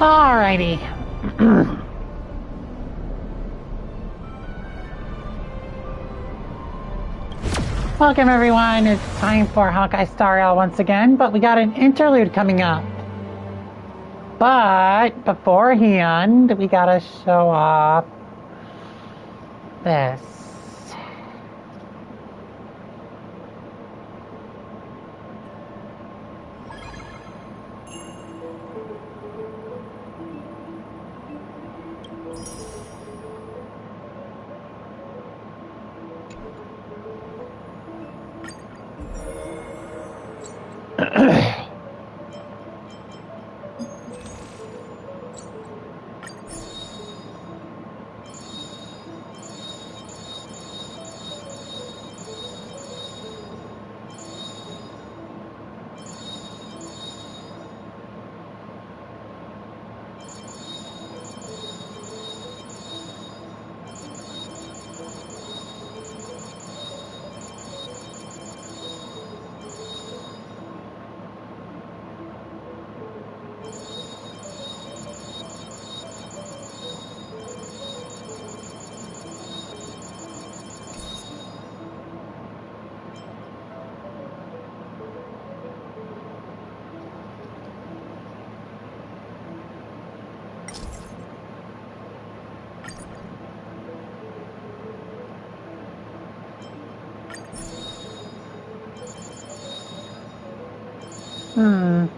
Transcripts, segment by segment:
Alrighty. Welcome everyone, it's time for Honkai Star Rail once again, but we got an interlude coming up. But beforehand, we gotta show off this.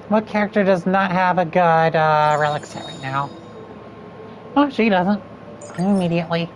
What character does not have a good relic set right now? Oh, she doesn't. Immediately.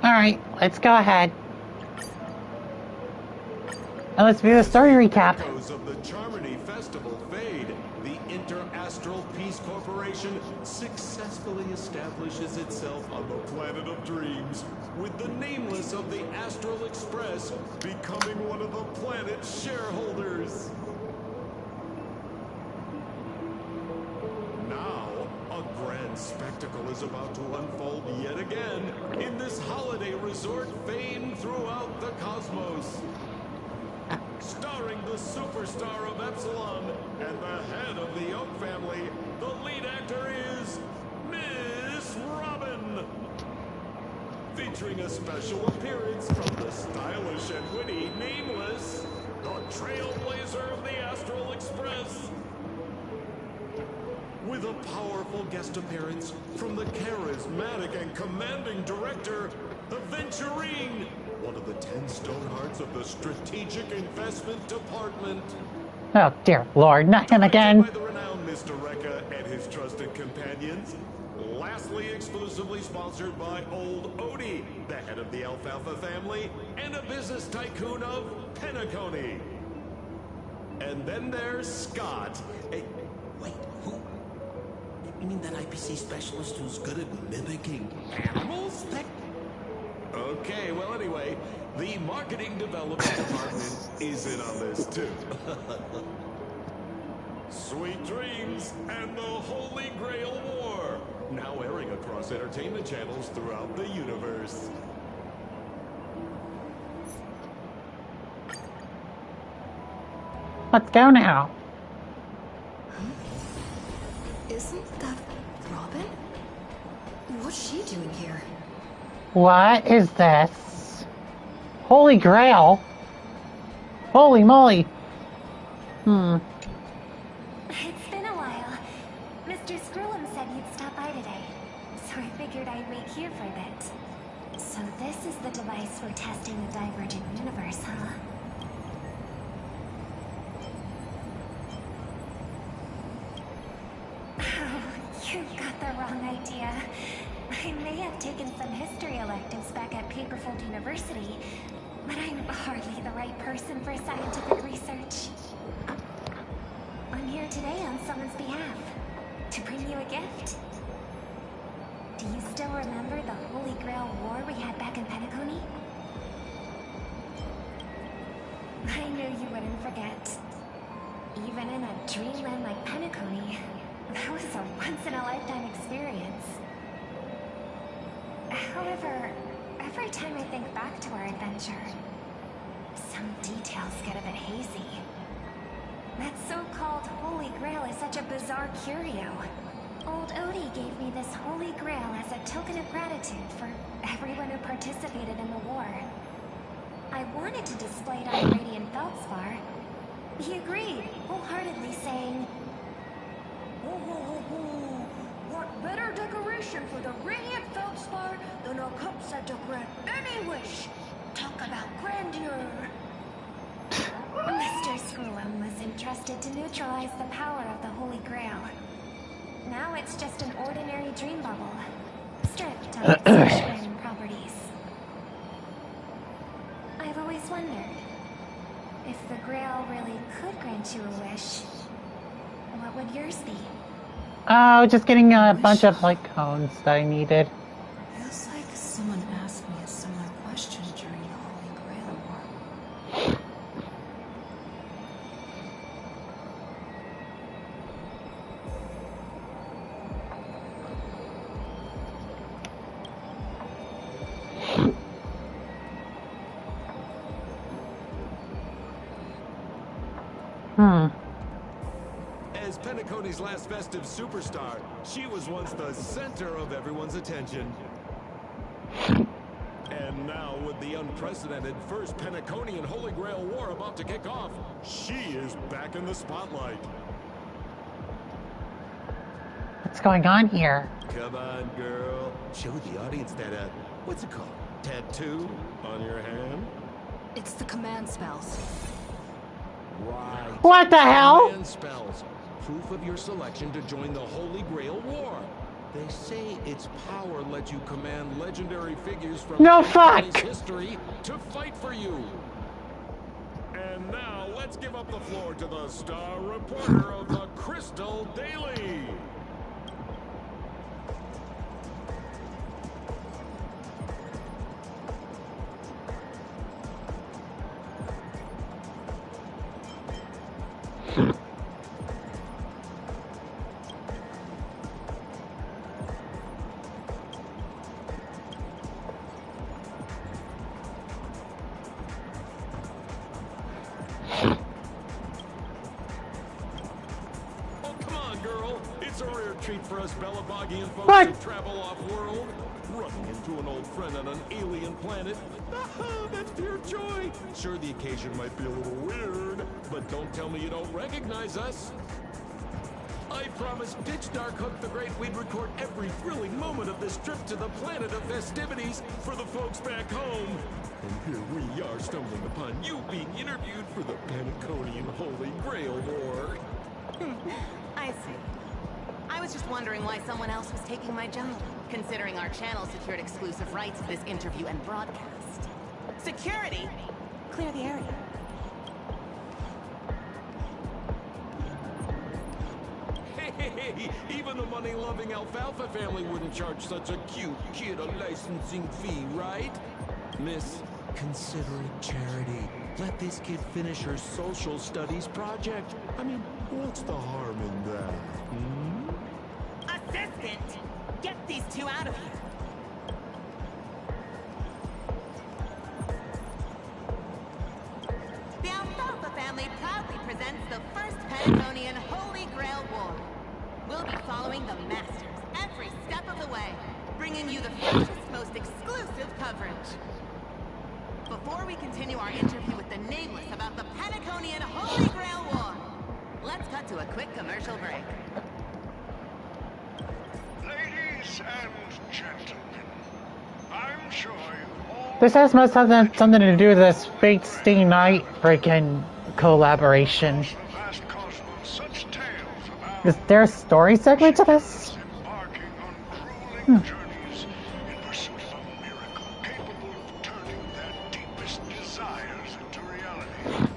Alright, let's go ahead. And let's view the story recap. Of the Charmony Festival fade, the Inter-Astral Peace Corporation successfully establishes itself on the planet of dreams, with the nameless of the Astral Express becoming one of the planet's shareholders. Now, a grand spectacle is about to unfold yet again in this holiday resort famed throughout the cosmos. Starring the superstar of Epsilon and the head of the Oak family, the lead actor is Miss Robin. Featuring a special appearance from the stylish and witty Nameless, the trailblazer of the Astral Express. With a powerful guest appearance from the charismatic and commanding director, Aventurine, one of the 10 Stonehearts of the Strategic Investment Department. Oh dear lord, not him again. By the renowned Mr. Rekka and his trusted companions. Lastly, exclusively sponsored by Old Odie, the head of the Alfalfa family, and a business tycoon of Penacony. And then there's Scott. Hey, wait, who? You mean that IPC specialist who's good at mimicking animals? Okay, well anyway, the marketing development department is in on this too. Sweet Dreams and the Holy Grail War, now airing across entertainment channels throughout the universe. Let's go now. Isn't that Robin? What's she doing here? What is this? Holy Grail? Holy moly! It's been a while. Mr. Scrollum said you'd stop by today, so I figured I'd wait here for a bit. So this is the device for testing the divergent universe, huh? Oh, you've got the wrong idea. I may have taken some history electives back at Paperfold University, but I'm hardly the right person for scientific research. I'm here today on someone's behalf, to bring you a gift. Do you still remember the Holy Grail War we had back in Penacony? I knew you wouldn't forget. Even in a dreamland like Penacony, that was a once-in-a-lifetime experience. However, every time I think back to our adventure, some details get a bit hazy. That so-called Holy Grail is such a bizarre curio. Old Odie gave me this Holy Grail as a token of gratitude for everyone who participated in the war. I wanted to display it on the Radiant Feldspar. He agreed, wholeheartedly saying, What better decoration for the Radiant Feldspar than a cup set to grant any wish? Talk about grandeur. Mr. Scrollum was entrusted to neutralize the power of the Holy Grail. Now it's just an ordinary dream bubble, stripped of its shine properties. I've always wondered, if the Grail really could grant you a wish, what would yours be? Oh, just getting a bunch of, like, cones that I needed. Feels like someone asked me a similar question during the Holy Grail War. As Penacony's last festive superstar, she was once the center of everyone's attention. And now, with the unprecedented First Penaconian Holy Grail War about to kick off, she is back in the spotlight. What's going on here? Come on, girl. Show the audience that, what's it called? Tattoo on your hand? It's the command spells. Right. What the hell? Command spells. Proof of your selection to join the Holy Grail War. They say its power lets you command legendary figures from No Penacony's fuck! history to fight for you. And now let's give up the floor to the star reporter of the Crystal Daily. It's a rare treat for us Belabogian folks What? to travel off-world. Running into an old friend on an alien planet. That's pure joy. Sure, the occasion might be a little weird, but don't tell me you don't recognize us. I promised Ditch Dark Hook the Great we'd record every thrilling moment of this trip to the planet of festivities for the folks back home. And here we are stumbling upon you being interviewed for the Penaconian Holy Grail War. I see. I was just wondering why someone else was taking my job, considering our channel secured exclusive rights to this interview and broadcast. Security? Clear the area. Hey, even the money-loving Alfalfa family wouldn't charge such a cute kid a licensing fee, right? Miss, consider it charity. Let this kid finish her social studies project. I mean, what's the harm in that? Assistant! Get these two out of here! The Alfalfa family proudly presents the first Penaconian Holy Grail War. We'll be following the Masters every step of the way, bringing you the freshest most exclusive coverage. Before we continue our interview with the Nameless about the Penaconian Holy Grail War, let's cut to a quick commercial break. Ladies and gentlemen, I'm sure you all... This has must have something to do with this Fate Stay Night freaking collaboration. Is there a story segment to this? Embarking on grueling journeys in pursuit of a miracle capable of turning their deepest desires into reality.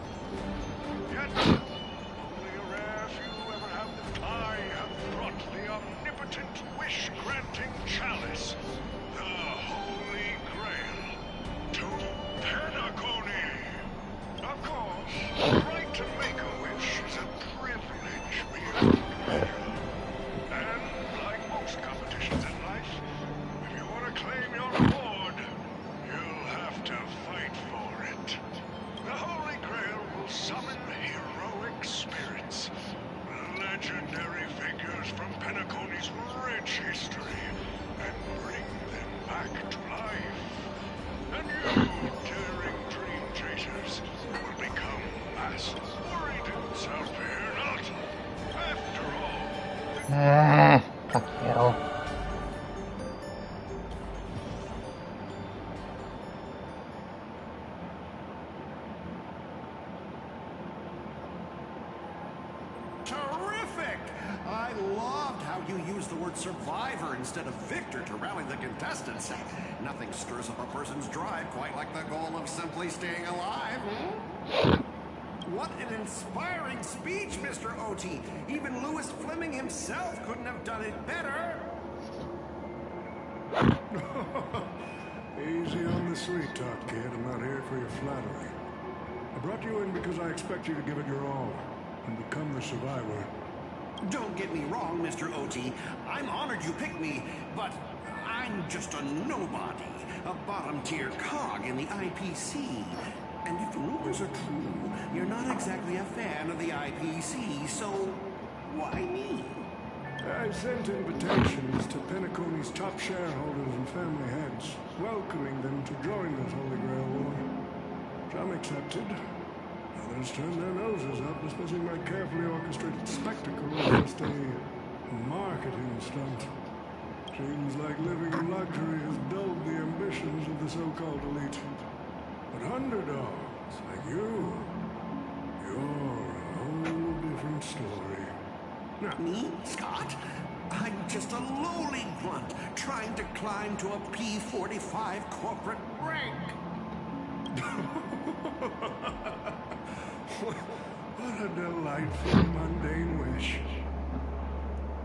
Yet, only a rare few ever have the have brought the omnipotent wish-granting chalice, the Holy Grail, to Penacony. Of course, the right to make a wish is a privilege beyond measure. And like most competitions in life, if you want to claim your reward, you'll have to fight for it. The Holy Grail will summon heroic spirits, legendary figures from Penacony's rich history, and bring them back to life. And you, daring dream chasers, will become masked warriors out there, not? After all, Fuck you. Terrific! I loved how you used the word survivor instead of victor to rally the contestants. Nothing stirs up a person's drive quite like the goal of simply staying alive. What an inspiring speech, Mr. O.T. Even Lewis Fleming himself couldn't have done it better. easy on the sweet talk, kid. I'm not here for your flattery. I brought you in because I expect you to give it your all and become the survivor. Don't get me wrong, Mr. O.T. I'm honored you picked me, but I'm just a nobody, a bottom-tier cog in the IPC. And if rumors are true, you're not exactly a fan of the IPC, so why me? I sent invitations to Penacony's top shareholders and family heads, welcoming them to join this Holy Grail War. Some accepted. Others turned their noses up, dismissing my carefully orchestrated spectacle as just a marketing stunt. Seems like living in luxury has dulled the ambitions of the so-called elite. But underdogs like you're a whole different story. Now, Me, Scott? I'm just a lowly grunt trying to climb to a P45 corporate rank. What a delightful mundane wish.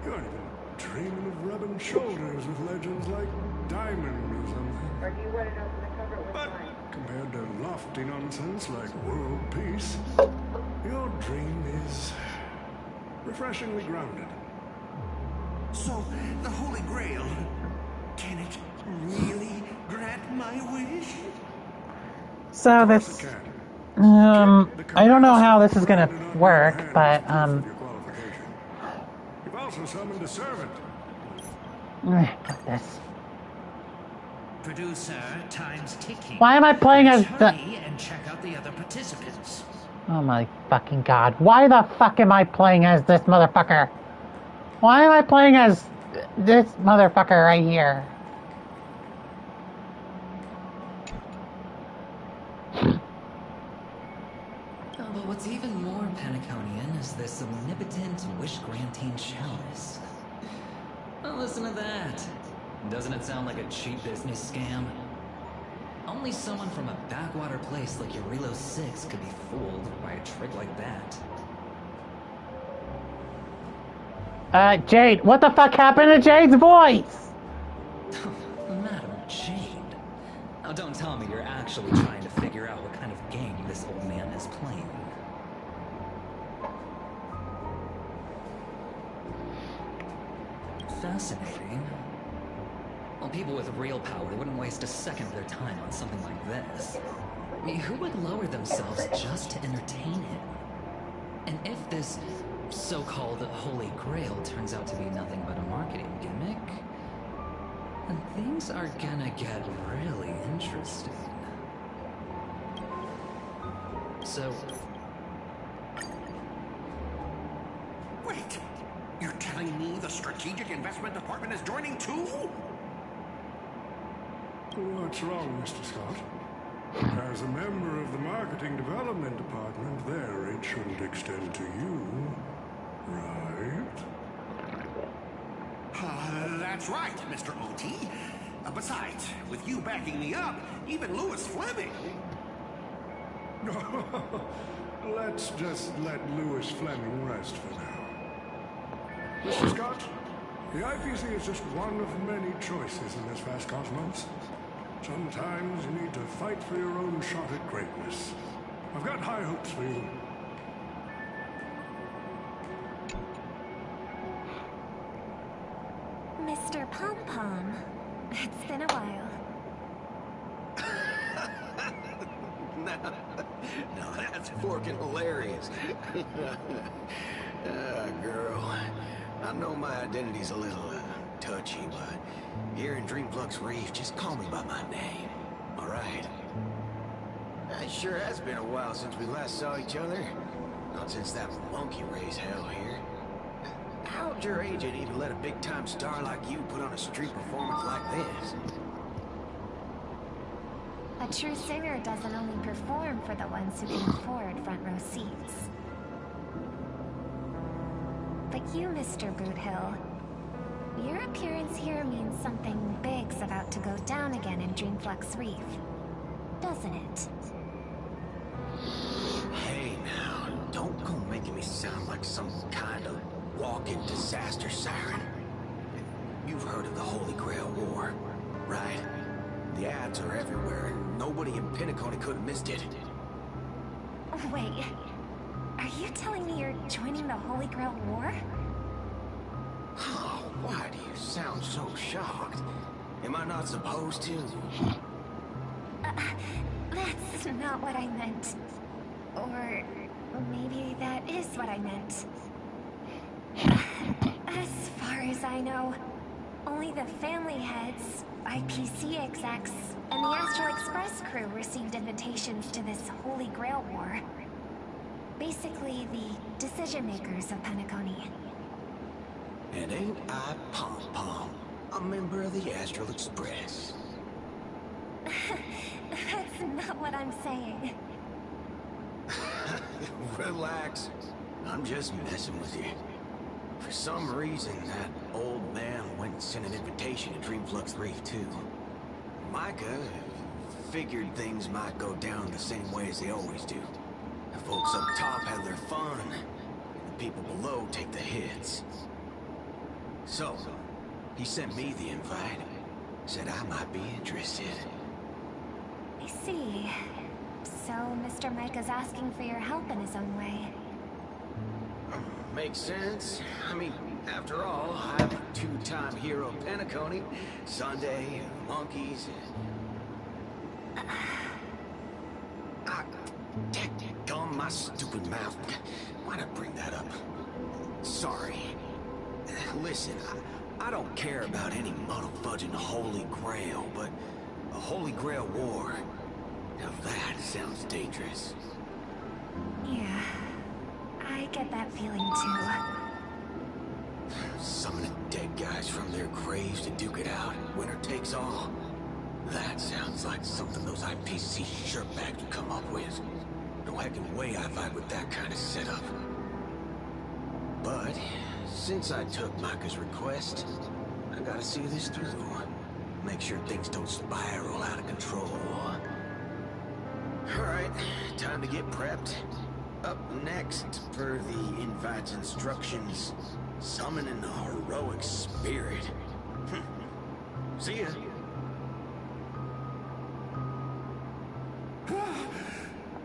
You aren't even dreaming of rubbing shoulders with legends like Diamond or something. Are you ready to open the cover with But mine? compared to lofty nonsense like world peace, your dream is refreshingly grounded. So, the Holy Grail, can it really grant my wish? So this, I don't know how this is gonna work, but You've also summoned a servant. fuck this. Producer, time's ticking. Why am I playing as the? Hurry and check out the other participants. Oh my fucking god! Why the fuck am I playing as this motherfucker? Why am I playing as this motherfucker right here? Oh, but what's even more Penaconian is this omnipotent wish-granting chalice. Oh, listen to that. Doesn't it sound like a cheap business scam? Only someone from a backwater place like Eurilo 6 could be fooled by a trick like that. Jade, what the fuck happened to Jade's voice? Madam Jade. Now don't tell me you're actually trying to figure out what kind of game this old man is playing. Fascinating. Well, people with real power wouldn't waste a second of their time on something like this. I mean, who would lower themselves just to entertain him? And if this so-called Holy Grail turns out to be nothing but a marketing gimmick, And things are gonna get really interesting. So... Wait! You're telling me the Strategic Investment Department is joining too? What's wrong, Mr. Scott? As a member of the Marketing Development Department, their aid shouldn't extend to you, right? That's right, Mr. O.T. Besides, with you backing me up, even Louis Fleming... Let's just let Louis Fleming rest for now. Mr. Scott, the IPC is just one of many choices in this vast cosmos. Sometimes you need to fight for your own shot at greatness. I've got high hopes for you. Mr. Pom Pom, it's been a while. No, that's forking hilarious. Girl, I know my identity's a little touchy, but here in Dreamflux Reef, just call me by my name, all right? It sure has been a while since we last saw each other. Not since that monkey raised hell here. How'd your agent even let a big-time star like you put on a street performance like this? A true singer doesn't only perform for the ones who can afford front row seats. But you, Mr. Boothill, your appearance here means something big's about to go down again in Dreamflux Reef, doesn't it? Hey now, don't go making me sound like some kind of walking disaster siren. You've heard of the Holy Grail War, right? The ads are everywhere, and nobody in Penacony could have missed it. Wait, are you telling me you're joining the Holy Grail War? Oh, why do you sound so shocked? Am I not supposed to? That's not what I meant. Or maybe that is what I meant. As far as I know, only the family heads, IPC execs, and the Astral Express crew received invitations to this Holy Grail War. Basically, the decision makers of Penacony. And ain't I Pom Pom, a member of the Astral Express? That's not what I'm saying. Relax. I'm just messing with you. For some reason, that old man went and sent an invitation to Dreamflux Reef, too. Micah figured things might go down the same way as they always do. The folks up top have their fun, and the people below take the hits. So, he sent me the invite. Said I might be interested. I see. So, Mr. Micah's asking for your help in his own way. Makes sense. I mean, after all, I'm a two-time hero of Penacony, Sunday, Monkeys. Gum my stupid mouth. Why'd I bring that up? Sorry. Listen, I don't care about any muddle-fudging Holy Grail, but a Holy Grail War, now that sounds dangerous. Yeah, I get that feeling too. Summoning dead guys from their graves to duke it out, winner takes all. That sounds like something those IPC shirtbags would come up with. No heckin' way I vibe with that kind of setup. But, since I took Micah's request, I gotta see this through. Make sure things don't spiral out of control. Alright, time to get prepped. Up next, per the invite's instructions, summoning a heroic spirit. See ya.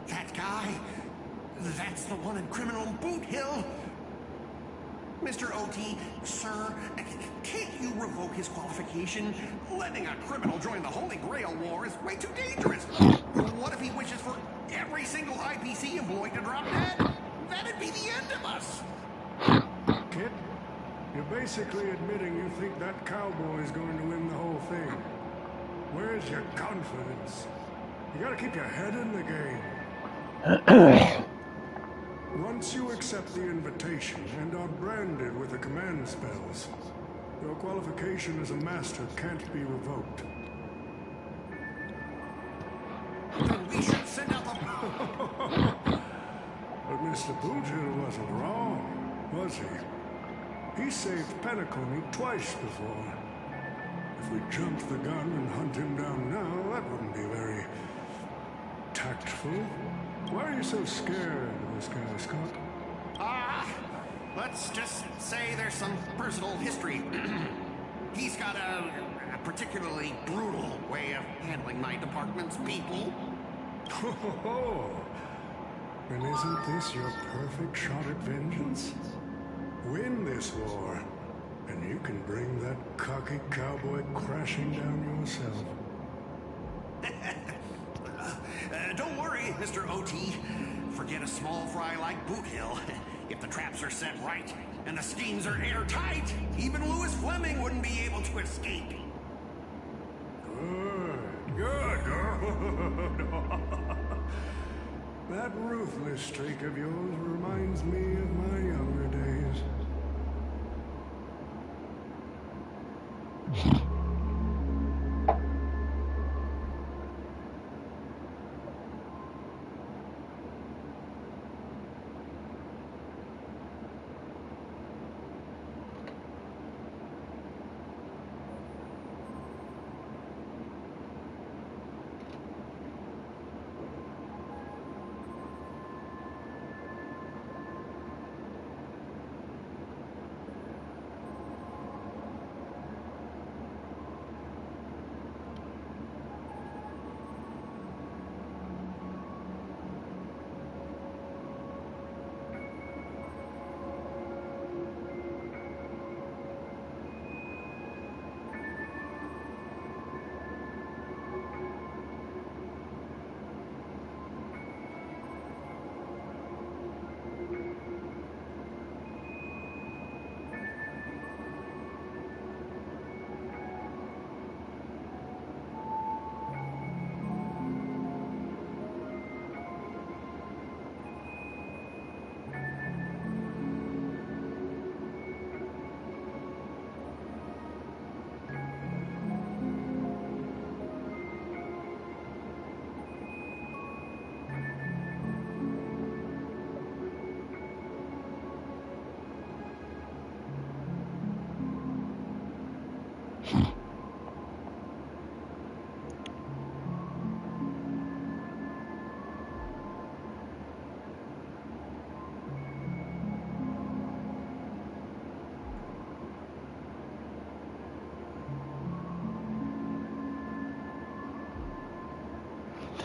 That guy, that's the one in Criminal Boot Hill. Mr. O.T., sir, can't you revoke his qualification? Letting a criminal join the Holy Grail War is way too dangerous. What if he wishes for every single IPC employee to drop dead? That'd be the end of us. Kid, You're basically admitting you think that cowboy is going to win the whole thing. Where's your confidence? You gotta keep your head in the game. Once you accept the invitation and are branded with the command spells, your qualification as a master can't be revoked. Then we should send out the... But Mr. Boothill wasn't wrong, was he? He saved Penacony twice before. If we jumped the gun and hunt him down now, that wouldn't be very tactful. Why are you so scared of this guy, Scott? Let's just say there's some personal history. He's got a particularly brutal way of handling my department's people. Oh, and isn't this your perfect shot at vengeance? Win this war, and you can bring that cocky cowboy crashing down yourself. Don't worry, Mr. O.T. Forget a small fry like Boothill. If the traps are set right and the schemes are airtight, even Louis Fleming wouldn't be able to escape. Good. That ruthless streak of yours reminds me of my younger days.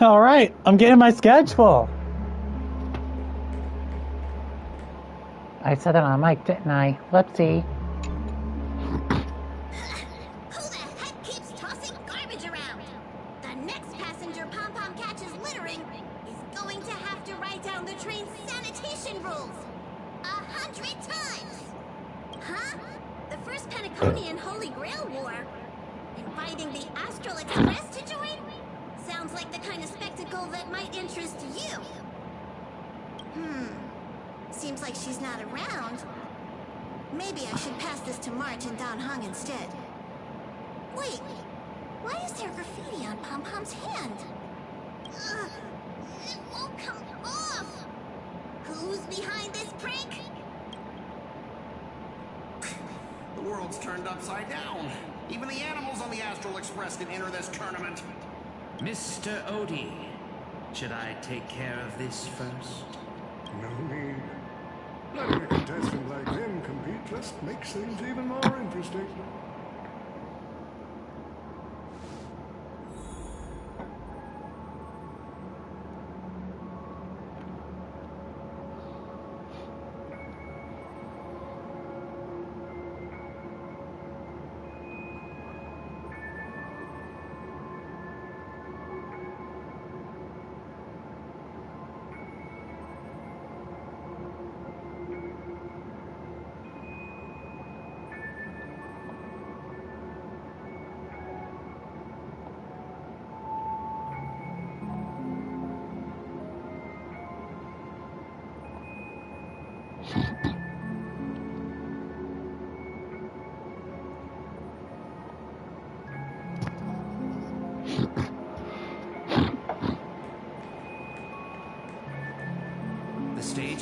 All right, I'm getting my schedule. I said it on mic, didn't I? Let's see. Who the heck keeps tossing garbage around? The next passenger Pom-Pom catches littering is going to have to write down the train's sanitation rules 100 times. Huh? The first Penaconian Holy Grail War? Inviting the Astral Express to join? Sounds like the kind of spectacle that might interest you. Seems like she's not around. Maybe I should pass this to March and Don Hung instead. Wait, why is there graffiti on Pom-Pom's hand? Ugh, it won't come off. Who's behind this prank? The world's turned upside down. Even the animals on the Astral Express can enter this tournament. Mr. Odie, should I take care of this first? No need. Letting a contestant like him compete just makes things even more interesting.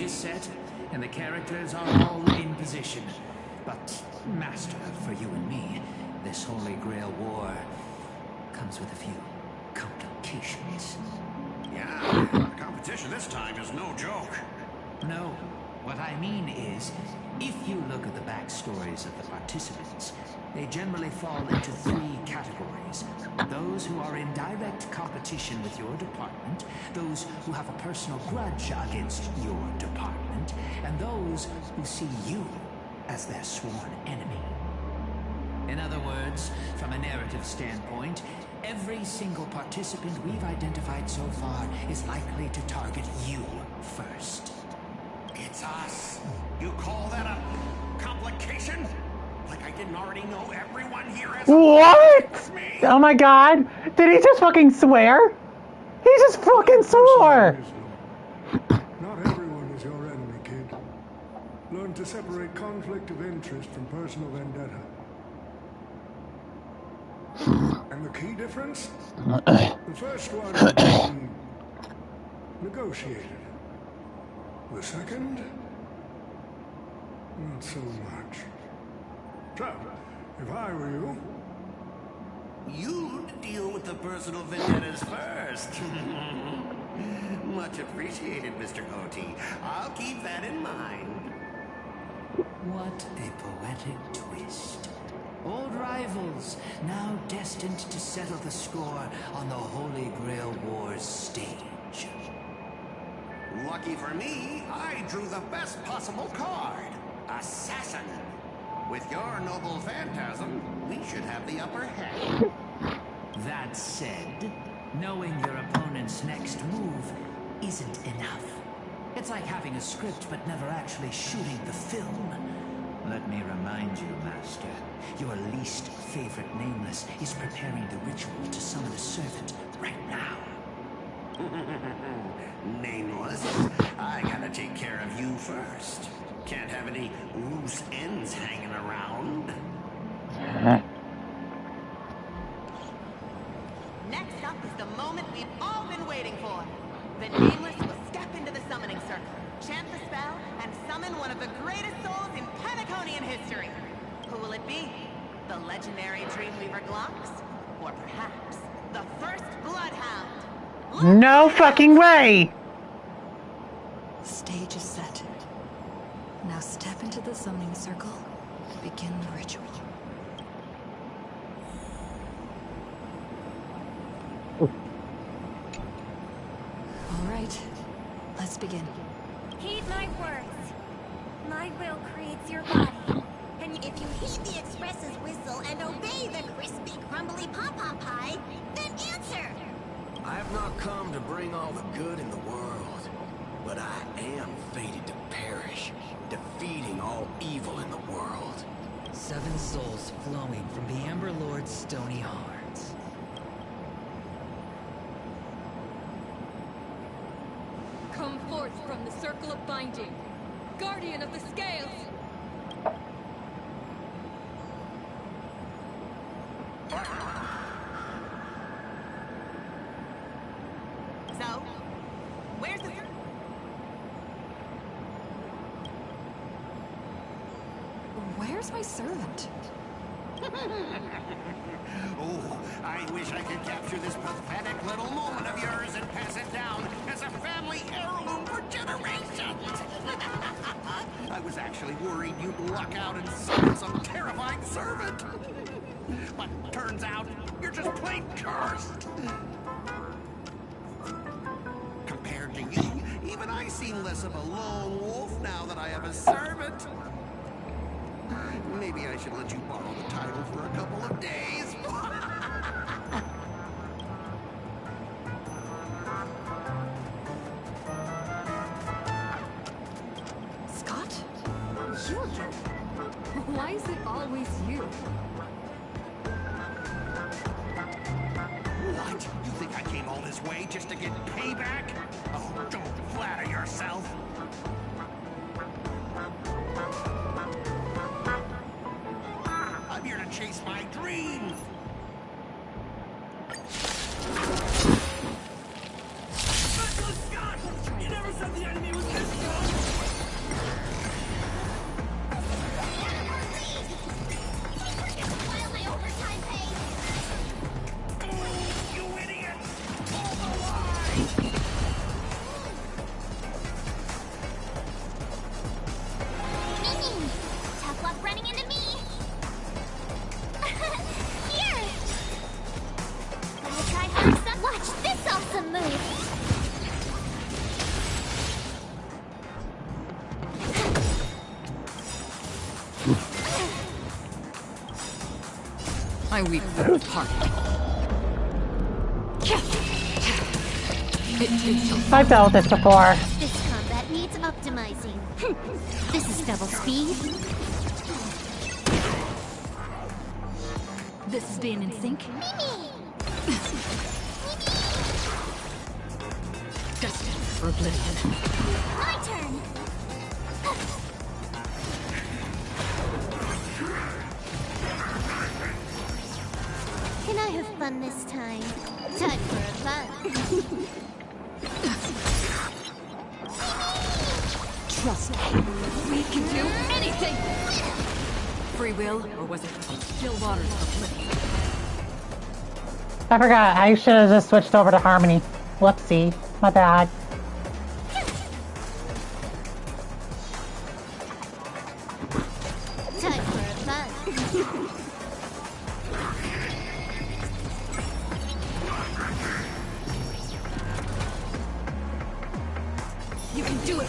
is set, and the characters are all in position. But, Master, for you and me, this Holy Grail war comes with a few complications. Yeah, the competition this time is no joke. No, what I mean is, if you look at the backstories of the participants, they generally fall into 3 categories. Those who are in direct competition with your department, those who have a personal grudge against your department, and those who see you as their sworn enemy. In other words, from a narrative standpoint, every single participant we've identified so far is likely to target you first. It's us. You call that a complication? Like I didn't already know everyone here has What? Oh my god. Did he just fucking swear? He just fucking swore. Not everyone is your enemy, kid. Learn to separate conflict of interest from personal vendetta. And the key difference? The first one would be negotiated. The second? Not so much. So, if I were you... You'd deal with the personal vendettas first. Much appreciated, Mr. OT. I'll keep that in mind. What a poetic twist. Old rivals, now destined to settle the score on the Holy Grail Wars stage. Lucky for me, I drew the best possible card. Assassin. With your noble phantasm, we should have the upper hand. That said, knowing your opponent's next move isn't enough. It's like having a script but never actually shooting the film. Let me remind you, Master, your least favorite nameless is preparing the ritual to summon a servant right now. Nameless? I gotta take care of you first. Can't have any loose ends hanging around. Next up is the moment we've all been waiting for. The Nameless will step into the summoning circle, chant the spell, and summon one of the greatest souls in Penaconian history. Who will it be? The legendary Dreamweaver Glocks? Or perhaps the first Bloodhound? No fucking way! The stage is set. Now step into the summoning circle. Begin the ritual. All right, let's begin. Heed my words. My will creates your body. And if you heed the express's whistle and obey the crispy, crumbly pom-pom pie, then answer. I have not come to bring all the good in the world, but I am fated to perish, defeating all evil in the world. 7 souls flowing from the Amber Lord's stony hearts. Come forth from the circle of binding, guardian of the scales! So, where's the... Where's my servant? Oh, I wish I could capture this pathetic little moment of yours and pass it down as a family heirloom for generations. I was actually worried you'd luck out and summon some terrifying servant. But turns out, you're just plain cursed. Compared to you, even I seem less of a lone wolf now that I have a servant. Maybe I should let you borrow the title for a couple of days. Scott? You again? Why is it always you? What? You think I came all this way just to get payback? Oh, don't flatter yourself. I'm here to chase my dreams. Scott! You never said the enemy was this strong! I weep for the departed. I've dealt with this before. This combat needs optimizing. This is double speed. This is being in sync. Destined for oblivion. My turn. Can I have fun this time? Time for a fun. Trust me. We can do anything! Free will, or was it still waters of oblivion? I forgot. I should have just switched over to Harmony. Whoopsie. My bad. Time for a fun. You can do it!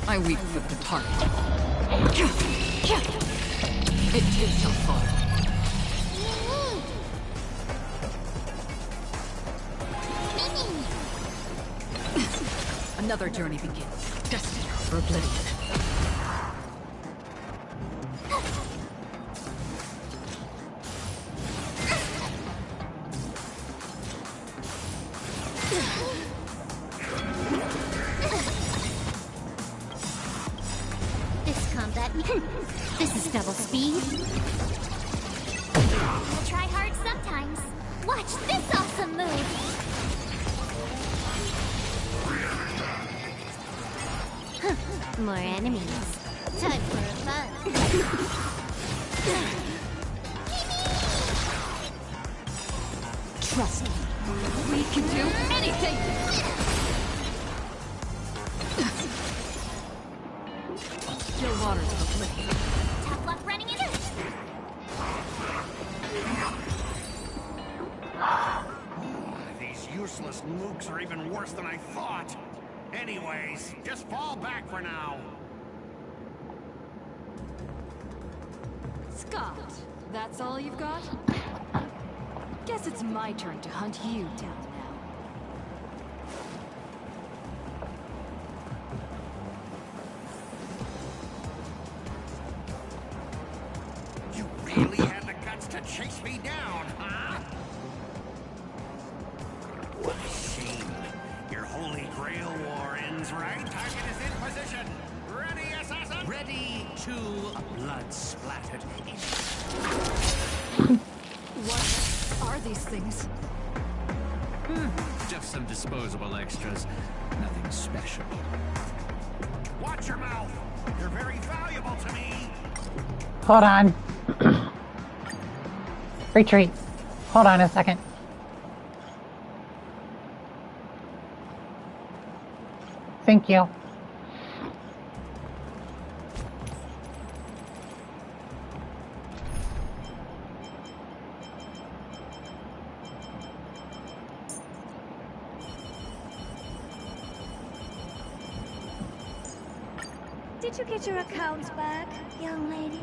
I weep for the departed. It too shall fall. Another journey begins. Destined for oblivion. This combat. This is double speed. I'll try hard sometimes. Watch this awesome move. More enemies. Time for a fun. Trust me. We can do anything! Still waters of oblivion. Tough luck running into it. These useless mooks are even worse than I thought. Anyways, just fall back for now. Scott, that's all you've got? Guess it's my turn to hunt you down now. You really had the guts to chase me down, huh? What a shame. Your Holy Grail war ends, right? Target is in position. Ready, assassin? Ready to blood-splattered. What are these things? Just some disposable extras. Nothing special. Watch your mouth. You're very valuable to me. Hold on. Retreat. Hold on a second. Thank you. Did you get your accounts back, young lady?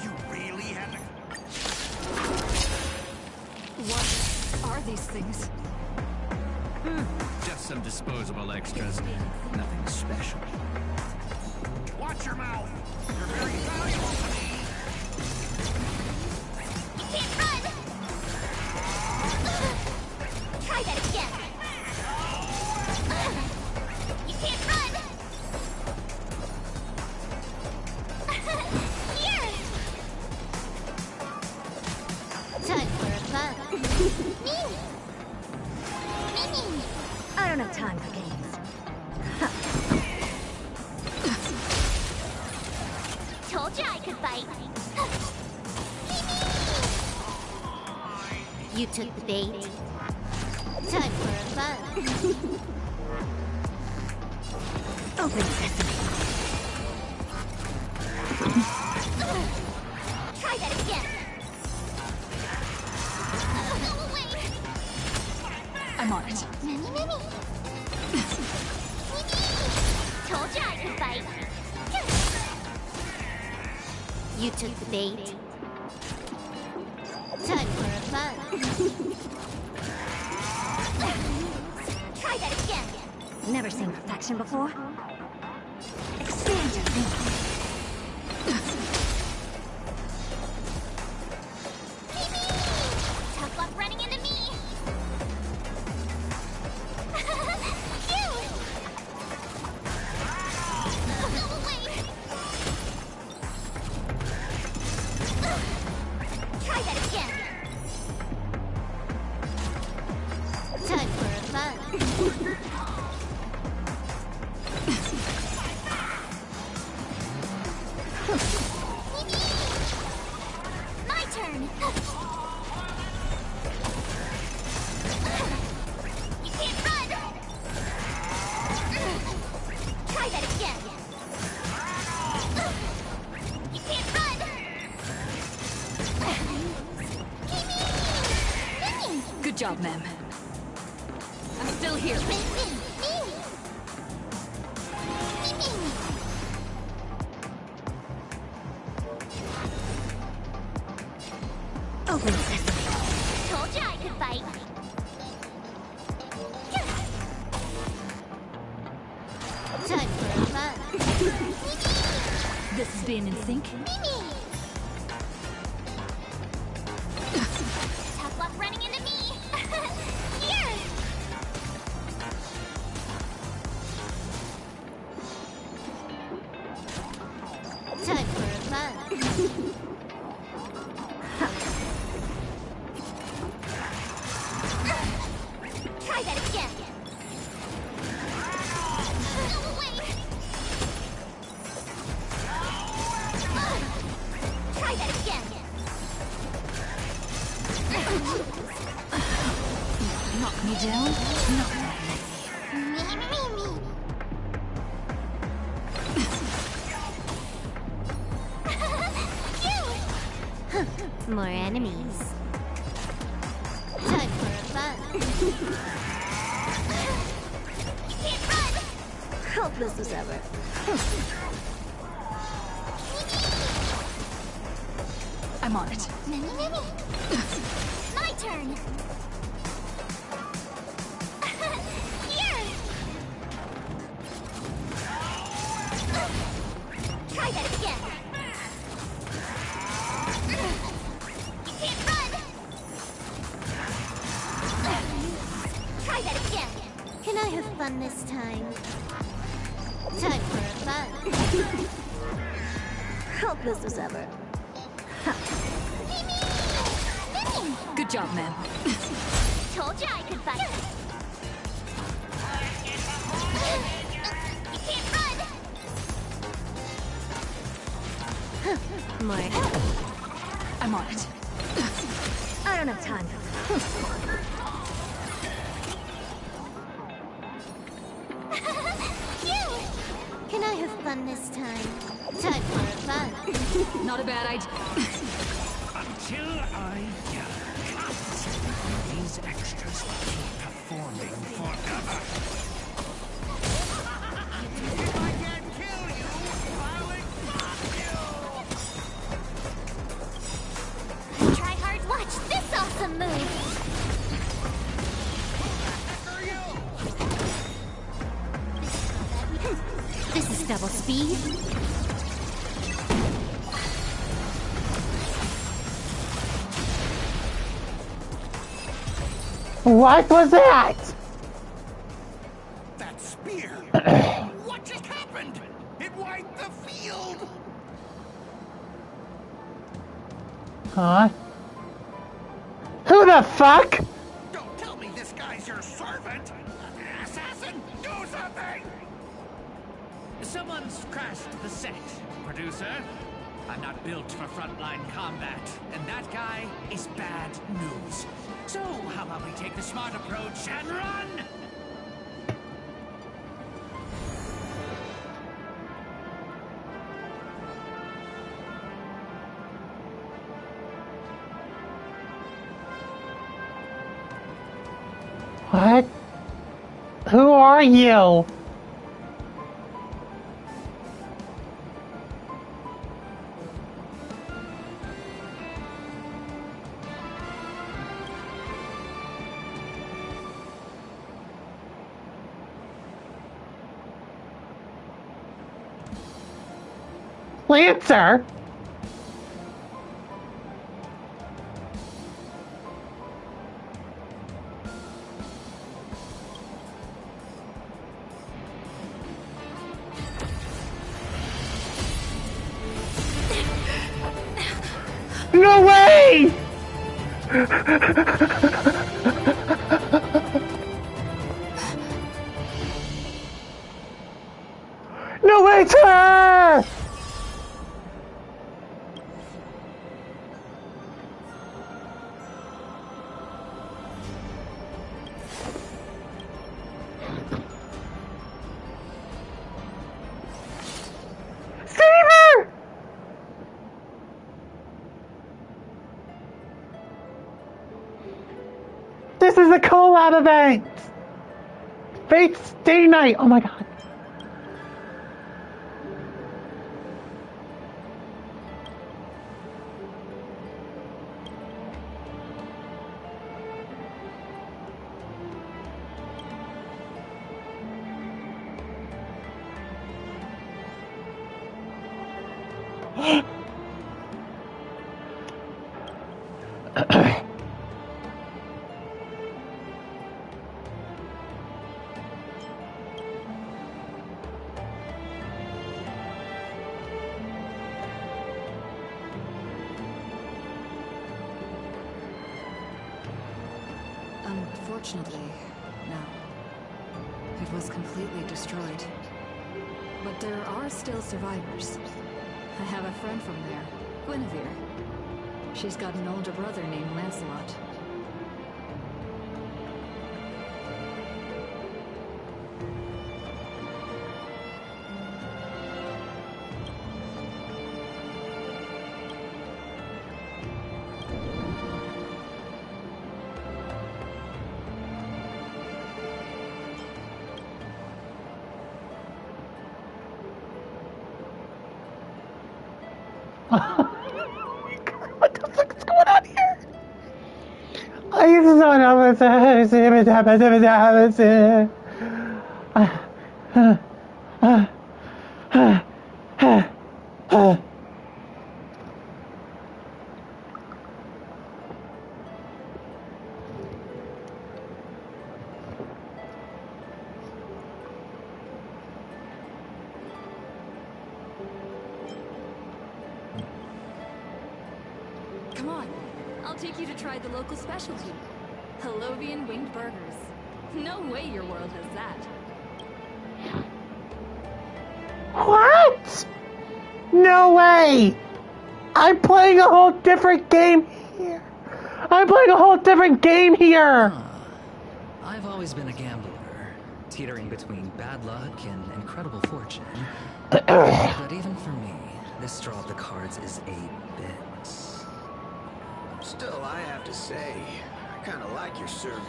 You really had to... What are these things? Just some disposable extras. Nothing special. Watch your mouth. You're very valuable to me. You can't run! Try that again! You can't run! Here! Time for a fun. Mimi! I don't have time for games. Told you I could fight. You took the bait. Time for a fun. Open sesame. Try that again. Go away. I'm on it. Many. Told you I could fight. You took the bait. Time for a fun. Try that again. Never seen perfection before. Expand your thinking. Tough luck running into me. Cute. Go away. Try that again. Time for a fun. My turn. You can't run. Try that again. You can't run. Good job, ma'am. I'm still here. Open sesame. Told you I could fight. Time for fun. This is being in sync. Tough luck running into me. Here. Time for fun. Try that again. Go away. Try that again. Knock me down? Not that Me. Cute. More enemies. Time for fun. You can't run. Helpless as ever. I'm on it. Many. My turn. Here. Try that again. You can't run. Try that again. Can I have fun this time? Time for fun. Helpless as ever. Good job, ma'am. Told you I could fight. You can't run. More. I'm on it. I don't have time. Cute. Can I have fun this time? Time for fun. Not a bad idea. Until I yell cut, these extras will keep performing forever. If I can't kill you, I'll exhaust you! Try hard. Watch this awesome move. This is double speed. What was that? That spear! What just happened? It wiped the field! Huh? Who the fuck? Don't tell me this guy's your servant! Assassin, do something! Someone's crashed the set, producer. I'm not built for frontline combat, and that guy is bad news. So, how about we take the smart approach and run? Who are you? Lancer? No way! No way, sir! This is a collab event! Fate's Day Night! Oh my god. Unfortunately, no. It was completely destroyed. But there are still survivors. I have a friend from there, Guinevere. She's got an older brother named Lancelot. What the fuck is going on here? I just don't know what's Come on, I'll take you to try the local specialty. Halovian winged burgers. No way your world has that. What? No way! I'm playing a whole different game here. I'm playing a whole different game here. I've always been a gambler, teetering between bad luck and incredible fortune. But even for me, this draw of the cards is a bit... Still, I have to say, I kind of like your servant.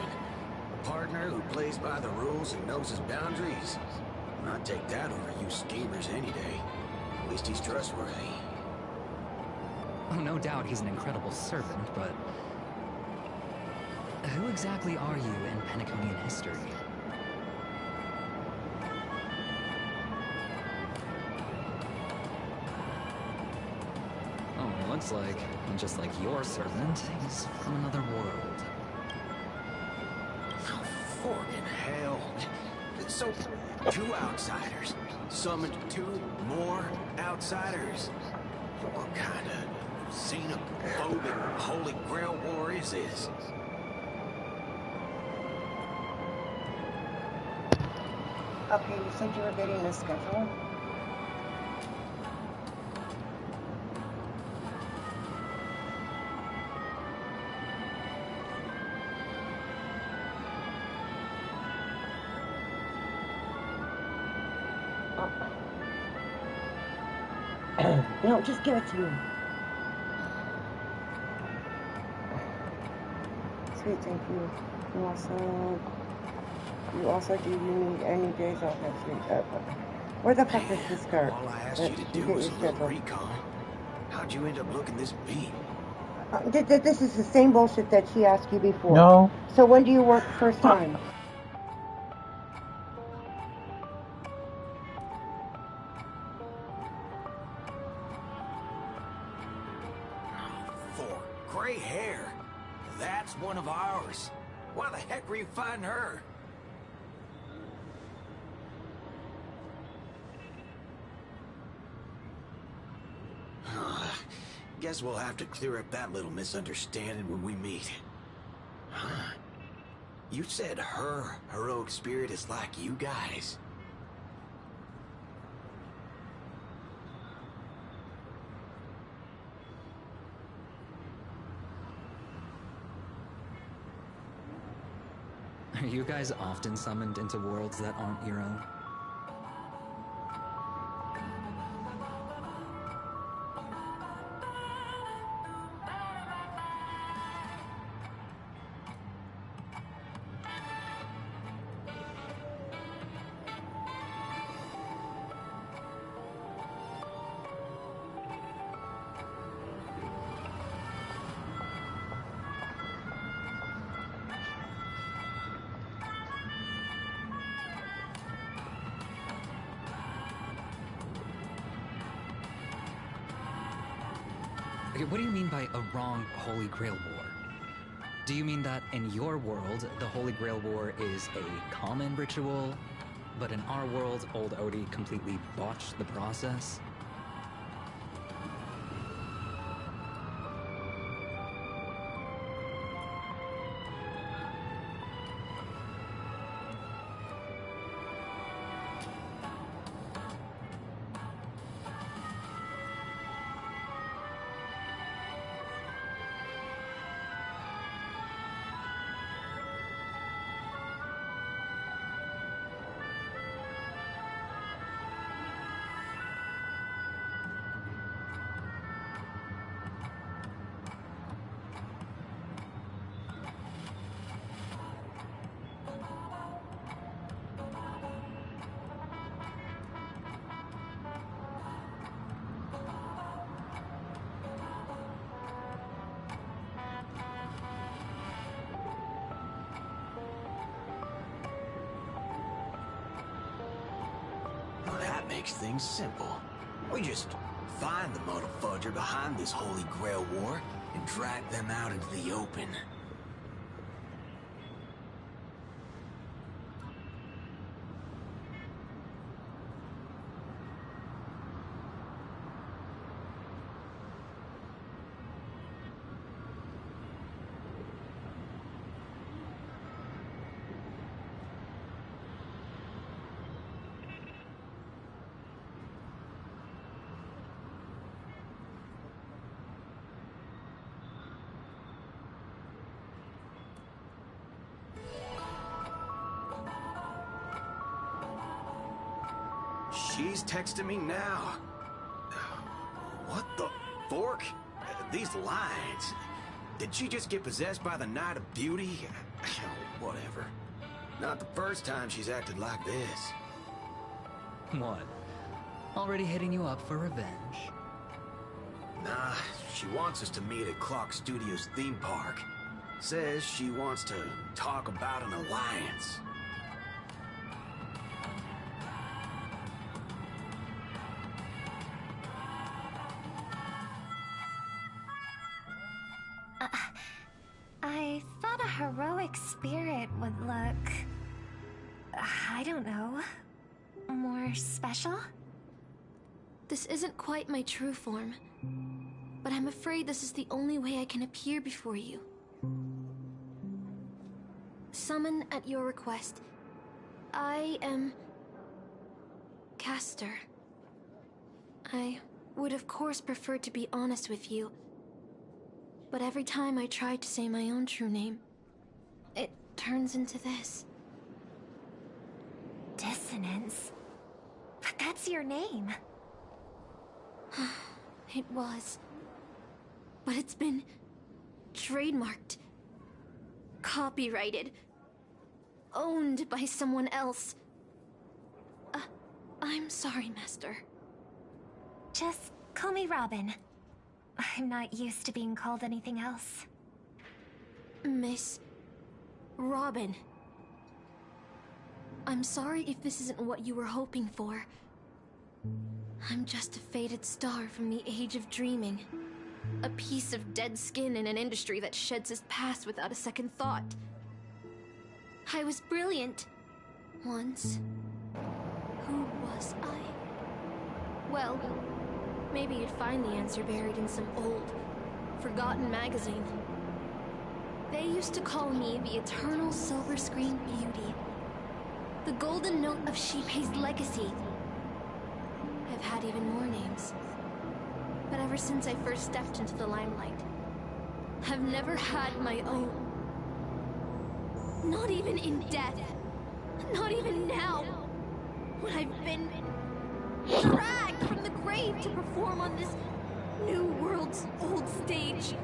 A partner who plays by the rules and knows his boundaries. I'd take that over you schemers any day. At least he's trustworthy. Oh, no doubt he's an incredible servant, but... who exactly are you in Penaconian history? Oh, it looks like, just like your servant, he's from another world. Oh, forking hell. So, 2 outsiders summoned 2 more outsiders. What kind of xenophobic Holy Grail war is this? Okay, you said you were getting the schedule? No, just give it to me. Sweet, thank you. You want some? You also, do you need any days off next week? Where the fuck is this car? All I asked That you to you do get was your a little schedule. recon. How'd you end up looking this beat? This is the same bullshit that she asked you before. No. So when do you work first time? For gray hair. That's one of ours. Why the heck were you fighting her? Guess we'll have to clear up that little misunderstanding when we meet. Huh? You said her heroic spirit is like you guys. Are you guys often summoned into worlds that aren't your own? Okay, what do you mean by a wrong Holy Grail War? Do you mean that in your world, the Holy Grail War is a common ritual, but in our world, old Odie completely botched the process? Well, that makes things simple. We just find the motherfudger behind this Holy Grail War and drag them out into the open. She's texting me now. What the fork? These lines. Did she just get possessed by the Night of Beauty? Whatever. Not the first time she's acted like this. What? Already hitting you up for revenge? Nah, she wants us to meet at Clock Studios theme park. Says she wants to talk about an alliance. I thought a heroic spirit would look... I don't know... more special? This isn't quite my true form, but I'm afraid this is the only way I can appear before you. Summon at your request. I am... Caster. I would of course prefer to be honest with you, but every time I try to say my own true name, it turns into this. Dissonance? But that's your name. It was. But it's been trademarked, copyrighted, owned by someone else. I'm sorry, Master. Just call me Robin. I'm not used to being called anything else. Miss Robin. I'm sorry if this isn't what you were hoping for. I'm just a faded star from the age of dreaming. A piece of dead skin in an industry that sheds its past without a second thought. I was brilliant. Once. Who was I? Well, maybe you'd find the answer buried in some old, forgotten magazine. They used to call me the Eternal Silver Screen Beauty. The Golden Note of Shipei's legacy. I've had even more names. But ever since I first stepped into the limelight, I've never had my own. Not even in death. Not even now. When I've been dragged from the grave to perform on this new world's old stage.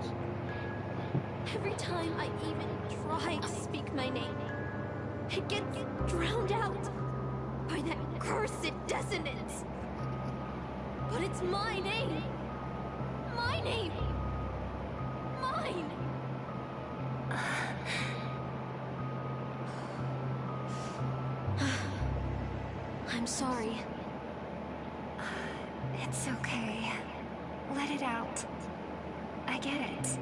Every time I even try to speak my name, it gets drowned out by that cursed dissonance. But it's my name. My name. Mine. I'm sorry. It's okay. Let it out. I get it.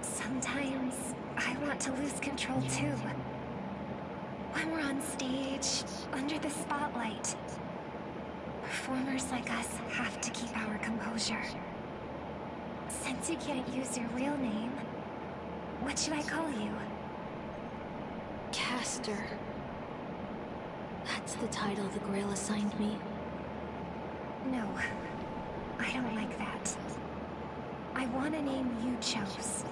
Sometimes I want to lose control too. When we're on stage, under the spotlight, performers like us have to keep our composure. Since you can't use your real name, what should I call you? Caster. That's the title the Grail assigned me. No, I don't like that. I want a name you chose,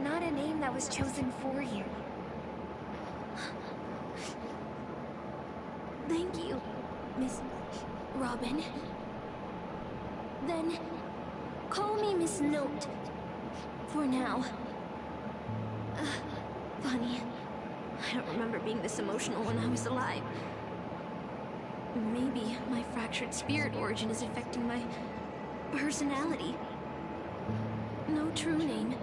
not a name that was chosen for you. Thank you, Miss Robin. Then, call me Miss Note. For now. Funny. I don't remember being this emotional when I was alive. Maybe my fractured spirit origin is affecting my personality. No true name.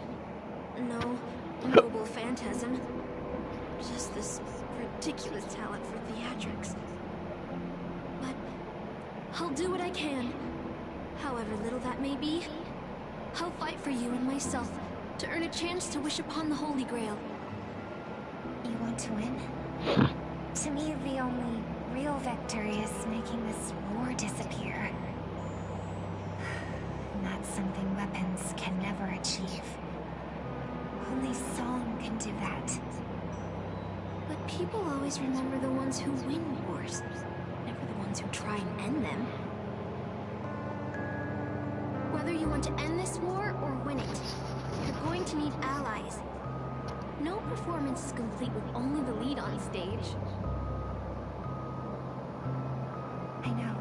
No noble phantasm. Just this ridiculous talent for theatrics. But I'll do what I can. However little that may be, I'll fight for you and myself to earn a chance to wish upon the Holy Grail. You want to win? To me, the only real victory is making this war disappear. And that's something weapons can never achieve. Only song can do that. But people always remember the ones who win wars, never the ones who try and end them. Whether you want to end this war or win it, you're going to need allies. No performance is complete with only the lead on stage. I know.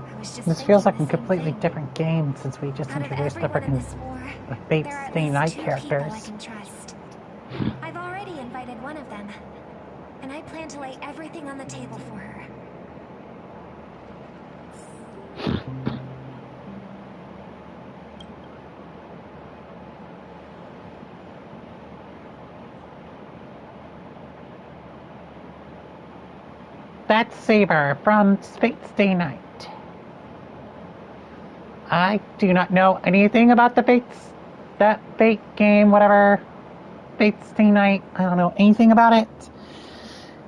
I was just This feels like a thinking the same completely thing. different game since we just Out of introduced the everyone in freaking this war, Fate there are at Stay least Night 2 people I characters. can trust. I've already invited one of them, and I plan to lay everything on the table for her. That's Saber from Fate Stay Night. I do not know anything about the that Fate game, whatever. Fate Stay Night. I don't know anything about it.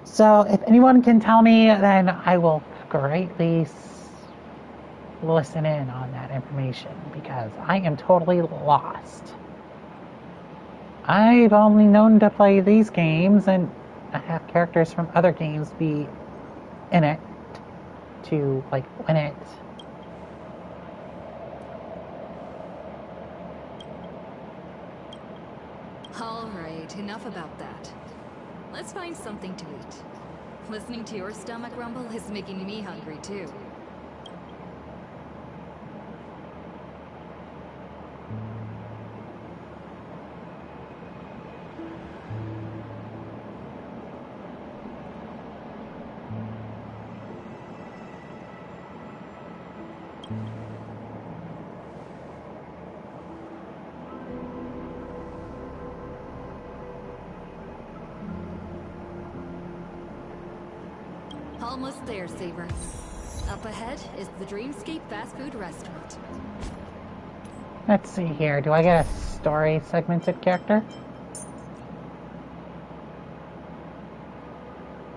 So if anyone can tell me, then I will greatly listen in on that information because I am totally lost. I've only known to play these games and I have characters from other games be in it to like win it. Alright, enough about that. Let's find something to eat. Listening to your stomach rumble is making me hungry too. Almost there, Saber. Up ahead is the Dreamscape fast food restaurant. Let's see here. Do I get a story segmented character?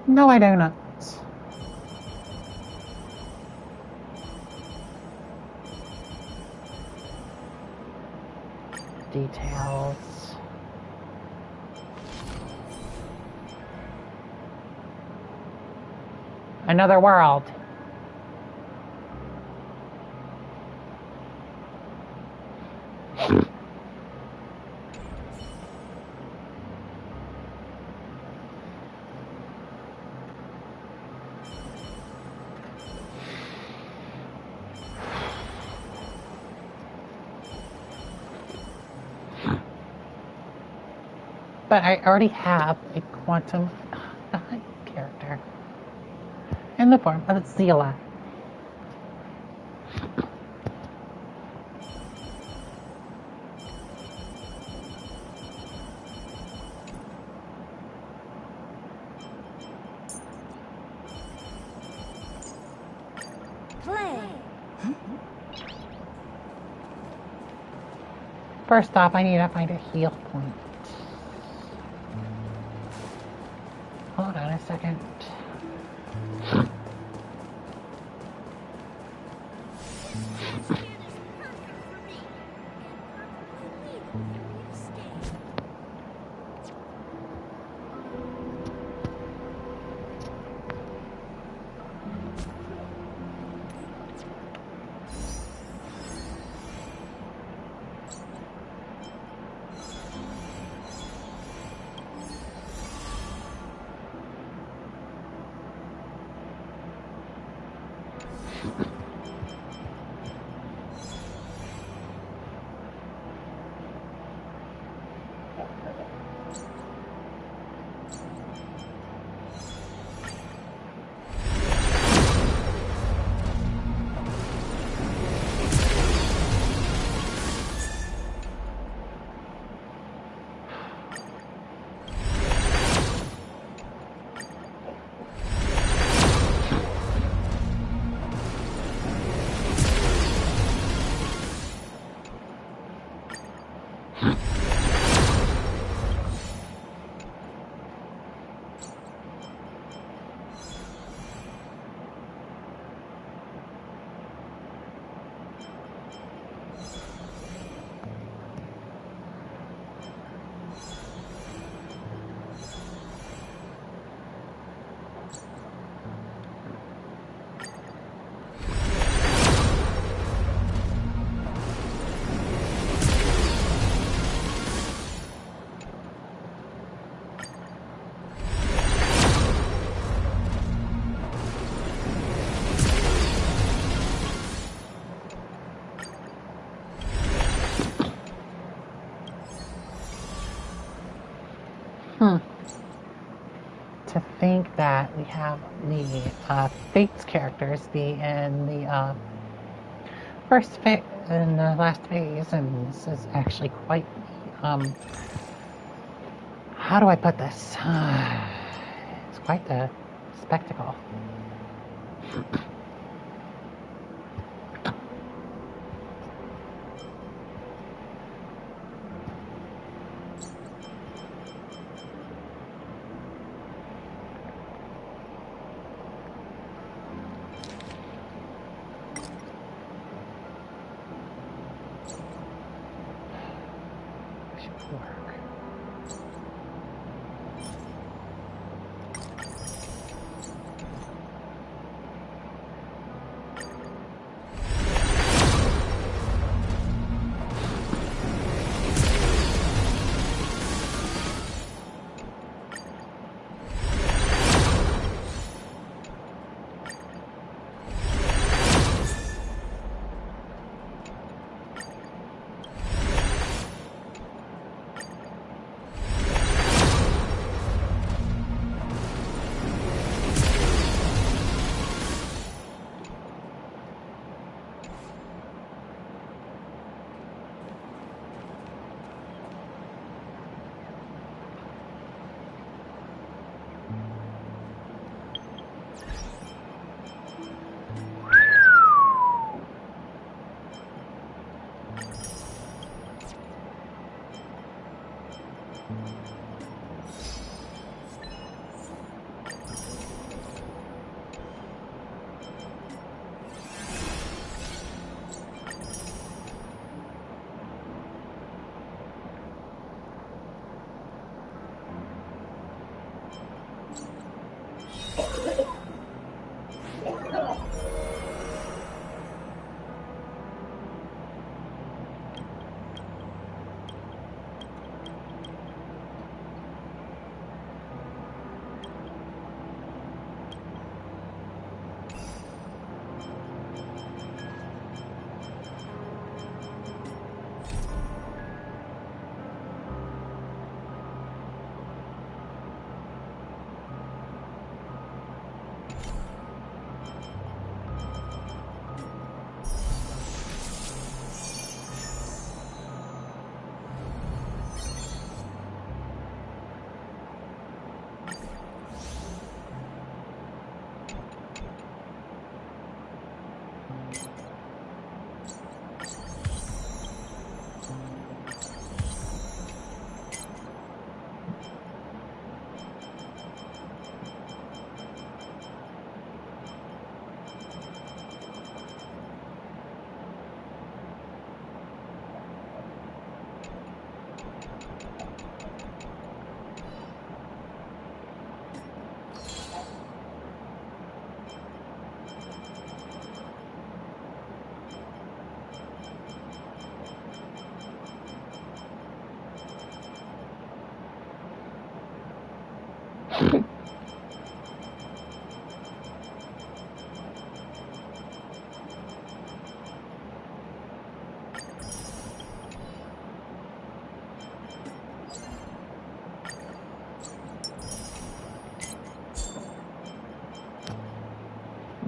No, I do not. Details. Another world. But I already have a quantum character in the form of Zila. Play. First off, I need to find a heal point. Hold on a second. To think that we have the Fates characters be in the first phase and the last phase, and this is actually quite how do I put this? It's quite the spectacle.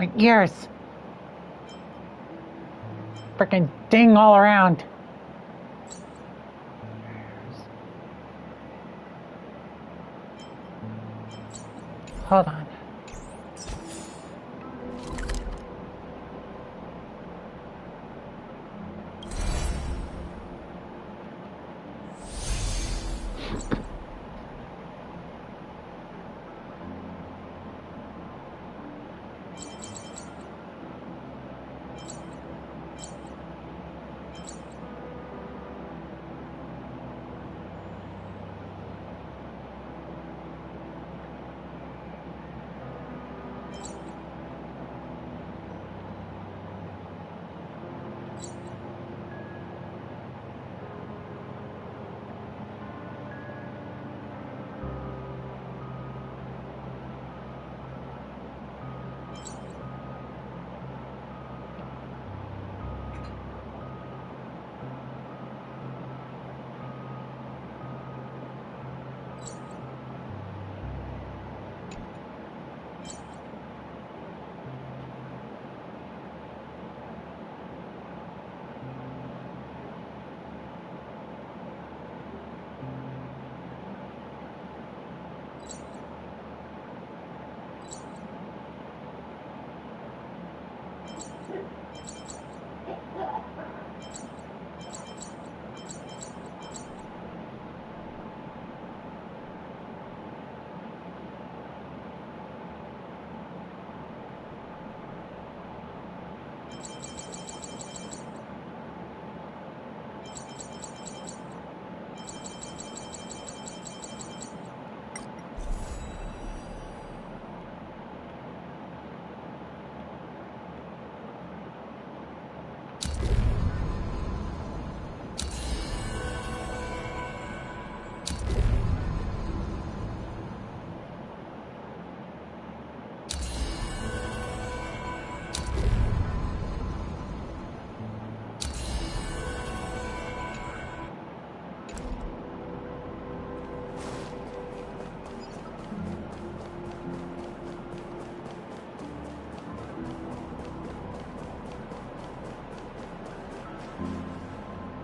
My ears. Freaking ding all around. Hold on.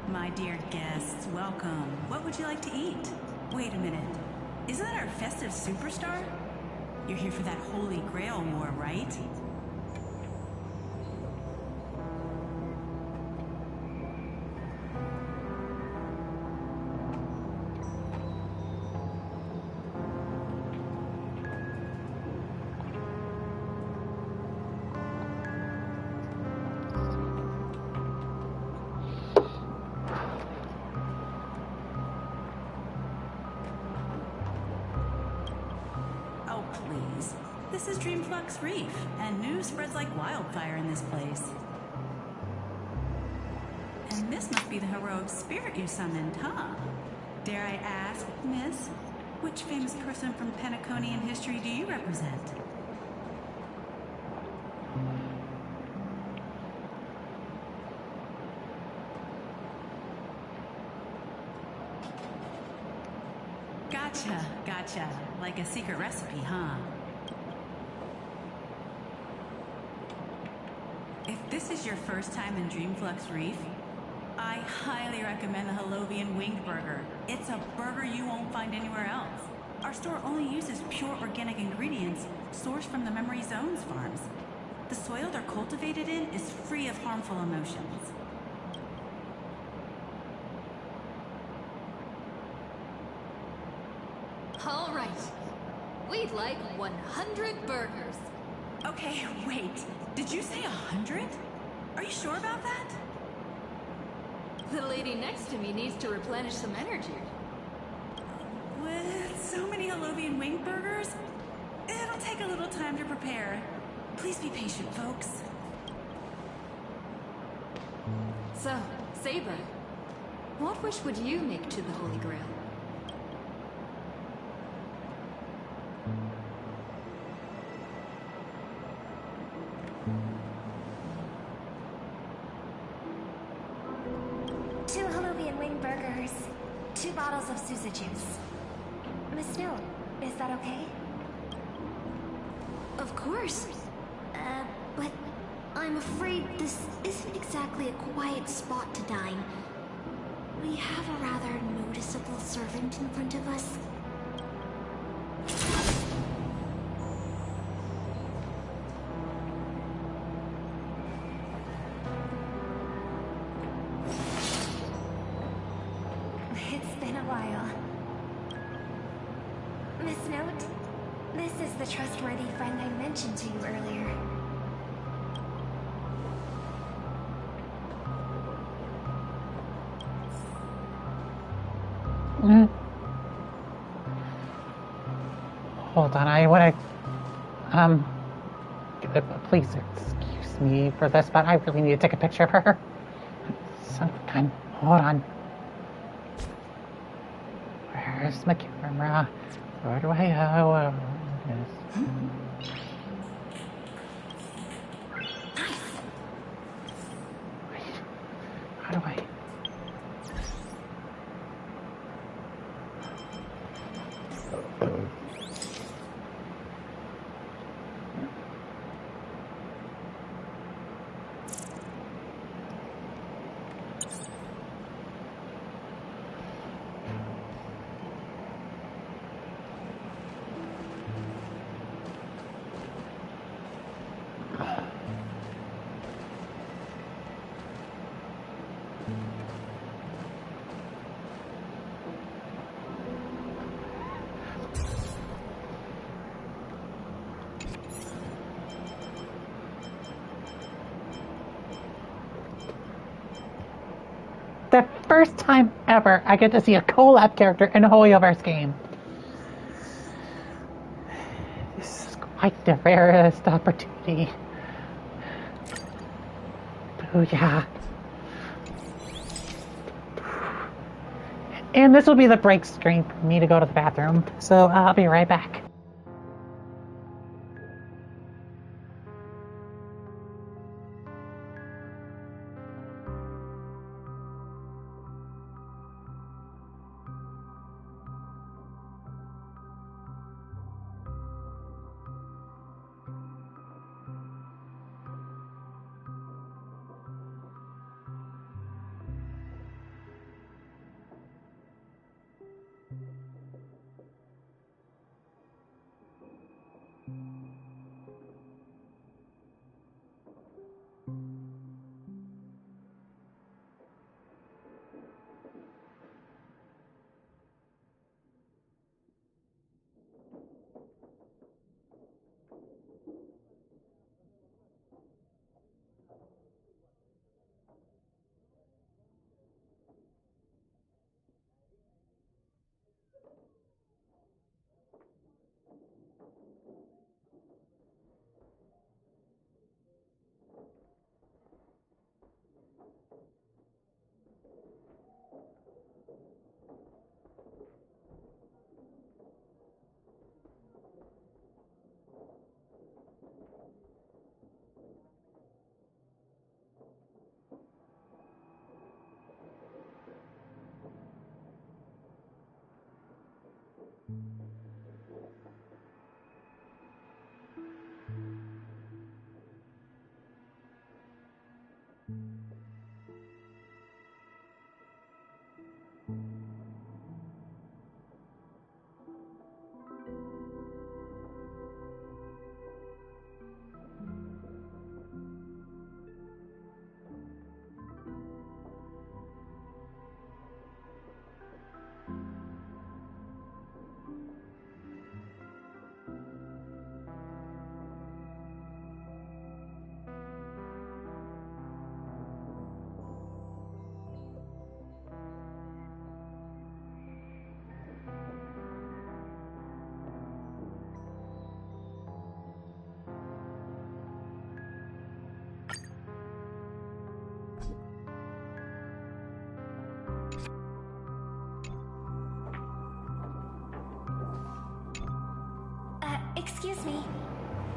My dear guests, welcome. What would you like to eat? Wait a minute. Isn't that our festive superstar? You're here for that Holy Grail war, right? This is Dreamflux Reef, and news spreads like wildfire in this place. And this must be the heroic spirit you summoned, huh? Dare I ask, miss, which famous person from Penaconian history do you represent? Gotcha. Like a secret recipe, huh? If this is your first time in Dreamflux Reef, I highly recommend the Halovian Winged Burger. It's a burger you won't find anywhere else. Our store only uses pure organic ingredients sourced from the Memory Zones farms. The soil they're cultivated in is free of harmful emotions. All right. We'd like 100 burgers. Okay, wait. Did you say 100? Are you sure about that? The lady next to me needs to replenish some energy. With so many Halovian Winged Burgers, it'll take a little time to prepare. Please be patient, folks. So, Saber, what wish would you make to the Holy Grail? Two Halovian wing burgers, 2 bottles of Susa juice. Miss Snow, is that okay? Of course. But I'm afraid this isn't exactly a quiet spot to dine. We have a rather noticeable servant in front of us. It's been a while. Miss Note, this is the trustworthy friend I mentioned to you earlier. Hold on, I want to, please excuse me for this, but I really need to take a picture of her. Sometime, hold on. Where's my camera? Where do I go? How do I? The first time ever I get to see a collab character in a Hoyoverse game. This is quite the rarest opportunity. Booyah. And this will be the break screen for me to go to the bathroom, so I'll be right back.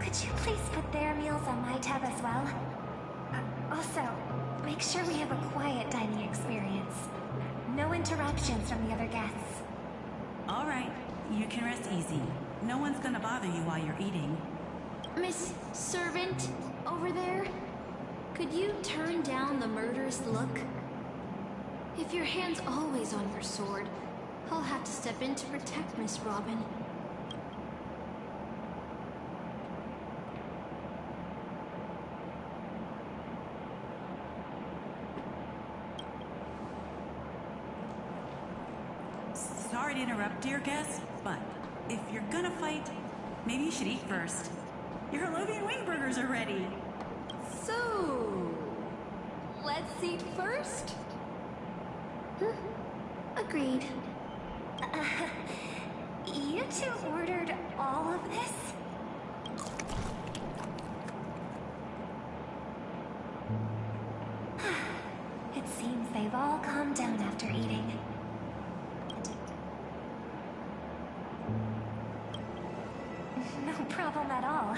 Could you please put their meals on my tab as well? Also, make sure we have a quiet dining experience. No interruptions from the other guests. All right, you can rest easy. No one's gonna bother you while you're eating. Miss Servant, over there? Could you turn down the murderous look? If your hand's always on your sword, I'll have to step in to protect Miss Robin. Sorry to interrupt, dear guest, but if you're gonna fight, maybe you should eat first. Your Holovian wing burgers are ready. So, let's eat first? Agreed. You two ordered all of this? It seems they've all calmed down after eating. No problem at all.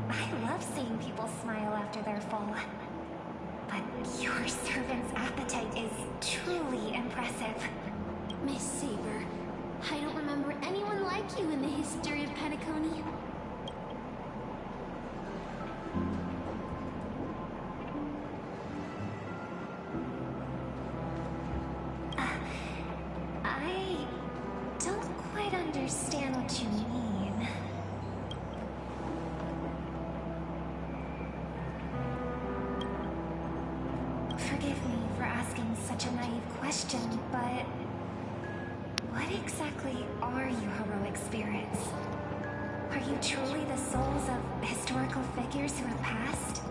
I love seeing people smile after they're full. But your servant's appetite is truly impressive. Miss Saber, I don't remember anyone like you in the history of Penacony. I don't quite understand what you mean. Forgive me for asking such a naive question, but what exactly are you heroic spirits? Are you truly the souls of historical figures who have passed?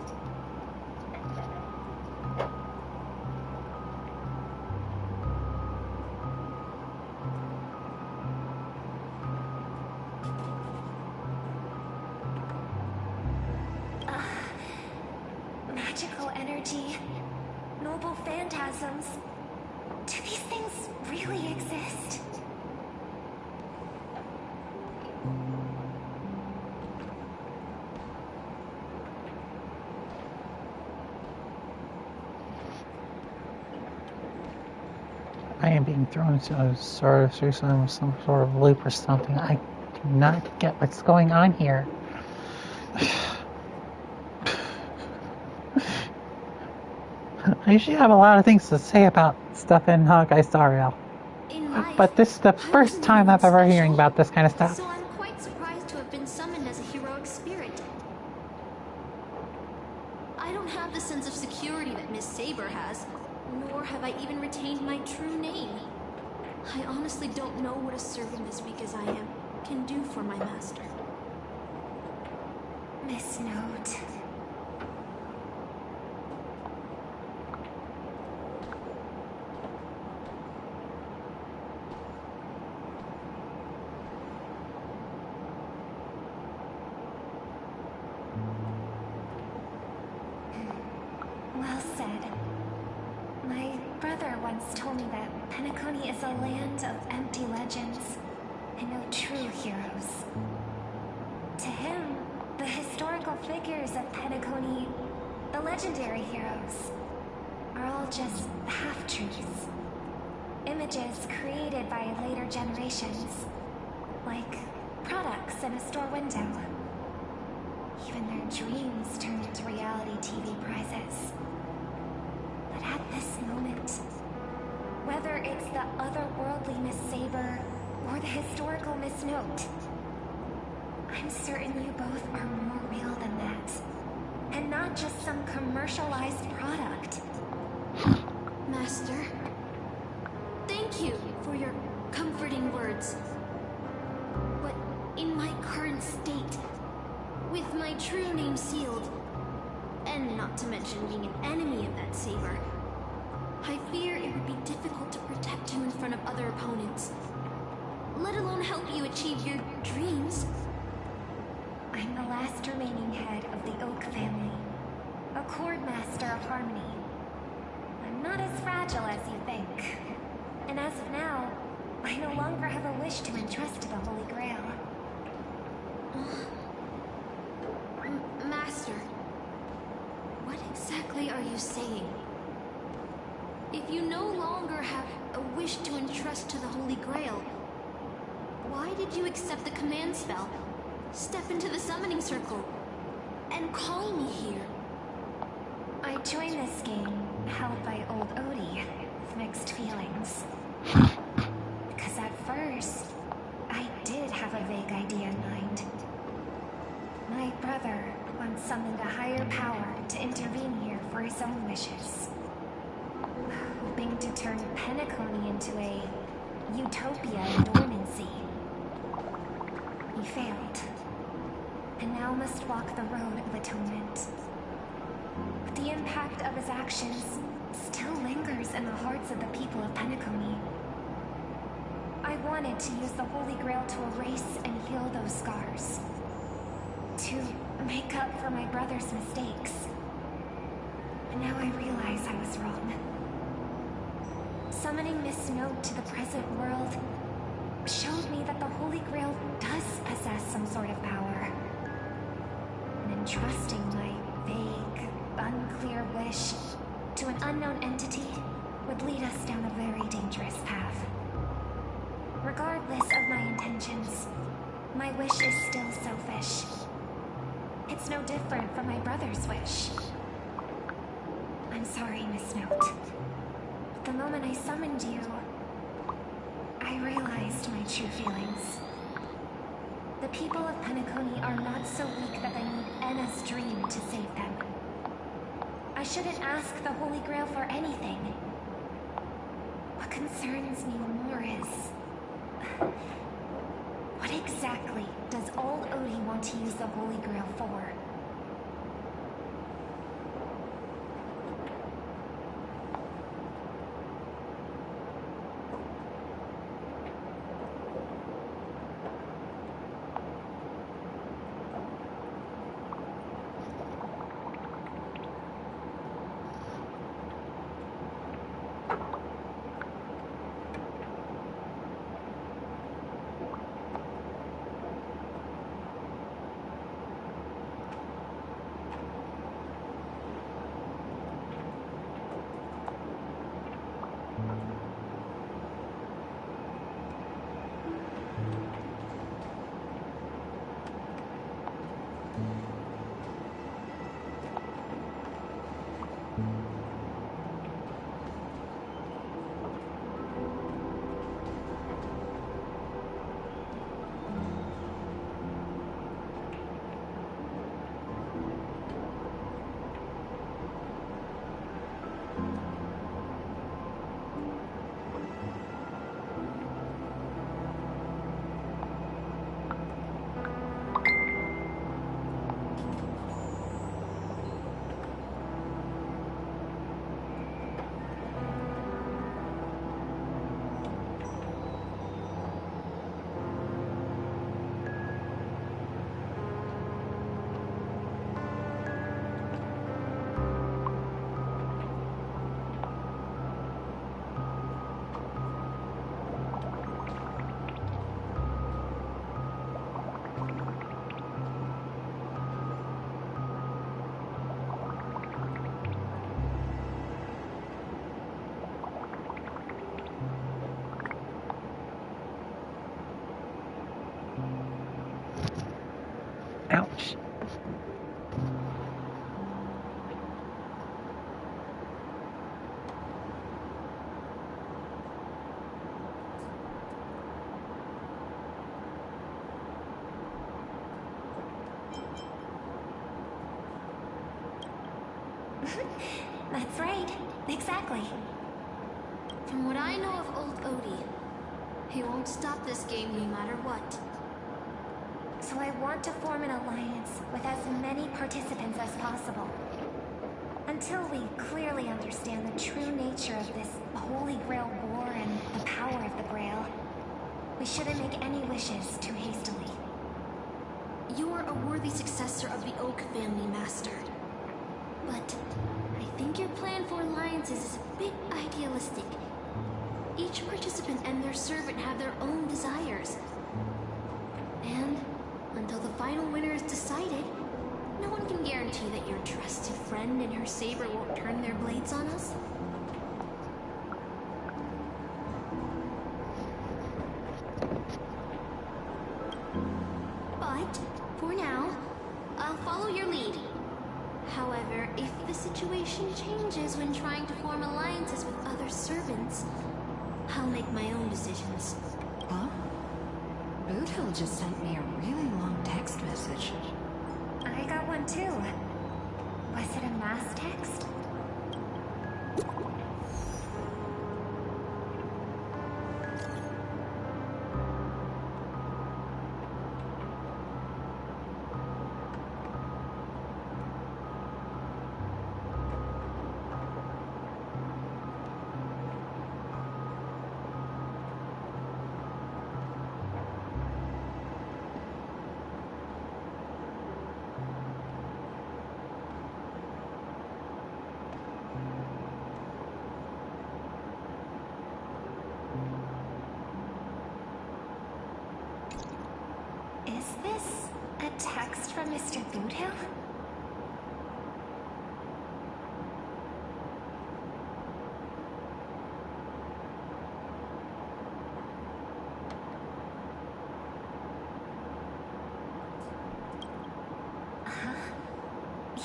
Magical energy, noble phantasms. Do these things really exist? I am being thrown into a sort of some sort of loop or something. I do not get what's going on here. I usually have a lot of things to say about stuff in Honkai Star Rail. But this is the first time I've ever hearing about this kind of stuff. So I'm quite surprised to have been summoned as a heroic spirit. I don't have the sense of security that Miss Saber has, nor have I even retained my true name. I honestly don't know what a servant as weak as I am can do for my master. Miss Note. Well said. My brother once told me that Penacony is a land of empty legends and no true heroes. To him, the historical figures of Penacony, the legendary heroes, are all just half-truths. Images created by later generations, like products in a store window. Even their dreams turn into reality TV prizes. But at this moment, whether it's the otherworldly Miss Saber or the historical Miss Note, I'm certain you both are more real than that. And not just some commercialized product. Master, thank you for your comforting words. But in my current state, with my true name sealed, and not to mention being an enemy of that Saber, I fear it would be difficult to protect you in front of other opponents, let alone help you achieve your dreams. I'm the last remaining head of the Oak family, a chord master of harmony. I'm not as fragile as you think. And as of now, I no longer have a wish to entrust to the Holy Grail. exactly are you saying? If you no longer have a wish to entrust to the Holy Grail, why did you accept the command spell, step into the summoning circle, and call me here? I joined this game held by old Odie with mixed feelings. Because at first, I did have a vague idea in mind. My brother once summoned a higher power to intervene here for his own wishes, hoping to turn Penacony into a utopia in dormancy. He failed, and now must walk the road of atonement. But the impact of his actions still lingers in the hearts of the people of Penacony. I wanted to use the Holy Grail to erase and heal those scars. To make up for my brother's mistakes. And now I realize I was wrong. Summoning Miss Note to the present world showed me that the Holy Grail does possess some sort of power. And entrusting my vague, unclear wish to an unknown entity would lead us down a very dangerous path. Regardless of my intentions, my wish is still selfish. It's no different from my brother's wish. I'm sorry, Miss Note. But the moment I summoned you, I realized my true feelings. The people of Penacony are not so weak that they need Enna's dream to save them. I shouldn't ask the Holy Grail for anything. What concerns me more is... what exactly does old Odie want to use the Holy Grail for? Ouch. That's right. Exactly. From what I know of old Odie, he won't stop this game no matter what. So I want to form an alliance with as many participants as possible. Until we clearly understand the true nature of this Holy Grail war and the power of the Grail, we shouldn't make any wishes too hastily. You are a worthy successor of the Oak family, Master. But I think your plan for alliances is a bit idealistic. Each participant and their servant have their own desires. And until the final winner is decided, no one can guarantee guarantee that your trusted friend and her saber won't turn their blades on us? But, for now, I'll follow your lead. However, if the situation changes when trying to form alliances with other servants, I'll make my own decisions. Huh? Boothill just sent me a really long text message. I got one too. Was it a mass text? Is this a text from Mr. Boothill?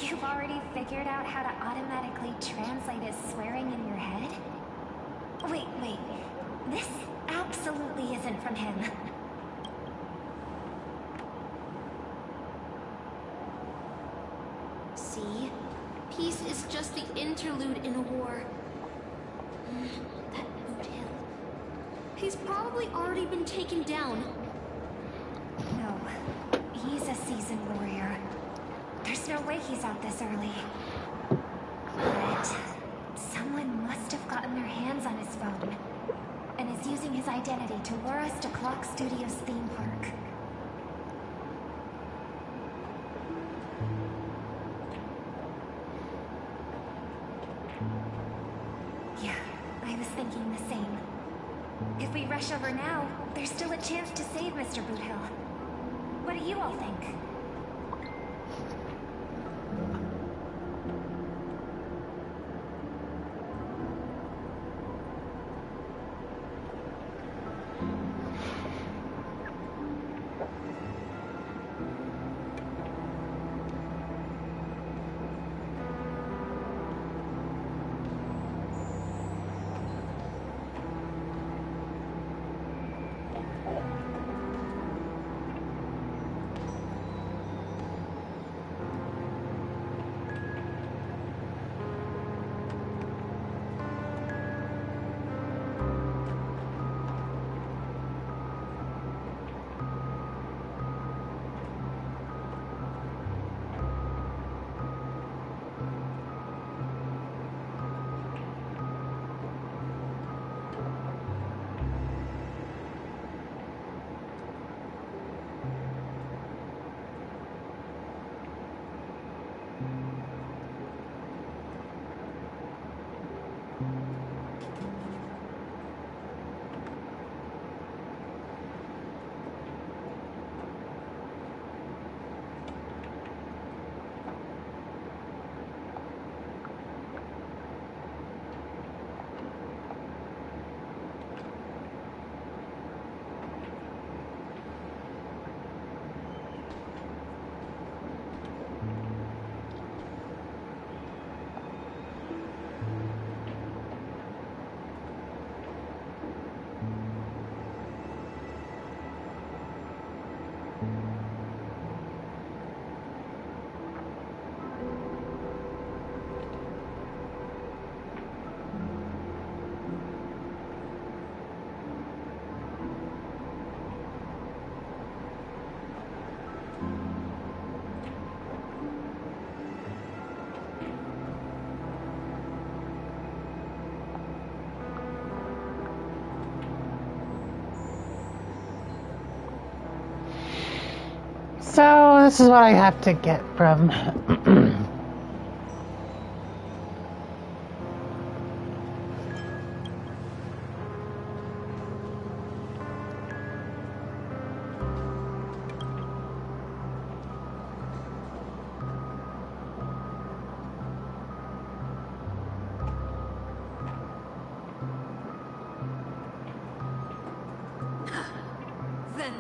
You've already figured out how to automatically translate his swearing in your head? Wait. This absolutely isn't from him. See? Peace is just the interlude in a war. That Boothill. He's probably already been taken down. No, he's a seasoned warrior. There's no way he's out this early. But someone must have gotten their hands on his phone and is using his identity to lure us to Clock Studios theme park. Yeah, I was thinking the same. If we rush over now, there's still a chance to save Mr. Boothill. What do you all think? So this is what I have to get from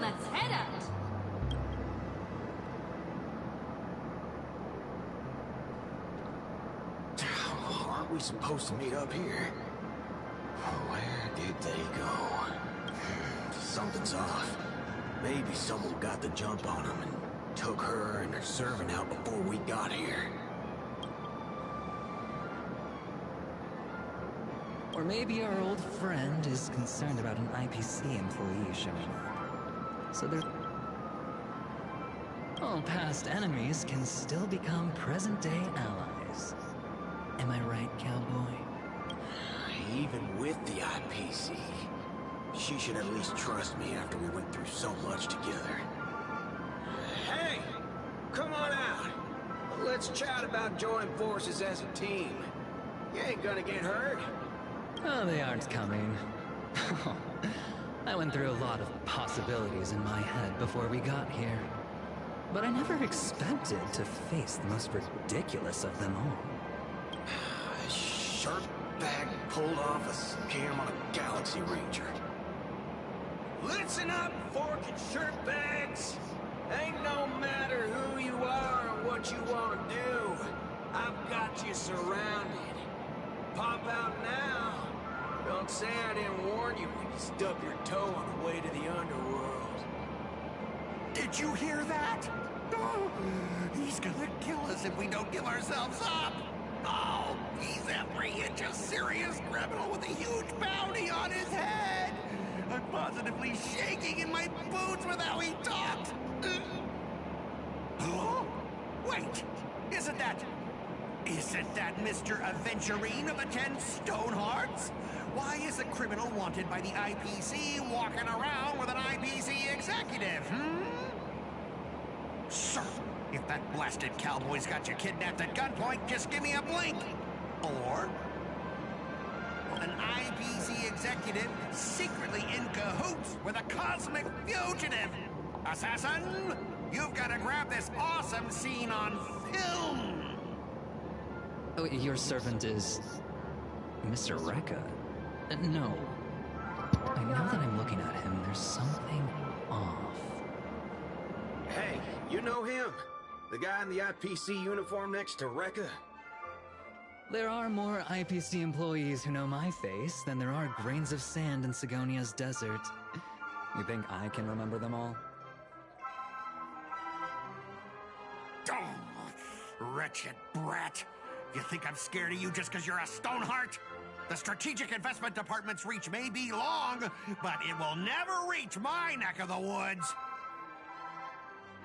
Let's head out. Aren't we supposed to meet up here? Where did they go? Something's off. Maybe someone got the jump on them and took her and her servant out before we got here. Or maybe our old friend is concerned about an IPC employee showing up. So they're... all past enemies can still become present-day allies. Am I right, cowboy? Even with the IPC, she should at least trust me after we went through so much together. Hey! Come on out! Let's chat about joining forces as a team. You ain't gonna get hurt. Oh, they aren't coming. I went through a lot of possibilities in my head before we got here. But I never expected to face the most ridiculous of them all. Shirtbag pulled off a scam on a Galaxy Ranger. Listen up, fork and shirtbags! Ain't no matter who you are or what you want to do. I've got you surrounded. Pop out now. Don't say I didn't warn you when you stubbed your toe on the way to the underworld. Did you hear that? Oh, he's gonna kill us if we don't give ourselves up. Oh, he's every inch a serious criminal with a huge bounty on his head. I'm positively shaking in my boots with how he talked. Oh, wait, isn't that Mr. Aventurine of the 10 Stonehearts? Why is a criminal wanted by the IPC walking around with an IPC executive, Sir, if that blasted cowboy's got you kidnapped at gunpoint, just give me a blink. Or an IPC executive secretly in cahoots with a cosmic fugitive. Assassin, you've got to grab this awesome scene on film. Oh, your servant is... Mr. Rekka? No. I know that I'm looking at him. There's something off. Hey, you know him? The guy in the IPC uniform next to Rekka? There are more IPC employees who know my face than there are grains of sand in Sigonia's desert. You think I can remember them all? Oh, wretched brat. You think I'm scared of you just because you're a Stoneheart? The Strategic Investment Department's reach may be long, but it will never reach my neck of the woods.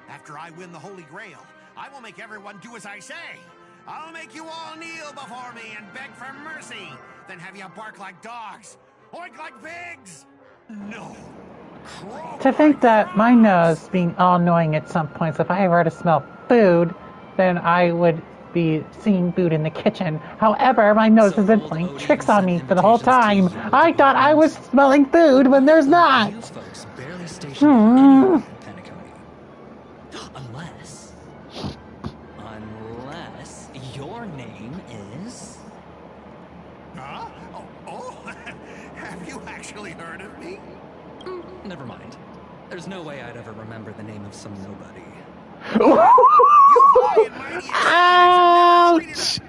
After I win the Holy Grail, I will make everyone do as I say. I'll make you all kneel before me and beg for mercy, then have you bark like dogs, oink like pigs. No. To think that my nose being all annoying at some points, if I were to smell food, then I would be seeing food in the kitchen. However, my nose has been playing tricks on me for the whole time. I thought I was smelling food when there's not. You folks barely stationed anywhere in Penacony. Unless your name is... Huh? Oh, have you actually heard of me? Never mind. There's no way I'd ever remember the name of some nobody. Ouch! Ouch!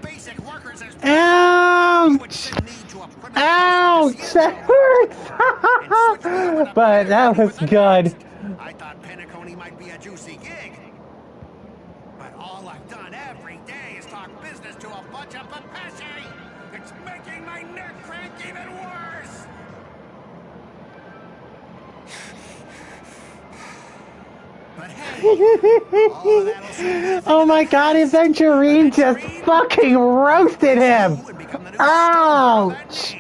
Ouch! That hurts! But that was good. I thought Penacony might be a juicy gig. But all I've done every day is talk business to a bunch of papashi. It's making my neck crank even worse. But hey, oh my god, Aventurine just fucking roasted him! Ouch!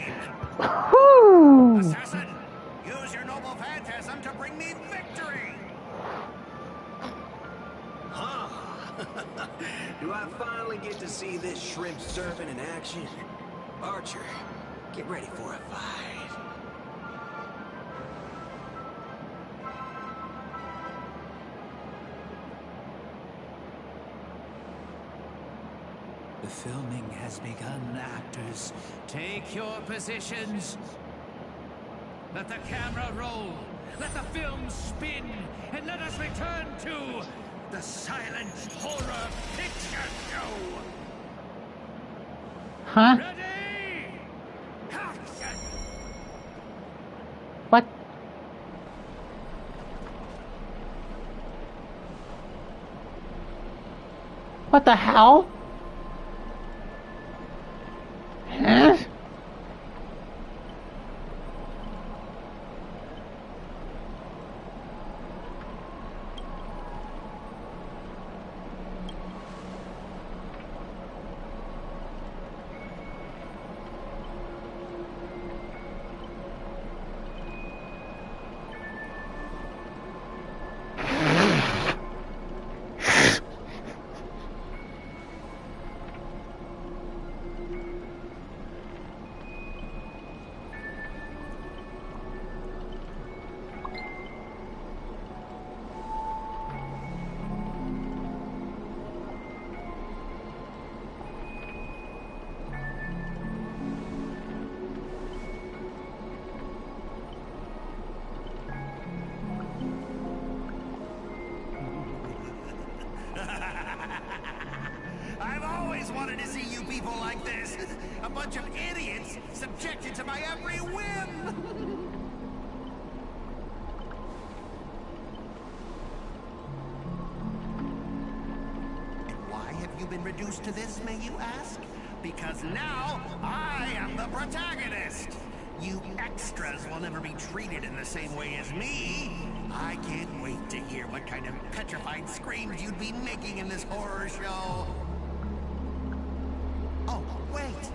Whew. Assassin, use your noble phantasm to bring me victory! Huh? Do I finally get to see this shrimp servant in action? Archer, get ready for a fight. The filming has begun, actors. Take your positions. Let the camera roll. Let the film spin. And let us return to the silent horror picture show. Huh? Ready? Action! What? What the hell? Huh? I've always wanted to see you people like this. A bunch of idiots subjected to my every whim. And why have you been reduced to this, may you ask? Because now I am the protagonist. You extras will never be treated in the same way as me. I can't wait to hear what kind of petrified screams you'd be making in this horror show. Oh, wait.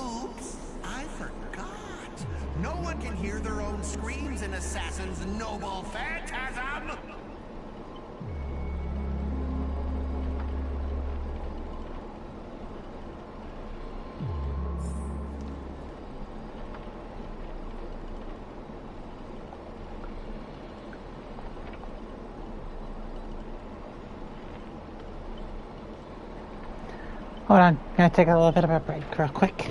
Oops, I forgot. No one can hear their own screams in Assassin's Noble Phantasm. Hold on, gonna take a little bit of a break real quick.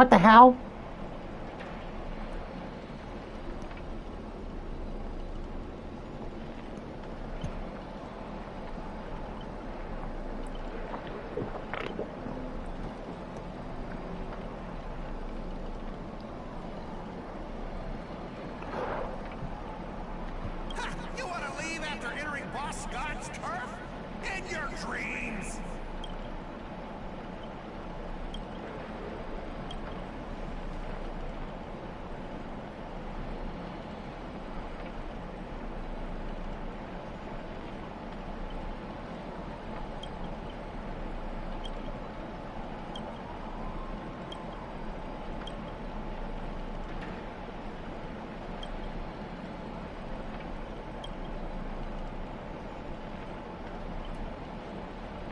What the hell? You want to leave after entering Boss Scott's turf? In your dreams!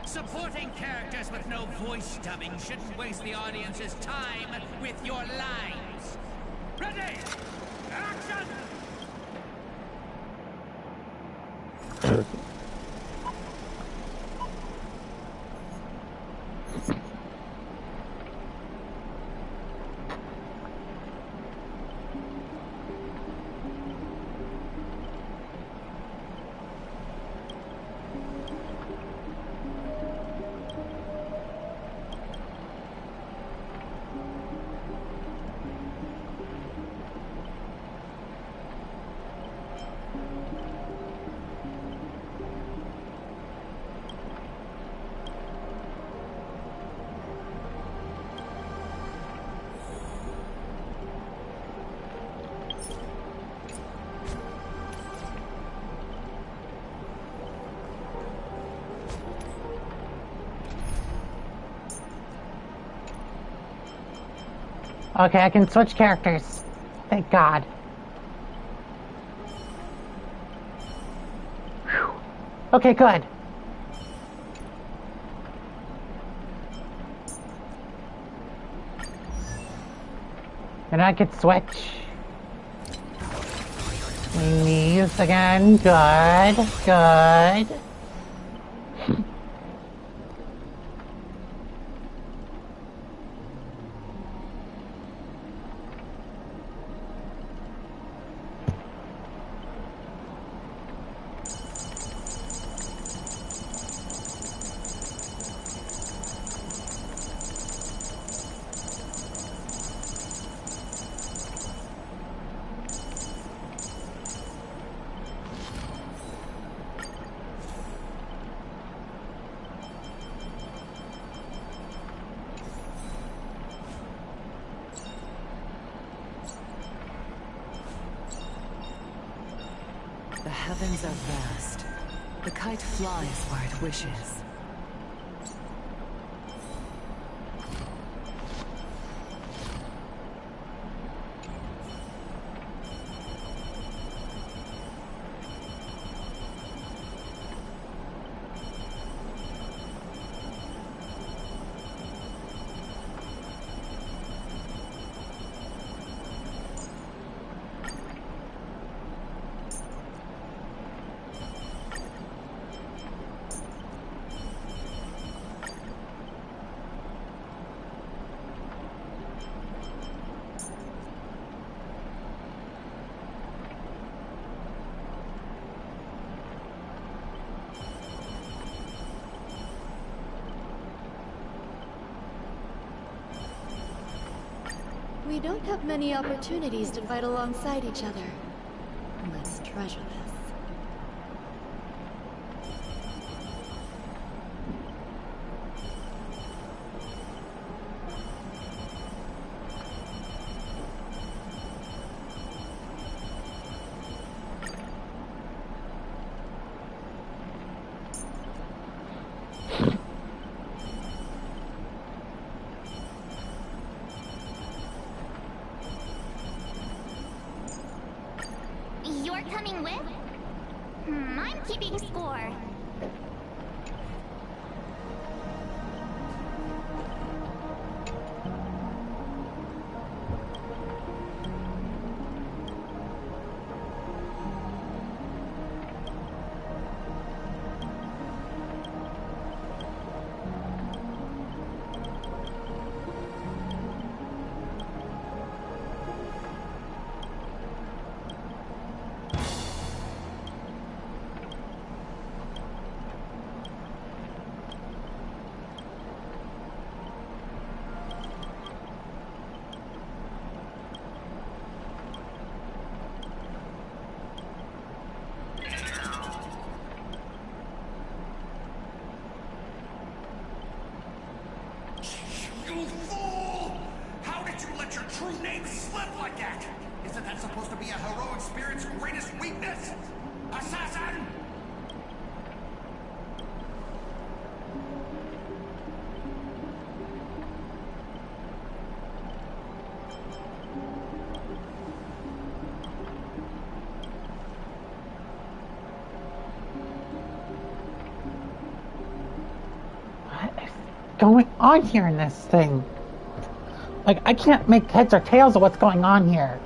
Supporting characters with no voice dubbing shouldn't waste the audience's time with your lines. Ready? Action! Okay, I can switch characters. Thank God. Whew. Okay, good. And I could switch. These again. Good. Good. The heavens are vast. The kite flies where it wishes. We don't have many opportunities to fight alongside each other. Let's treasure this. You're coming with? I'm keeping score. going on here in this thing? Like, I can't make heads or tails of what's going on here.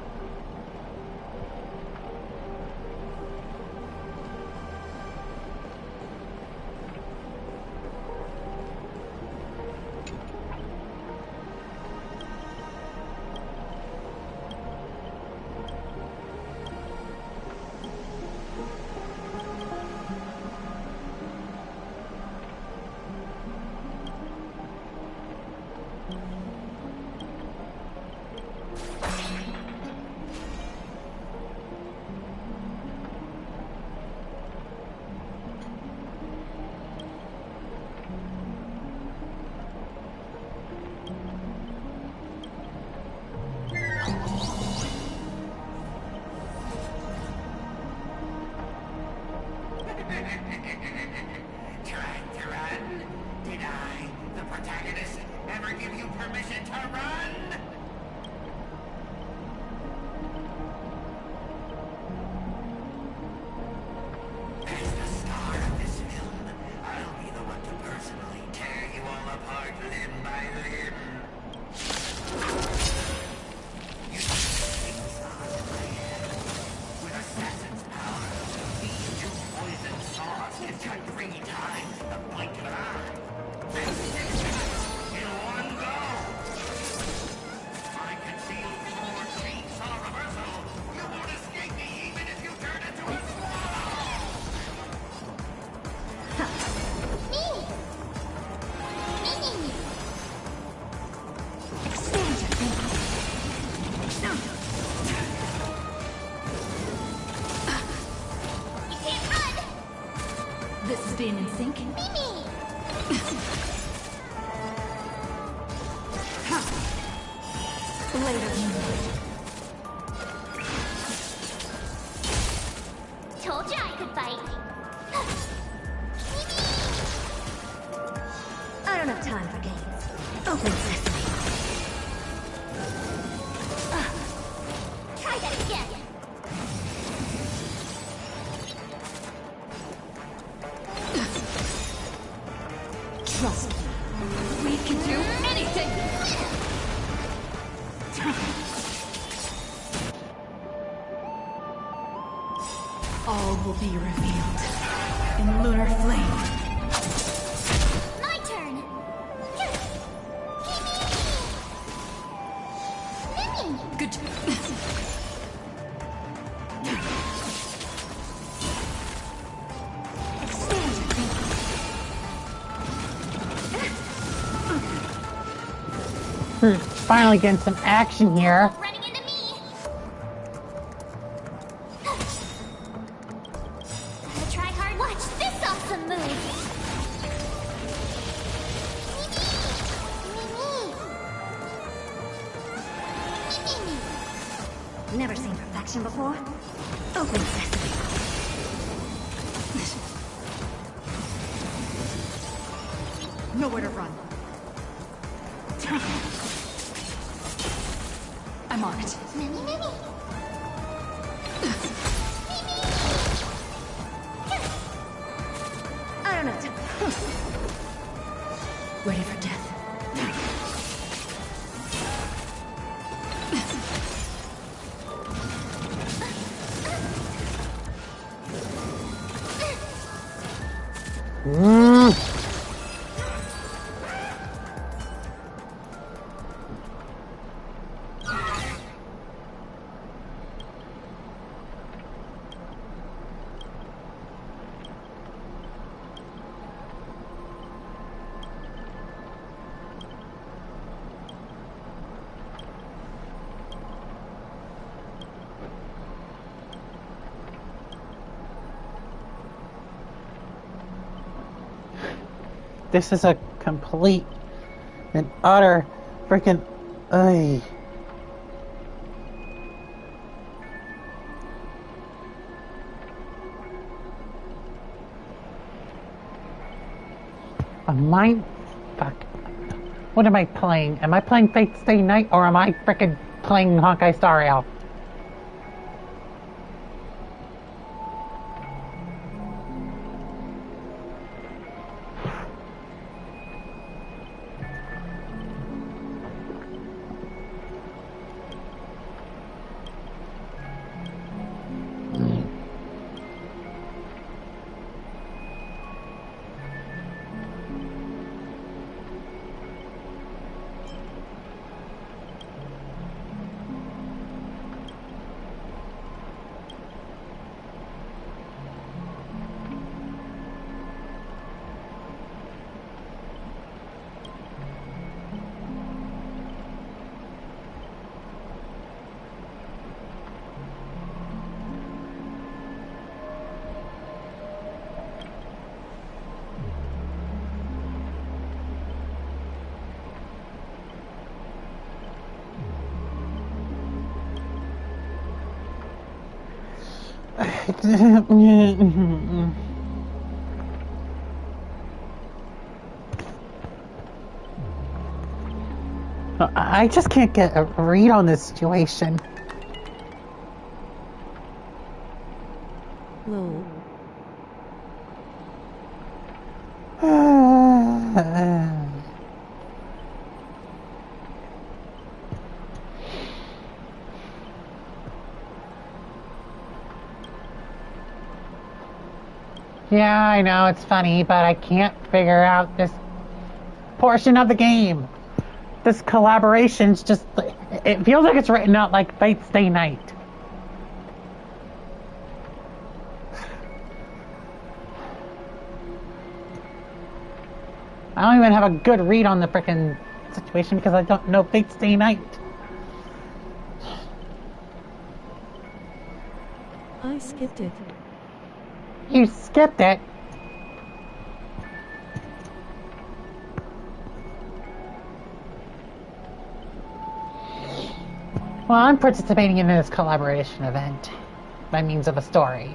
Trying to run? Did I, the protagonist, ever give you permission to run? As the star of this film, I'll be the one to personally tear you all apart limb by limb. You see things on in my head. With assassin's power, feed you poison sauce can cut 3 times the blink of an eye. And 6 cuts in one go. I can feel 4 chainsaw reversal. You won't escape me even if you turn into a swallow. This is being in sync. Later. Told you I could fight. I don't have time for games. Open sesame. Try that again. Trust me. We can do anything! All will be revealed in lunar flame. My turn. Good job. We're finally getting some action here. Running into me. Gotta try hard. Watch this awesome move. Never seen perfection before. Open sesame. Nowhere to run. I'm on it. I don't know. Ready for death. This is a complete and utter freaking. Ay. A mind. Fuck. What am I playing? Am I playing Fate Stay Night or am I freaking playing Honkai Star Rail? I just can't get a read on this situation. Well, yeah, I know it's funny, but I can't figure out this portion of the game. This collaboration's just, it feels like it's written out like Fate Stay Night. I don't even have a good read on the frickin' situation because I don't know Fate Stay Night. I skipped it. You skipped it? Well, I'm participating in this collaboration event by means of a story.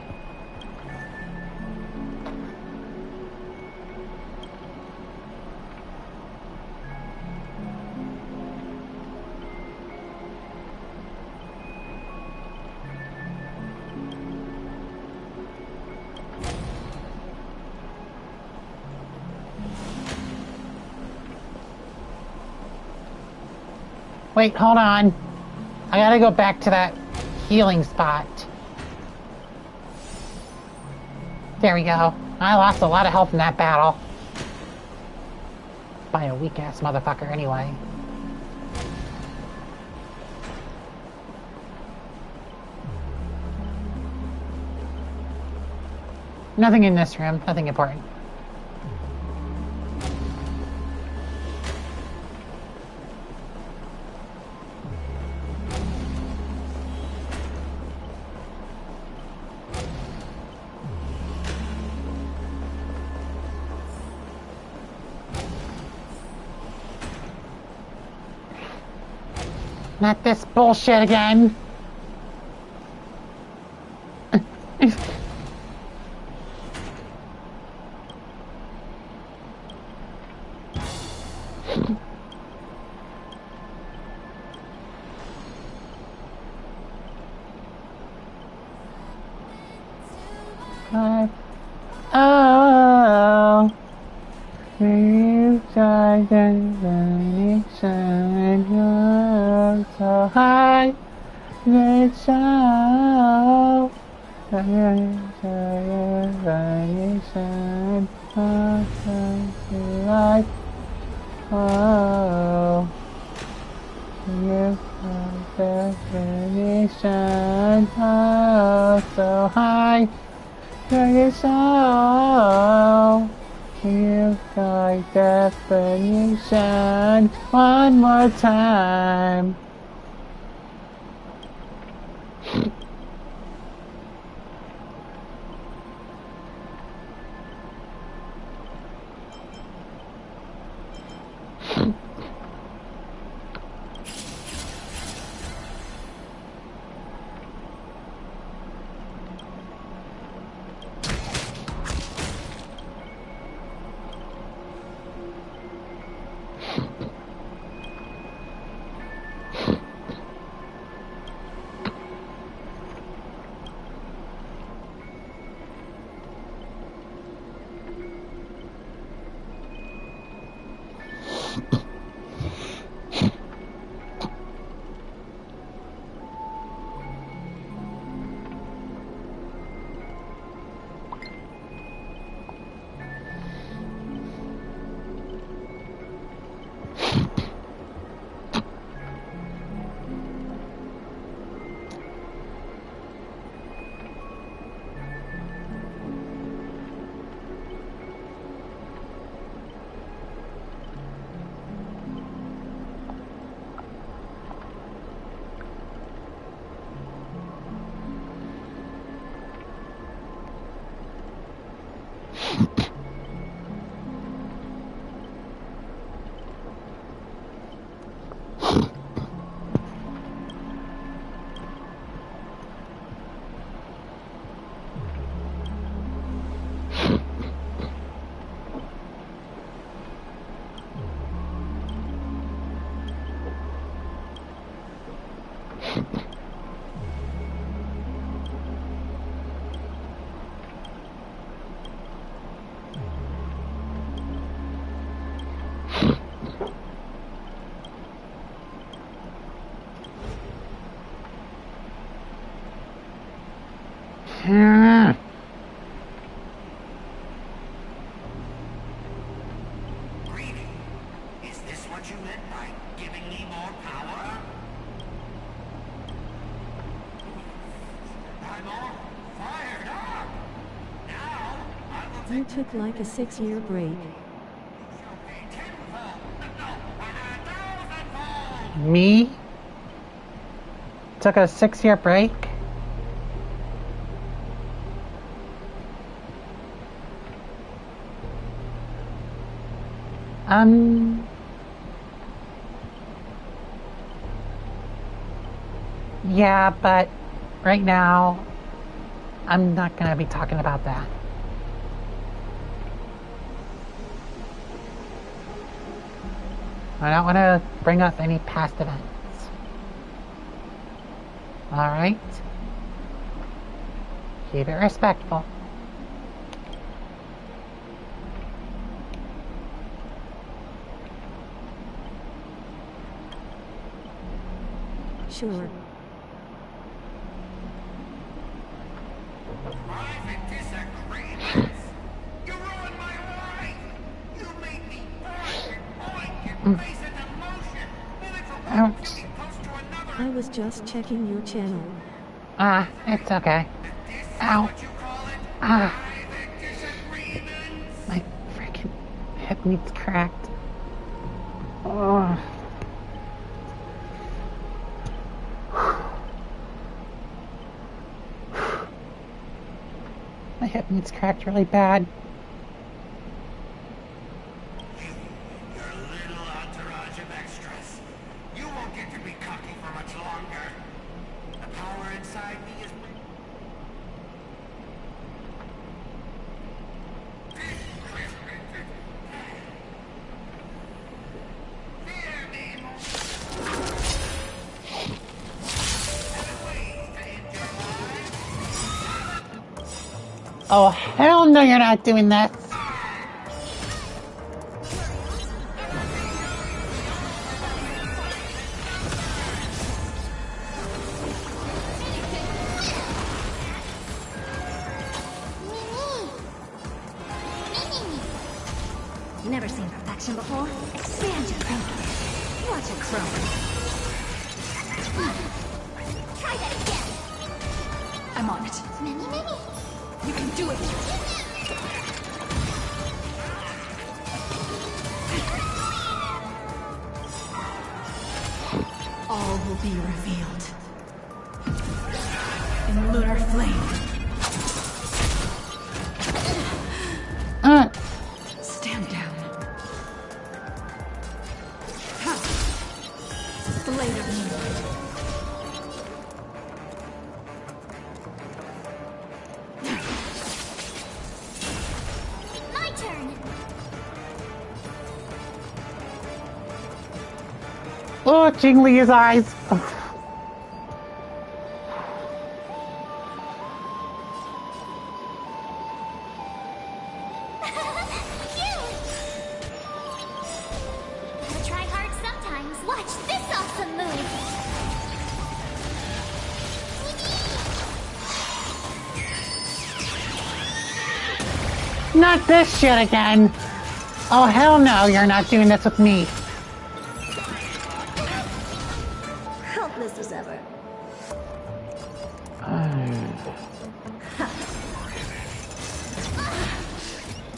Wait, hold on. I gotta go back to that healing spot. There we go. I lost a lot of health in that battle. By a weak-ass motherfucker, anyway. Nothing in this room. Nothing important. Not this bullshit again. Oh, you died and burning sun, you're so high, they show. Burning sun, life. Oh, you are definition, oh, so high. You're so you got definition one more time. You took like a 6-year break. Me? Took a 6-year break? Yeah, but right now, I'm not gonna be talking about that. I don't want to bring up any past events. Alright? Keep it respectful. Sure. Private disagreements? You ruined my life! You made me bark and oink and face into motion, moving from one beauty post to another. I was just checking your channel. It's okay. Ow. My freaking hip needs cracked. Oh. My hip needs cracked really bad. Your little entourage of extras. You won't get to be cocky for much longer. The power inside me is... Oh, hell no, you're not doing this. Never seen perfection before? Expand your thinking. Watch it grow. Try that again. I'm on it. Mini. You can do it. All will be revealed. In lunar flame. Stand down. Blade of moonlight. My turn. Oh, Jinglee's eyes. Gotta try hard sometimes. Watch this awesome move. Not this shit again. Oh, hell no, you're not doing this with me. Helpless as ever.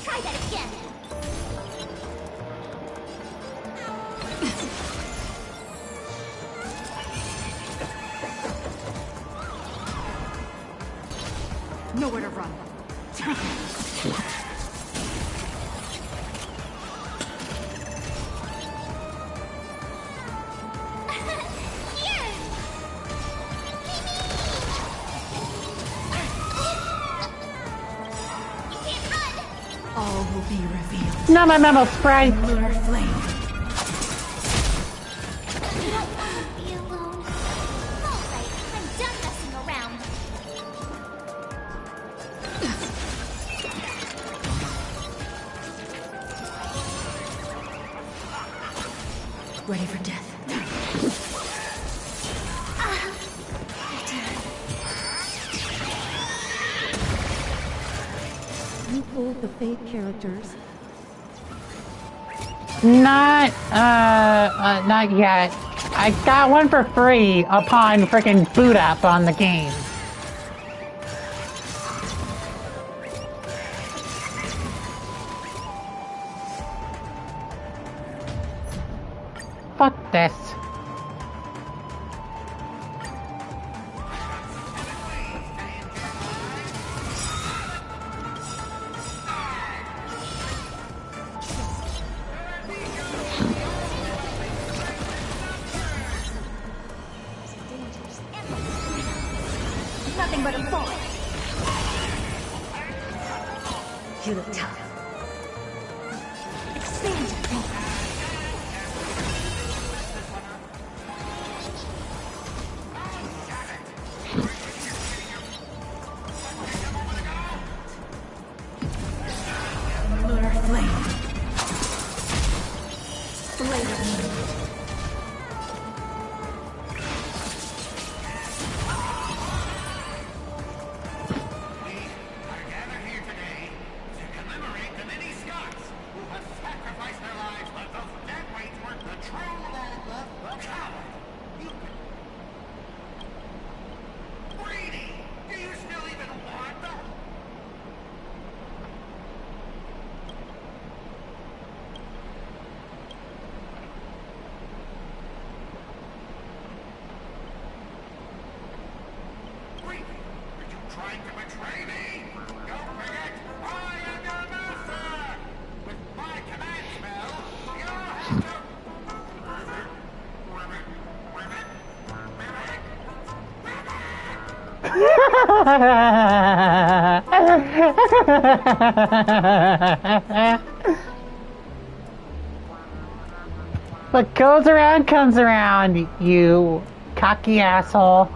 Try that again. Nowhere to run. All will be revealed. Not my memo spray. Lunar flame. You don't want to be alone. All right, I'm done messing around. Ready for death. You pulled the fake characters. Not yet. I got one for free upon freaking boot up on the game. fuck this. Nothing but a fall. You look tough. Expand your fingers. Lunar flame. Blade of moon. Trying to betray me? Don't forget, I am your master! With my command spell, you have to... What goes around comes around, you cocky asshole.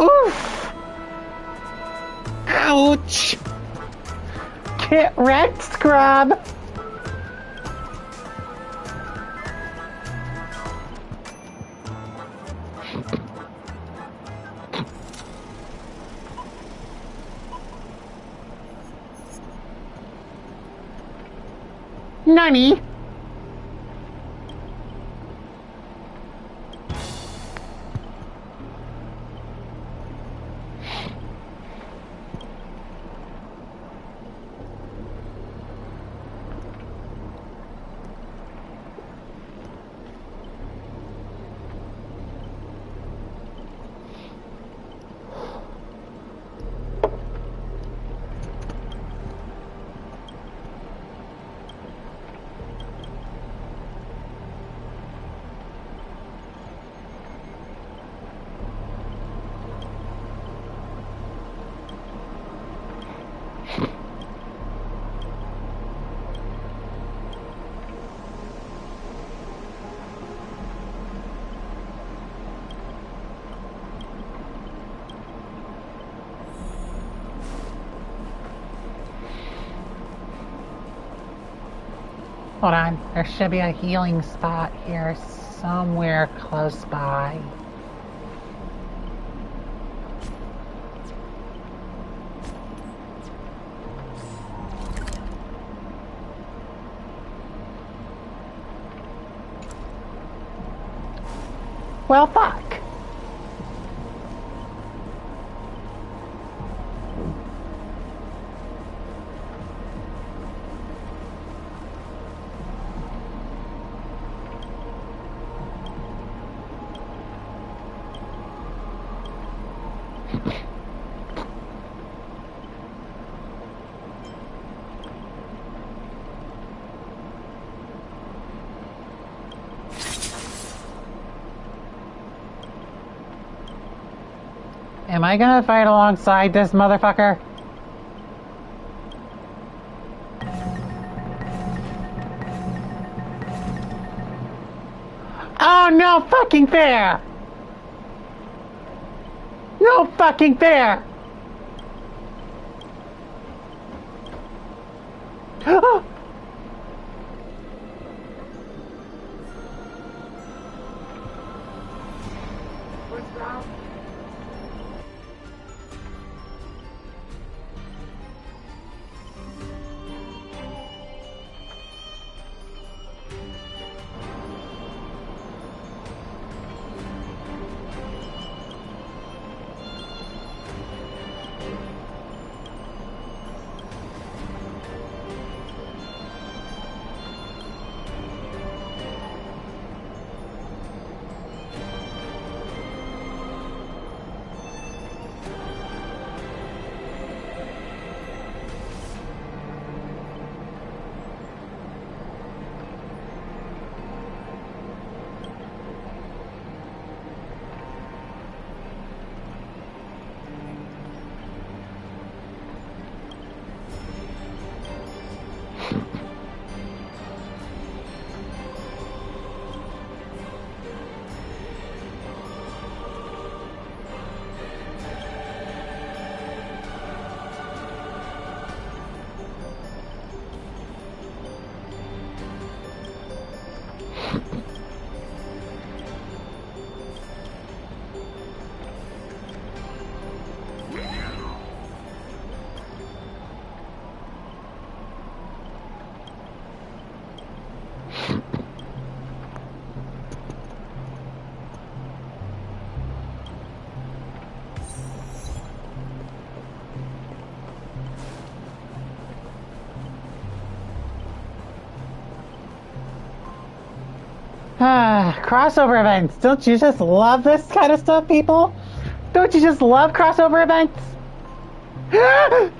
Oof! Ouch! Get wrecked, scrub! Nani? Hold on, there should be a healing spot here somewhere close by. Well, fuck. Am I gonna fight alongside this motherfucker? Oh, no fucking fair! No fucking fair! Crossover events. Don't you just love this kind of stuff, people? Don't you just love crossover events? No!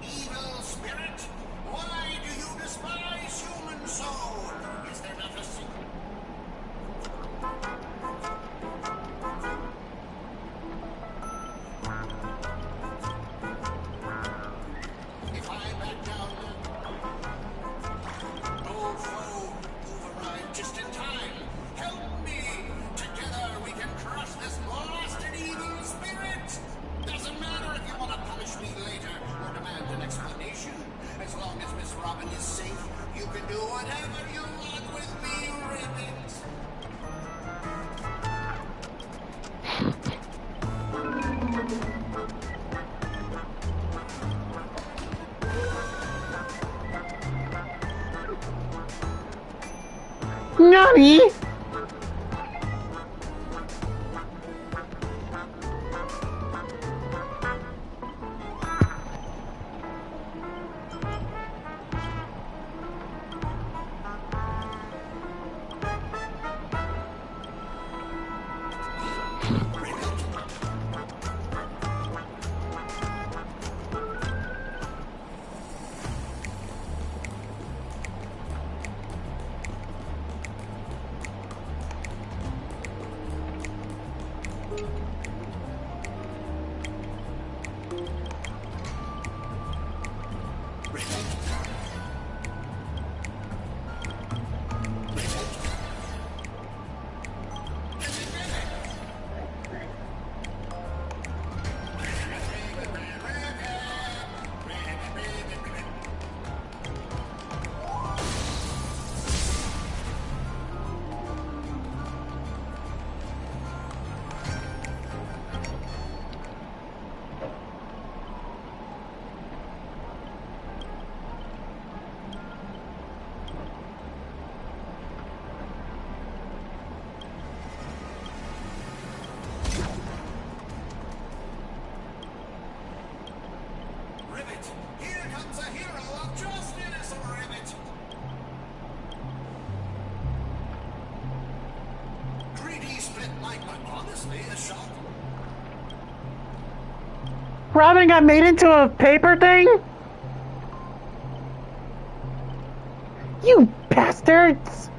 Evil spirit, why do you despise human soul? Is there not a secret? If I back down, old foe, you've arrived just in time. Help me! Together we can crush this blasted evil spirit! Doesn't matter if you want to punish me later or demand an explanation. As long as Miss Robin is safe, you can do whatever you want with me, Ribbit. Nani? comes a hero of justice, Ribbit! Greedy spit like, but honestly, a shock. Robin got made into a paper thing? You bastards!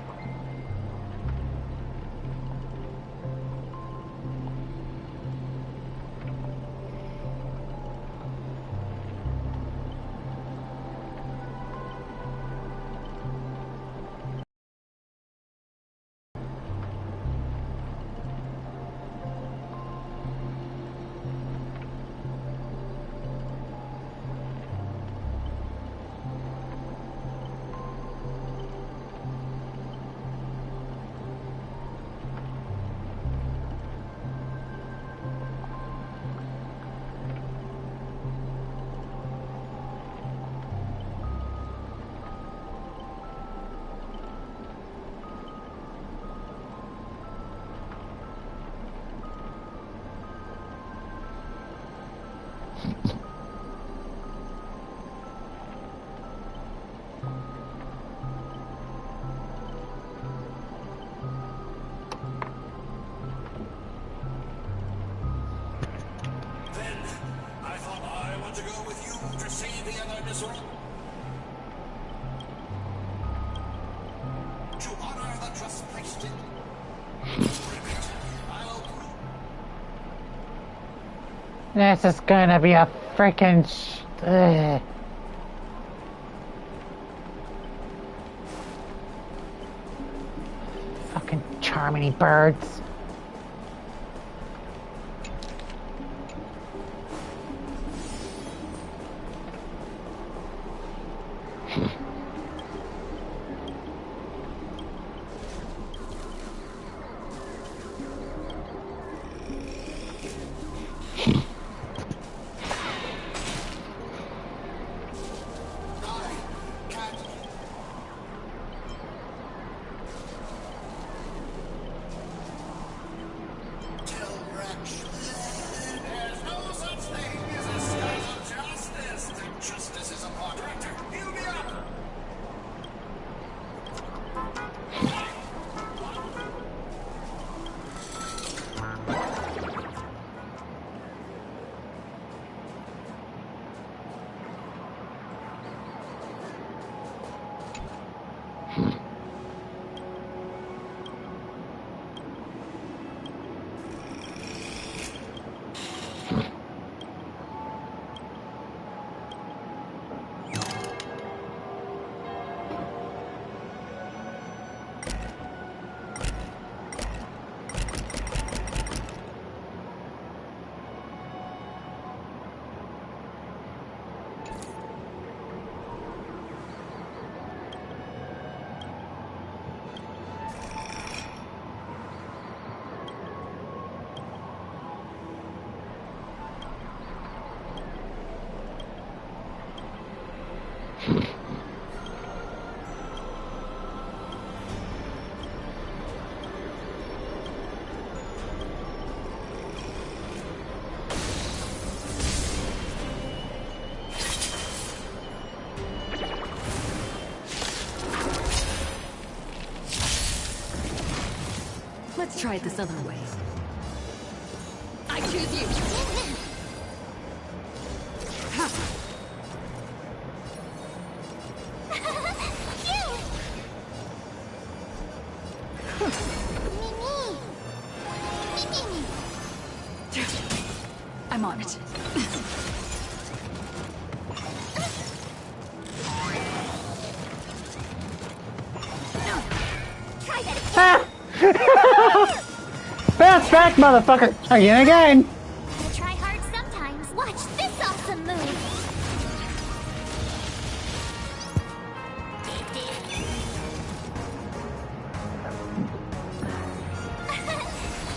This is gonna be a freaking fucking charming birds. Let's try it this other way. I choose you! I'm on it. Bounce back, motherfucker! Again, again! Gotta try hard sometimes. Watch this awesome move.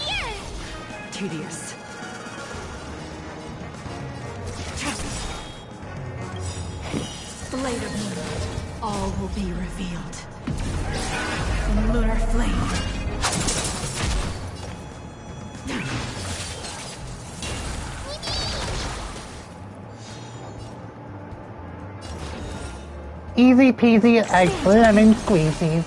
Here. Tedious. Blade of Moonlight. All will be revealed. Lunar flame. Easy peasy, lemon squeezies.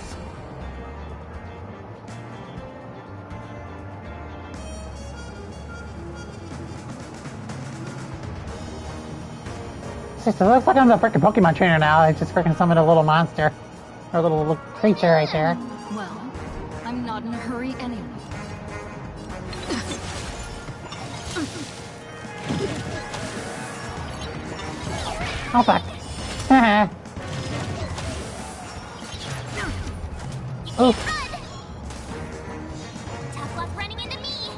It looks like I'm the freaking Pokemon trainer now. I just freaking summoned a little monster. Or a little creature right there. Well, I'm not in a hurry anyway. Oh fuck. Haha. Oof. Tough luck running into me.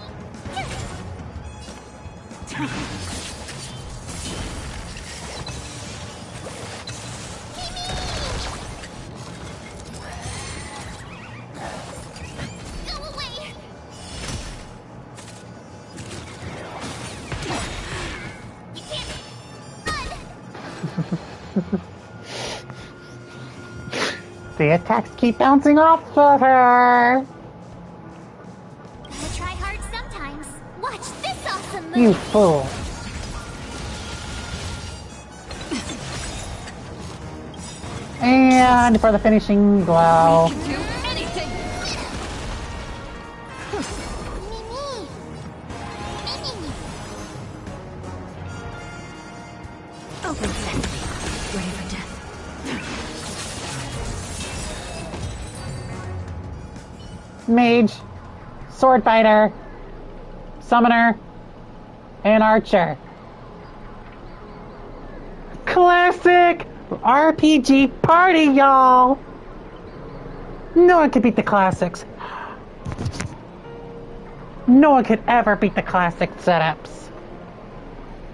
Go away. You can't run. The attacks keep bouncing off of her. Gotta try hard sometimes. Watch this awesome move. You fool. And for the finishing blow. Do anything. Open sesame. Ready for death. Mage, sword fighter, summoner, and archer. Classic RPG party, y'all! No one could beat the classics. No one could ever beat the classic setups.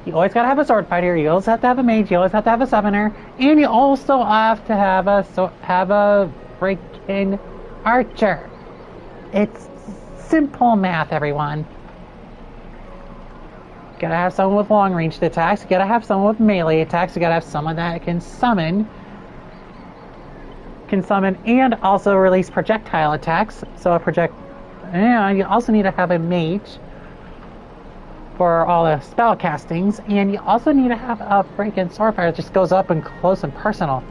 You always gotta have a sword fighter, you always have to have a mage, you always have to have a summoner, and you also have to have a freaking archer. It's simple math, everyone. You gotta have someone with long-range attacks, you gotta have someone with melee attacks, you gotta have someone that can summon and also release projectile attacks. So and you also need to have a mage for all the spell castings, and you also need to have a freaking sword fighter that just goes up and close and personal.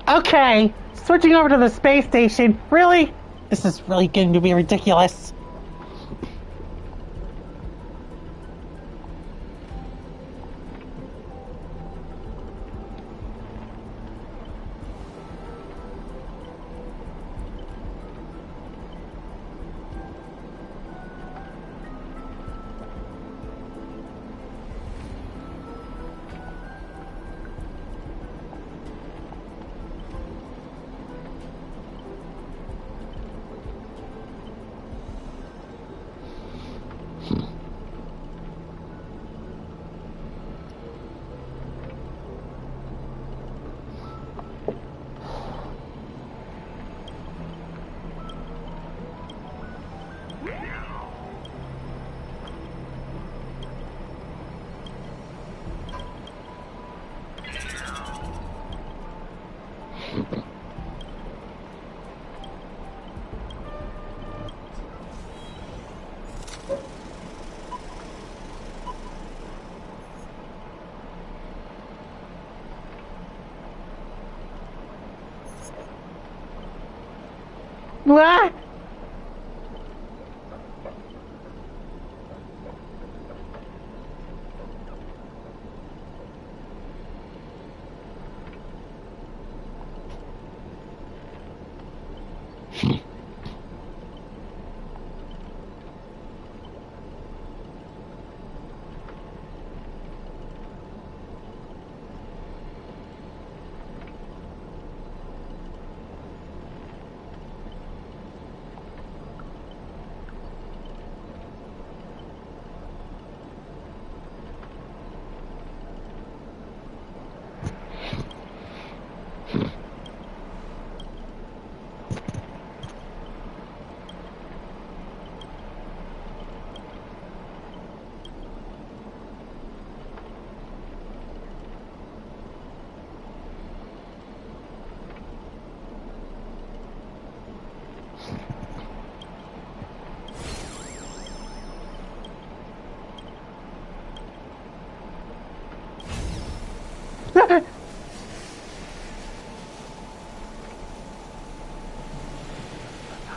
Okay, switching over to the space station. Really? This is really going to be ridiculous. What?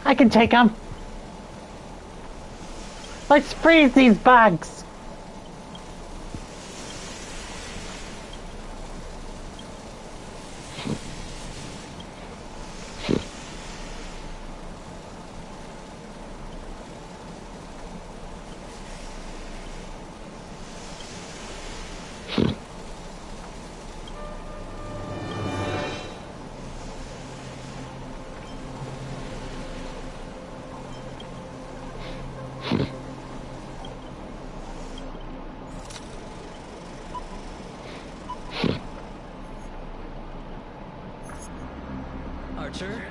I can take them. Let's freeze these bugs. Archer,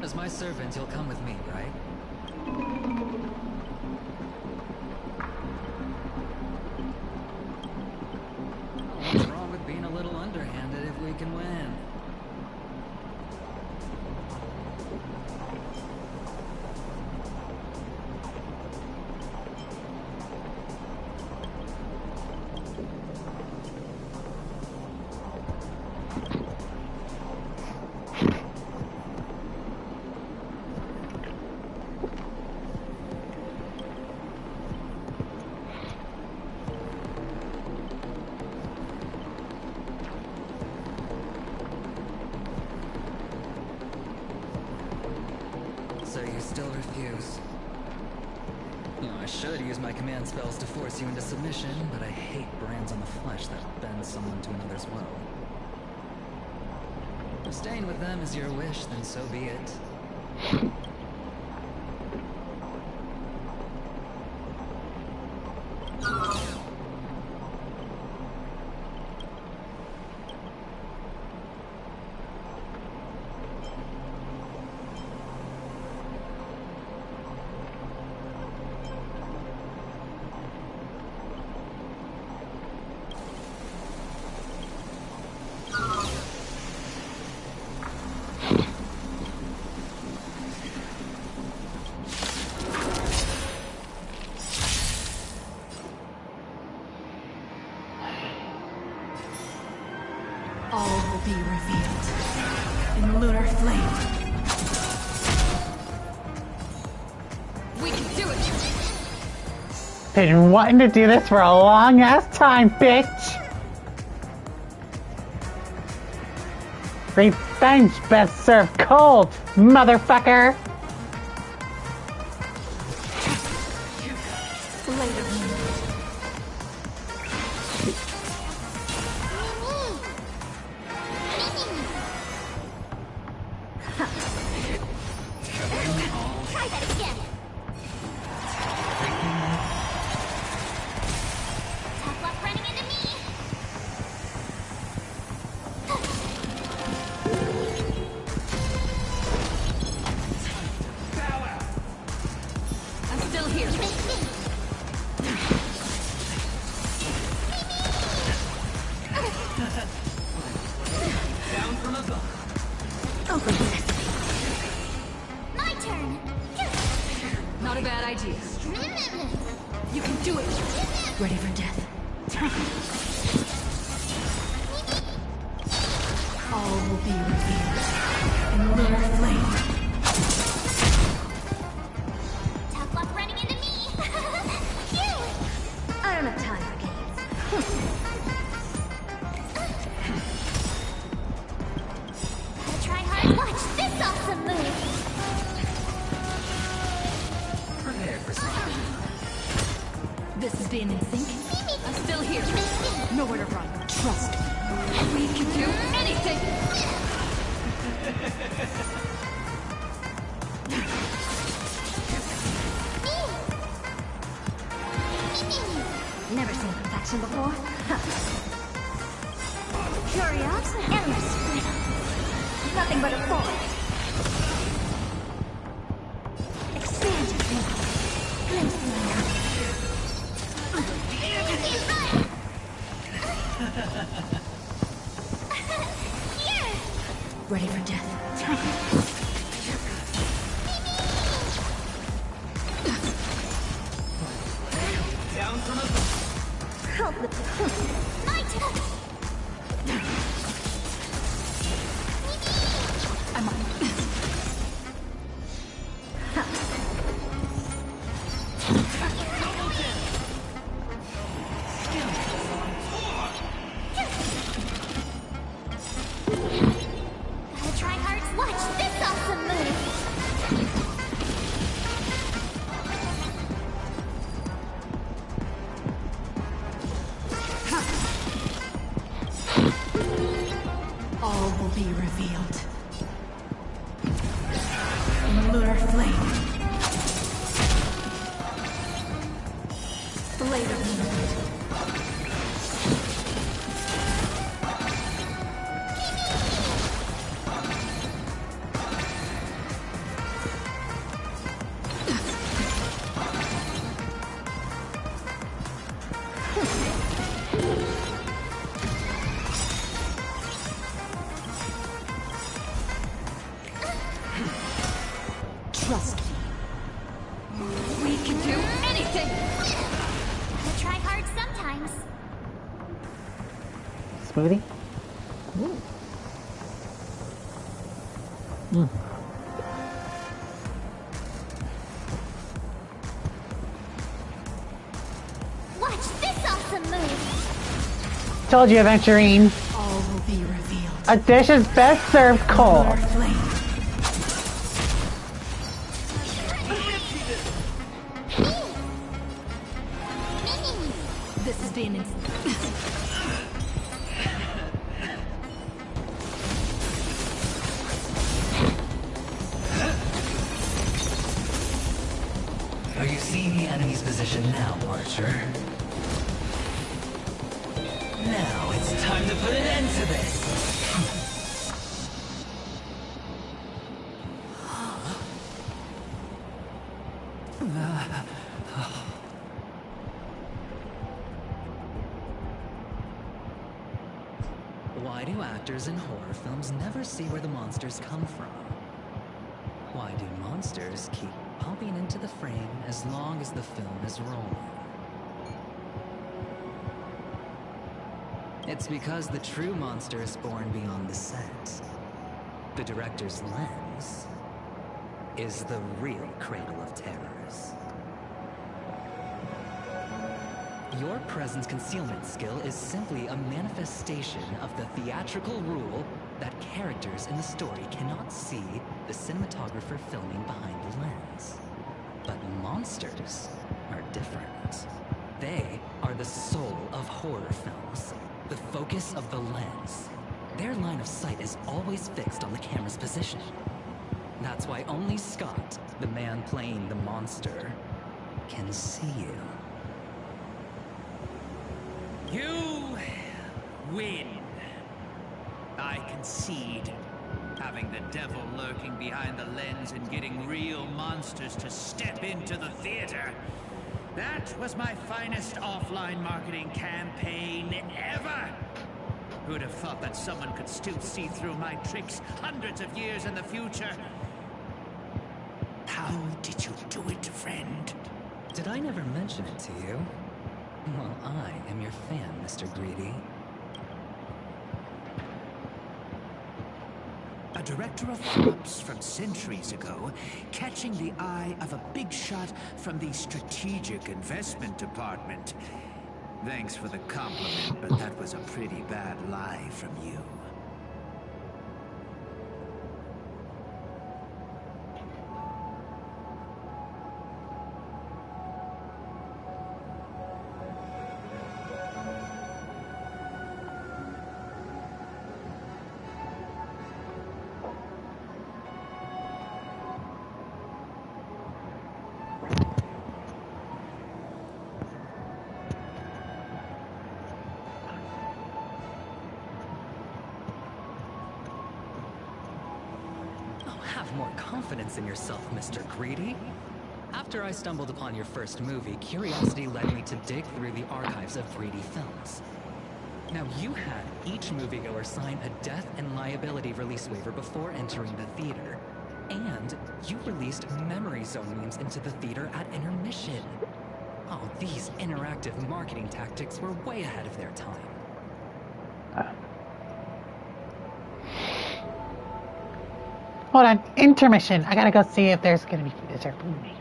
as my servant, you'll come with me, right? What's wrong with being a little underhanded if we can win? So you still refuse? You know, I should use my command spells to force you into submission, but I hate brands on the flesh that bend someone to another's will. If staying with them is your wish, then so be it. All will be revealed in lunar flame. We can do it! Been wanting to do this for a long ass time, bitch. Revenge best served cold, motherfucker. Try that again. Tough luck running into me. I'm still here. Down from above. Open this. My turn. Not a bad idea. You can do it. Ready for death. All will be revealed in lunar flame. Watch this awesome move! Prepare for something. This is being in sync. I'm still here. Nowhere to run. Trust me. We can do anything! Never seen perfection before. Curiosity, endless freedom. Nothing but a void. Expand your thinking. Glimpse the Ready for death. Down from above. help with my turn. I'm on. Gotta try hard. Watch this awesome move. All will be revealed. Lunar flame. Blade of moonlight. Trust me. We can do anything! Gotta try hard sometimes. Smoothie? Ooh. Mm. Watch this awesome move. Told you, Aventurine. All will be revealed. A dish is best served cold. Lunar flame. This is being in... Are you seeing the enemy's position now, Archer? Now it's time to put an end to this! Why do actors in horror films never see where the monsters come from? Why do monsters keep popping into the frame as long as the film is rolling? It's because the true monster is born beyond the set. The director's lens is the real cradle of terrors. Your presence concealment skill is simply a manifestation of the theatrical rule that characters in the story cannot see the cinematographer filming behind the lens. But monsters are different. They are the soul of horror films, the focus of the lens. Their line of sight is always fixed on the camera's position. That's why only Scott, the man playing the monster, can see you. You win. I concede. Having the devil lurking behind the lens and getting real monsters to step into the theater. That was my finest offline marketing campaign ever. Who'd have thought that someone could still see through my tricks hundreds of years in the future? How did you do it, friend? Did I never mention it to you? Well, I am your fan, Mr. Greedy. A director of flops from centuries ago, catching the eye of a big shot from the strategic investment department. Thanks for the compliment, but that was a pretty bad lie from you. Have more confidence in yourself, Mr. Greedy. After I stumbled upon your first movie, curiosity led me to dig through the archives of Greedy films. Now, you had each moviegoer sign a death and liability release waiver before entering the theater. And you released memory zone memes into the theater at intermission. Oh, these interactive marketing tactics were way ahead of their time. Hold on, intermission. I gotta go see if there's gonna be dessert food made.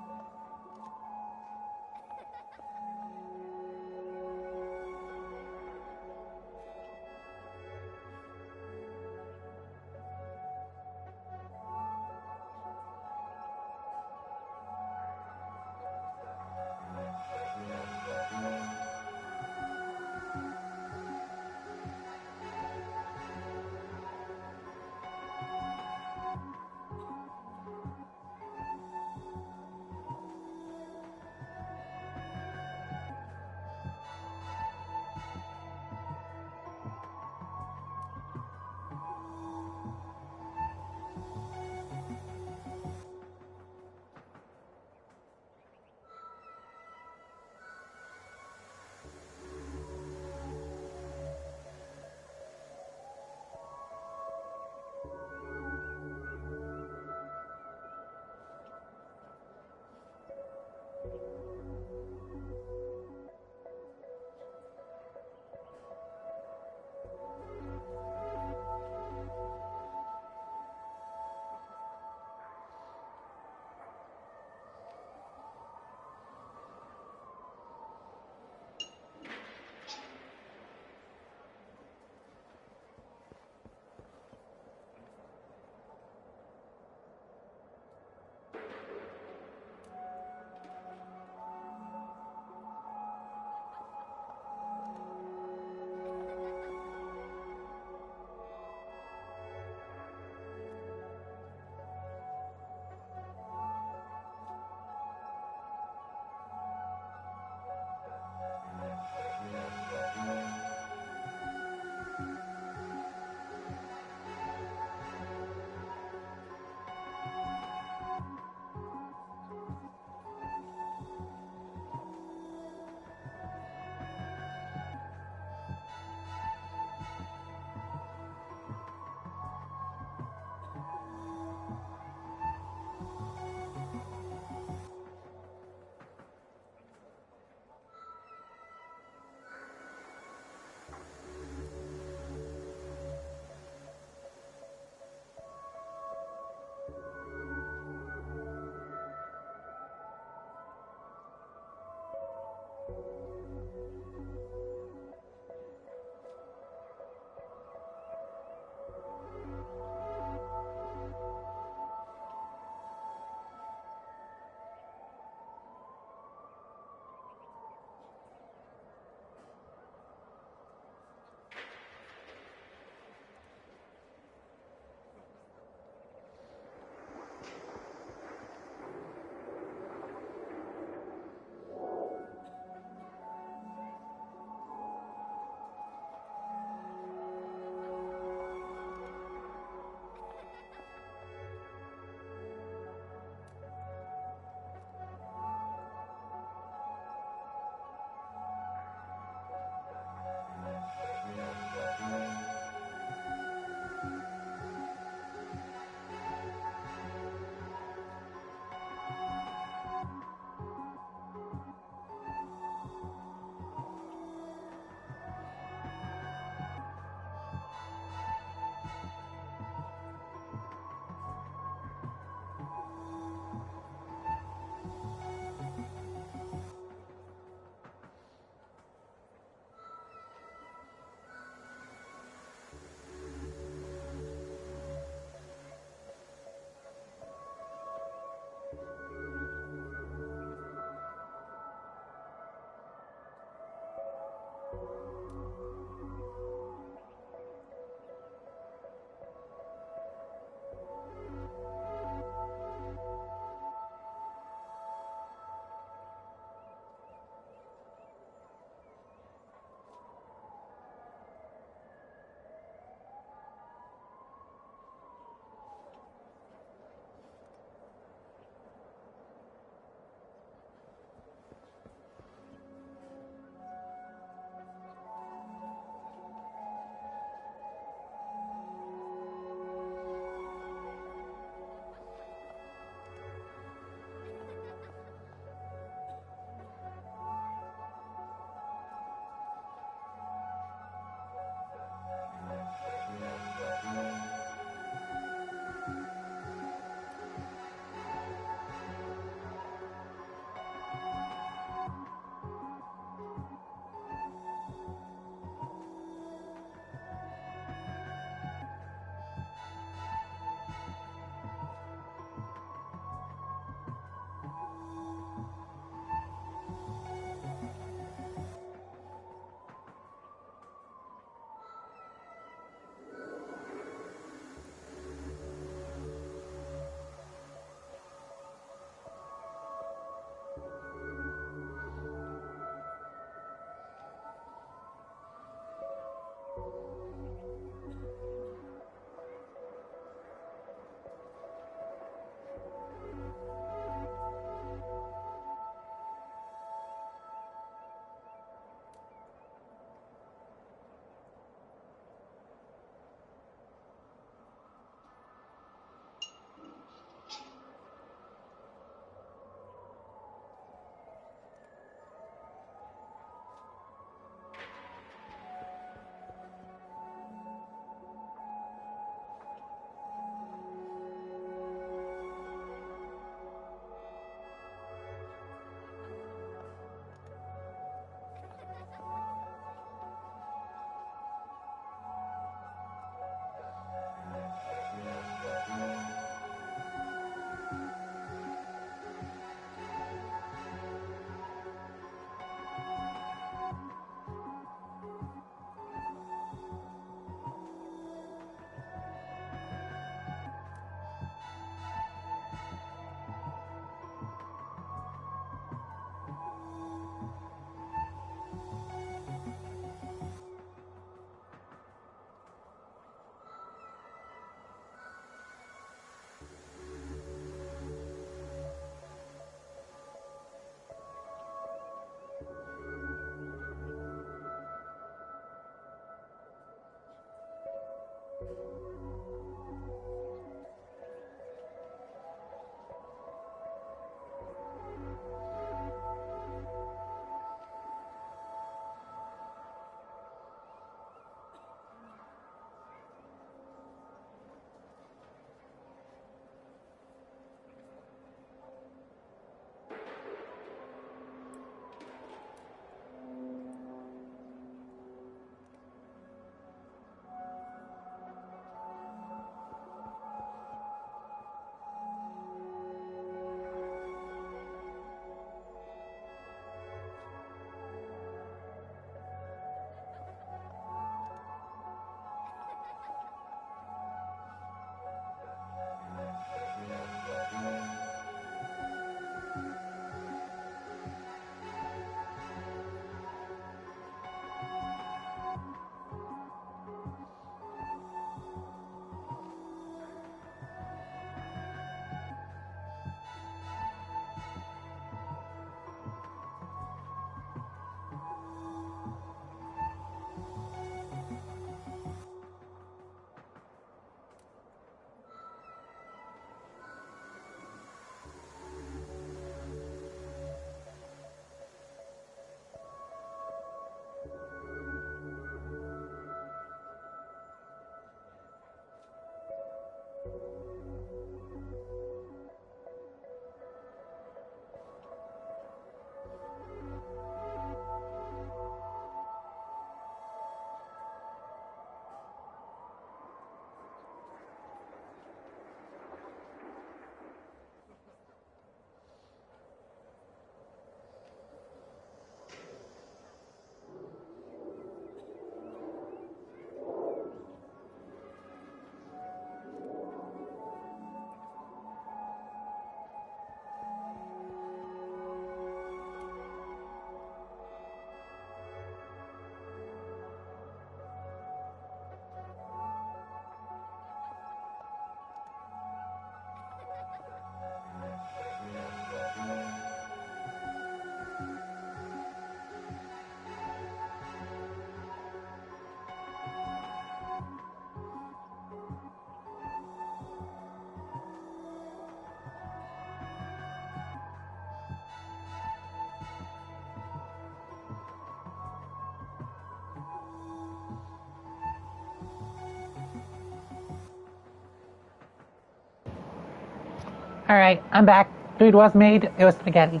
Alright, I'm back. Food was made. It was spaghetti.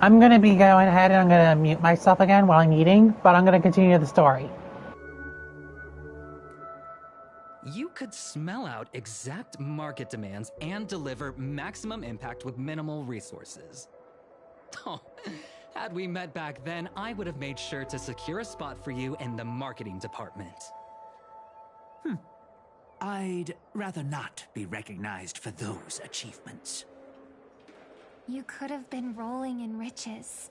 I'm gonna be going ahead and I'm gonna mute myself again while I'm eating, but I'm gonna continue the story. You could smell out exact market demands and deliver maximum impact with minimal resources. Oh, had we met back then, I would have made sure to secure a spot for you in the marketing department. I'd rather not be recognized for those achievements. You could have been rolling in riches.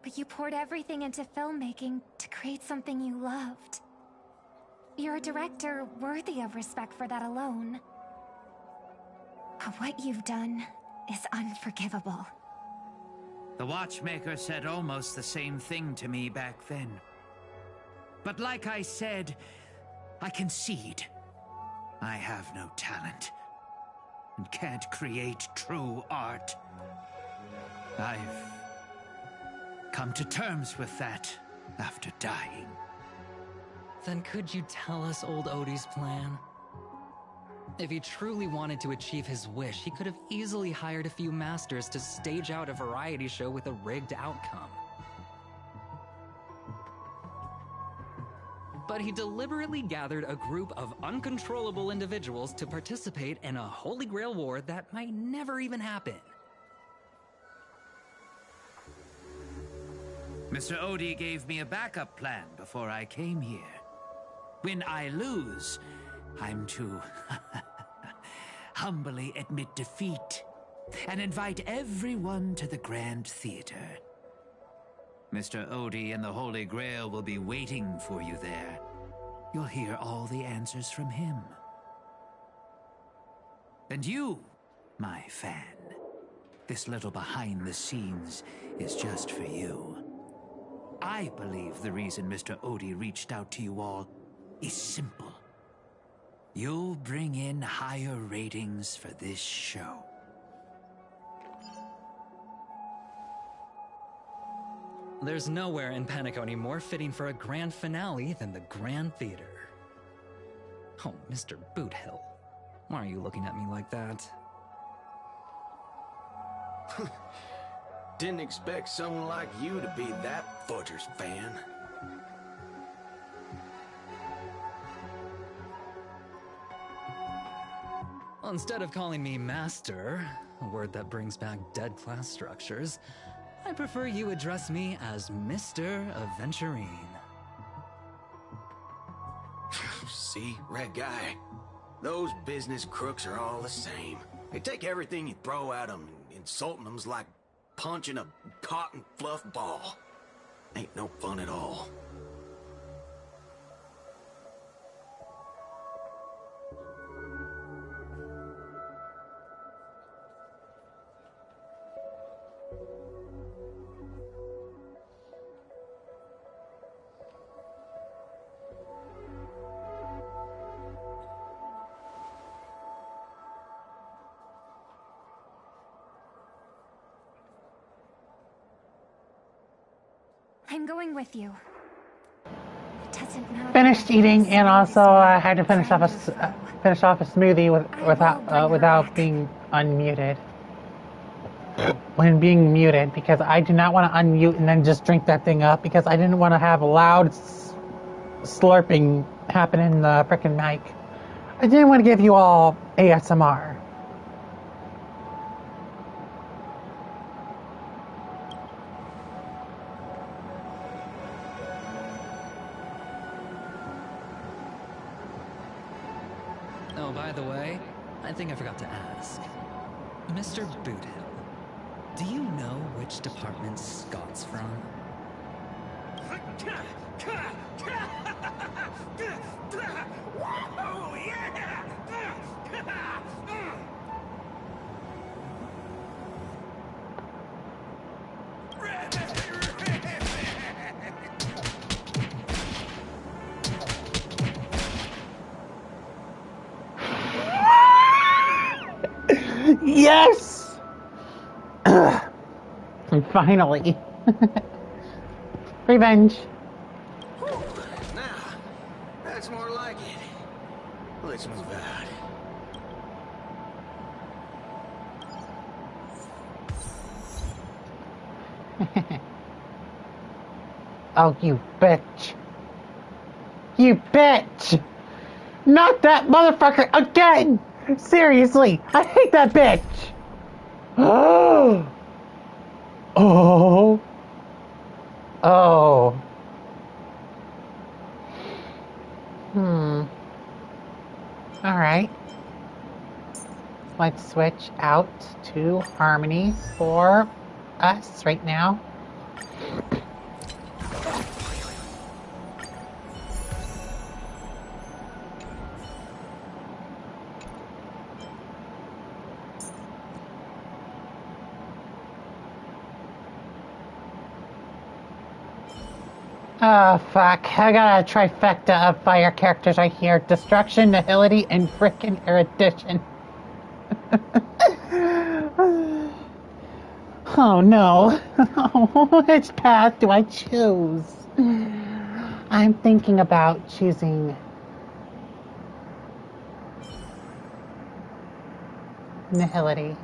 But you poured everything into filmmaking to create something you loved. You're a director worthy of respect for that alone. But what you've done is unforgivable. The watchmaker said almost the same thing to me back then. But like I said, I concede. I have no talent and can't create true art. I've come to terms with that after dying. Then could you tell us old Odie's plan? If he truly wanted to achieve his wish, he could have easily hired a few masters to stage out a variety show with a rigged outcome. But he deliberately gathered a group of uncontrollable individuals to participate in a Holy Grail war that might never even happen. Mr. Odie gave me a backup plan before I came here. When I lose, I'm to humbly admit defeat and invite everyone to the Grand Theater. Mr. Odie and the Holy Grail will be waiting for you there. You'll hear all the answers from him. And you, my fan, this little behind the scenes is just for you. I believe the reason Mr. Odie reached out to you all is simple. You'll bring in higher ratings for this show. There's nowhere in Penacony more fitting for a grand finale than the Grand Theater. Oh, Mr. Boothill, why are you looking at me like that? Didn't expect someone like you to be that Fudger's fan. Well, instead of calling me Master, a word that brings back dead class structures, I prefer you address me as Mr. Aventurine. See, Red Guy? Those business crooks are all the same. They take everything you throw at them, and insulting them's like punching a cotton fluff ball. Ain't no fun at all. I'm going with you. It doesn't matter. Finished eating, and also I had to finish off a smoothie without being unmuted. When being muted, because I do not want to unmute and then just drink that thing up, because I didn't want to have loud slurping happen in the frickin' mic. I didn't want to give you all ASMR. Oh, by the way, I think I forgot to ask. Mr. Boothill, do you know which department Scott's from? Whoa, yeah! Yes! And finally. Revenge. Now, that's more like it. Let's move out. Oh, you bitch. You bitch! Not that motherfucker again! Seriously, I hate that bitch! Oh! Oh! Oh. Alright. Let's switch out to Harmony for us right now. Oh, fuck. I got a trifecta of fire characters right here. Destruction, Nihility, and frickin' Erudition. Oh, no. Which path do I choose? I'm thinking about choosing Nihility.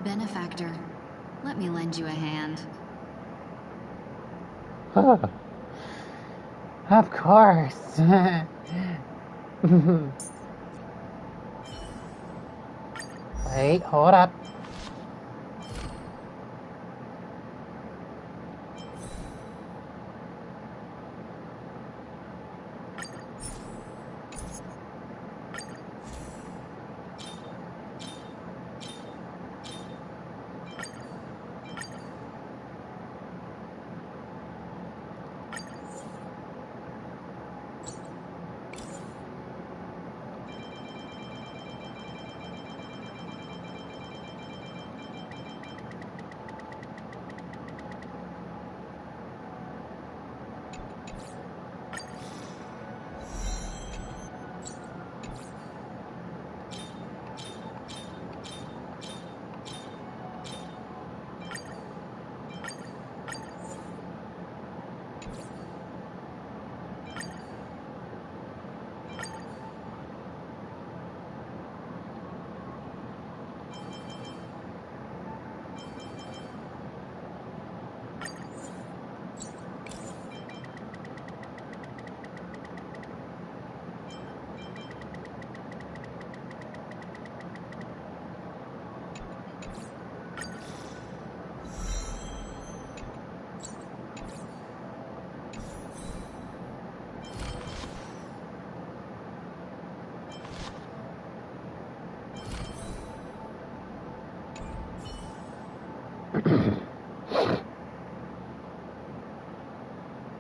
Benefactor, let me lend you a hand. Oh, of course. Wait, hold up.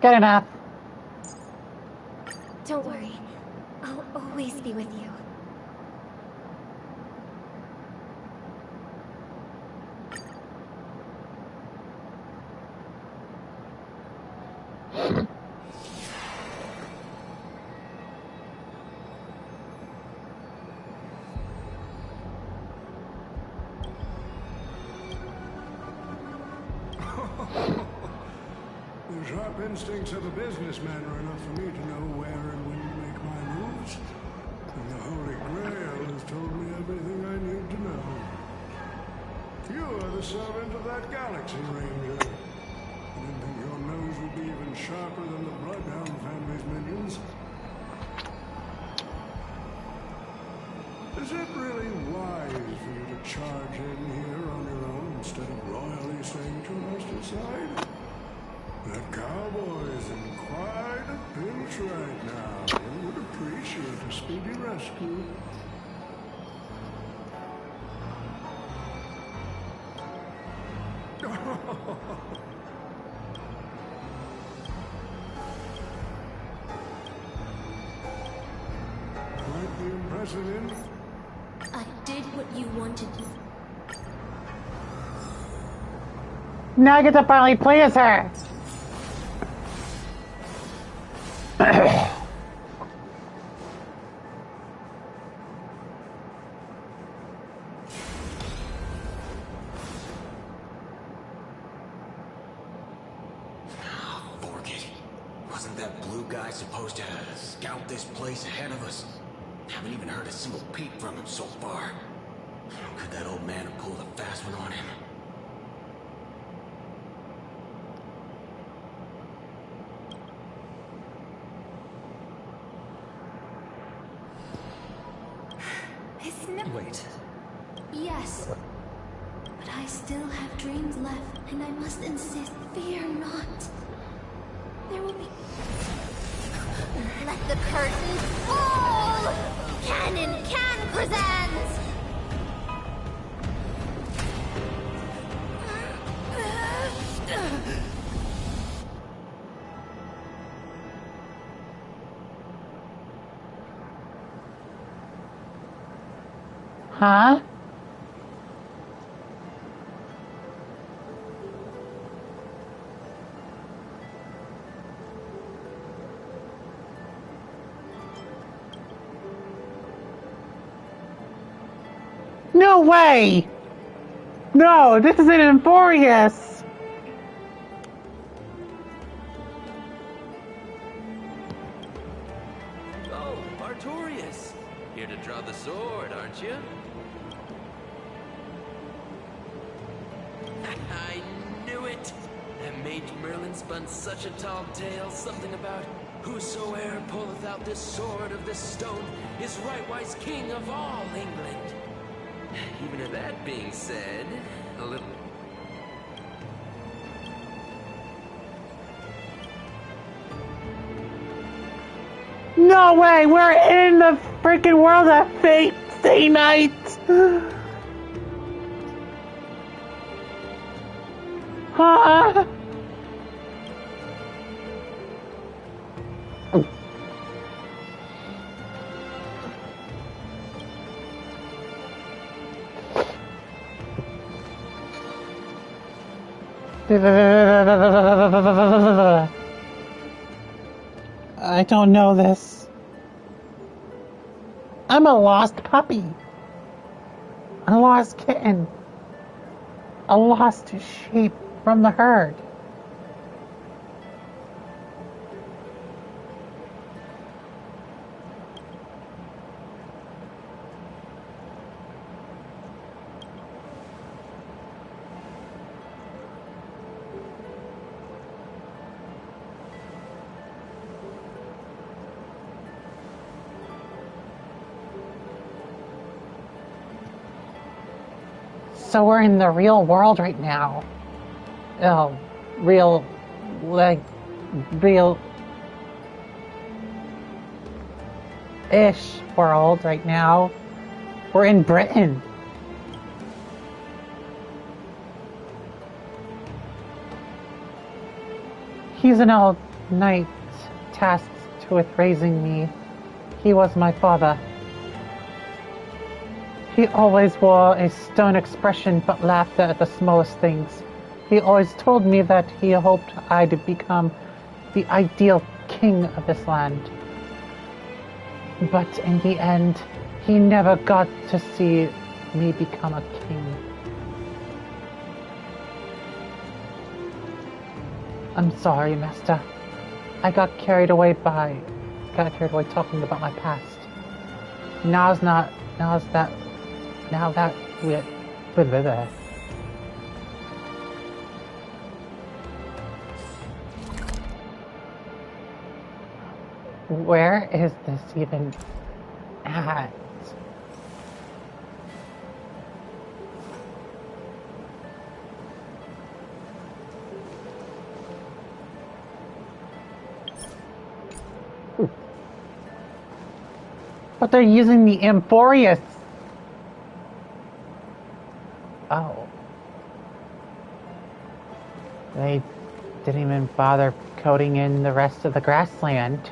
Good enough. Don't worry. I'll always be with you. The sharp instincts of a businessman are enough for me to know where and when to make my moves. And the Holy Grail has told me everything I need to know. You are the servant of that galaxy, Ranger. I didn't think your nose would be even sharper than the Bloodhound family's minions. Is it really wise for you to charge in here on your own instead of royally staying to Master's side? That cowboy's in quite a pinch right now and would appreciate a speedy rescue. Quite the impressive info. I did what you wanted. Now I get to finally play as her. Wasn't that blue guy supposed to scout this place ahead of us? Haven't even heard a single peep from him so far. Could that old man have pulled a fast one on him? right? Yes. But I still have dreams left, and I must insist, fear not. There will be... Let the curtain fall! Canon Can presents! Huh? No way! No, this isn't Euphorious! Oh, Artorias! Here to draw the sword, aren't you? I knew it! That Mage Merlin spun such a tall tale, something about whosoe'er pulleth out this sword of this stone is rightwise king of all England. Even if that being said, a little... No way! We're in the freaking world of Fate Stay Night! Huh? I don't know this. I'm a lost puppy. A lost kitten. A lost sheep from the herd. So we're in the real world right now. Oh, real, like, real-ish world right now. We're in Britain. He's an old knight tasked with raising me. He was my father. He always wore a stern expression but laughed at the smallest things. He always told me that he hoped I'd become the ideal king of this land. But in the end, he never got to see me become a king. I'm sorry, Master. I got carried away talking about my past. Now that we're there. Where is this even at? But they're using the Euphorious. Oh. They didn't even bother coding in the rest of the grassland.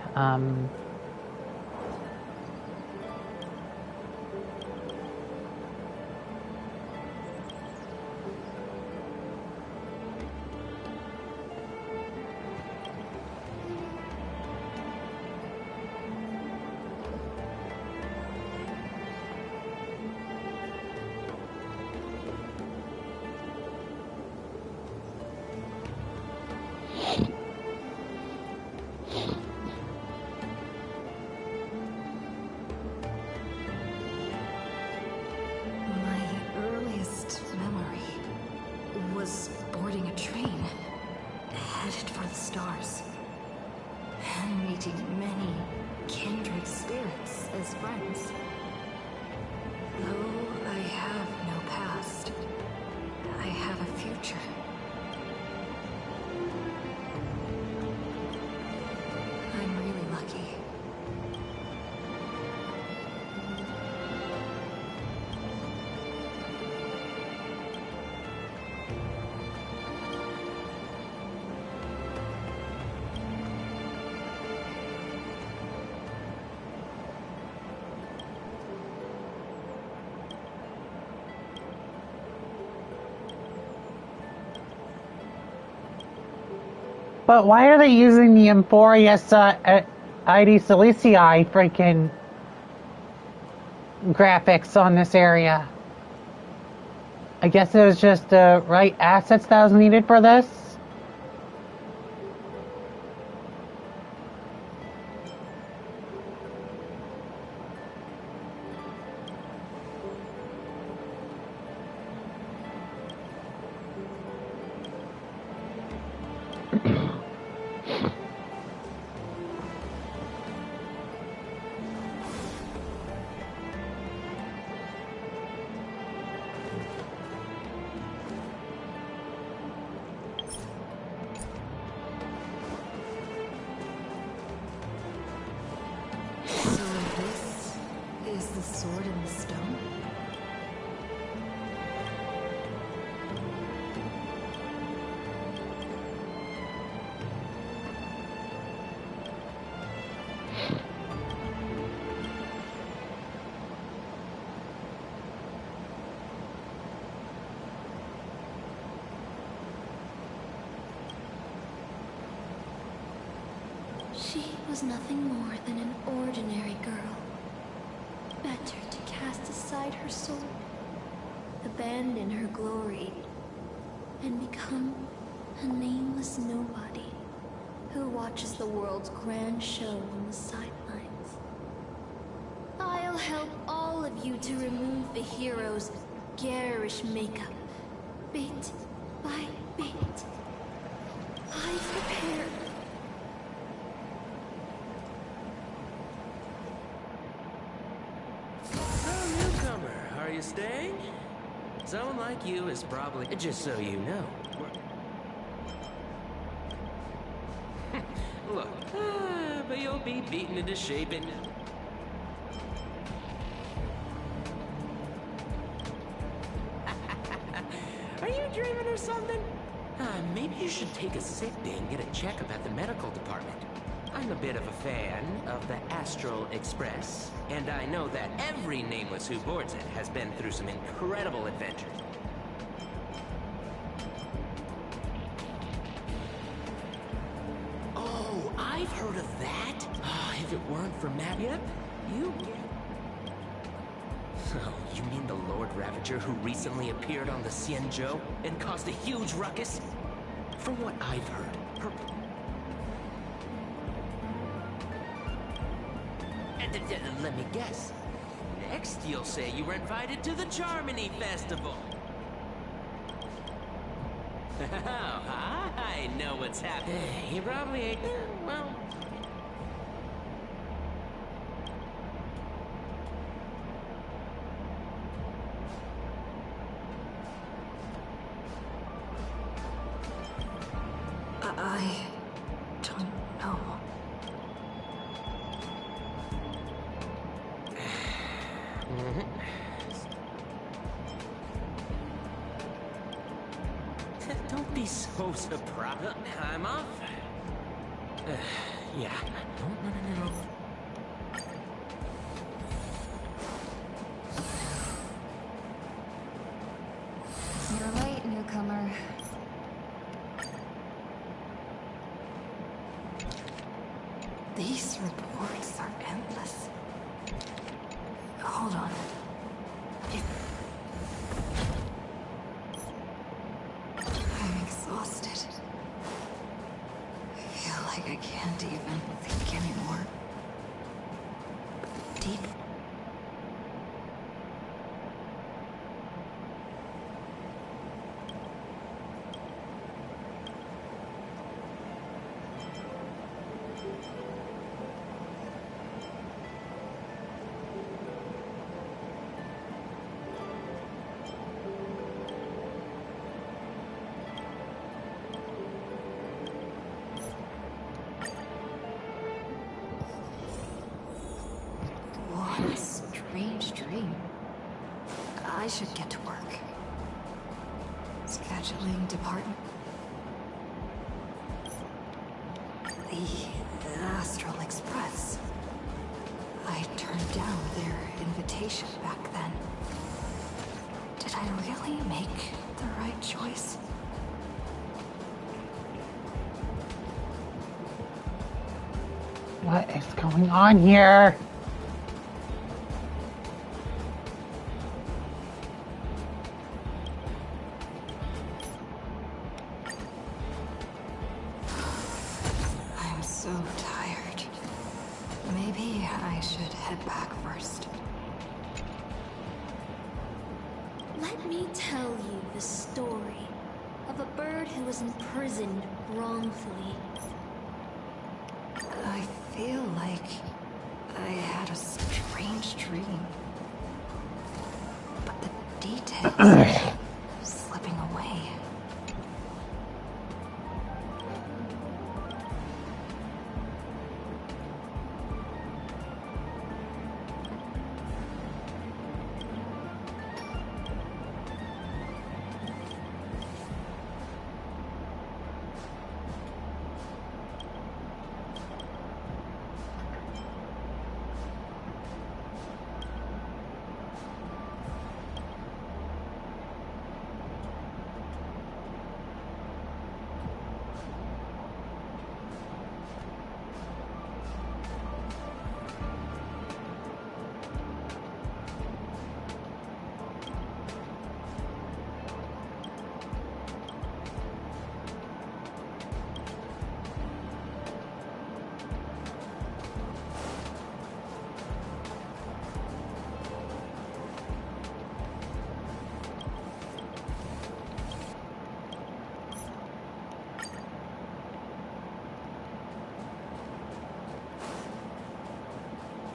boarding a train, headed for the stars, and meeting many kindred spirits as friends. Though But why are they using the Emporius ID Silicii freaking graphics on this area? I guess it was just the right assets that was needed for this. So this is the sword in the stone? She was nothing more than an ordinary girl. Better to cast aside her soul, abandon her glory, and become a nameless nobody who watches the world's grand show on the sidelines. I'll help all of you to remove the hero's garish makeup, bit by bit. I prepared. Oh, newcomer, are you staying? Someone like you is probably... Just so you know. Look, but you'll be beaten into shape in... Are you dreaming or something? Maybe you should take a sick day and get a checkup at the medical department. I'm a bit of a fan of the Astral Express, and I know that every nameless who boards it has been through some incredible adventures. Oh, I've heard of that. If it weren't for Matt, yep, you get... Oh, you mean the Lord Ravager who recently appeared on the Xianzhou and caused a huge ruckus? From what I've heard, her... Let me guess. Next, you'll say you were invited to the Charmony Festival. Oh, I know what's happening. He probably ain't... Well... I don't know. Don't be so surprised. I'm off. Yeah. No. You're late, newcomer. These reports are endless. Hold on. I'm exhausted. I feel like I can't even think anymore. Deep. What a strange dream. I should get to work. Scheduling department. The Astral Express. I turned down their invitation back then. Did I really make the right choice? What is going on here? I'm so tired. Maybe I should head back first. Let me tell you the story of a bird who was imprisoned wrongfully. I feel like I had a strange dream. But the details are slipping away.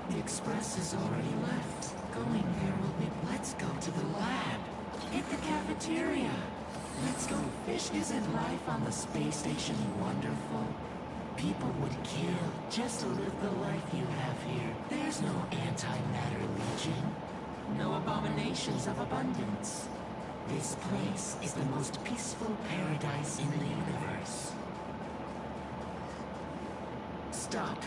The express has already left. Going there will be... Let's go to the lab. Hit the cafeteria. Let's go. Fish. Isn't life on the space station wonderful? People would kill just to live the life you have here. There's no antimatter legion. No abominations of abundance. This place is the most peaceful paradise in the universe. Stop.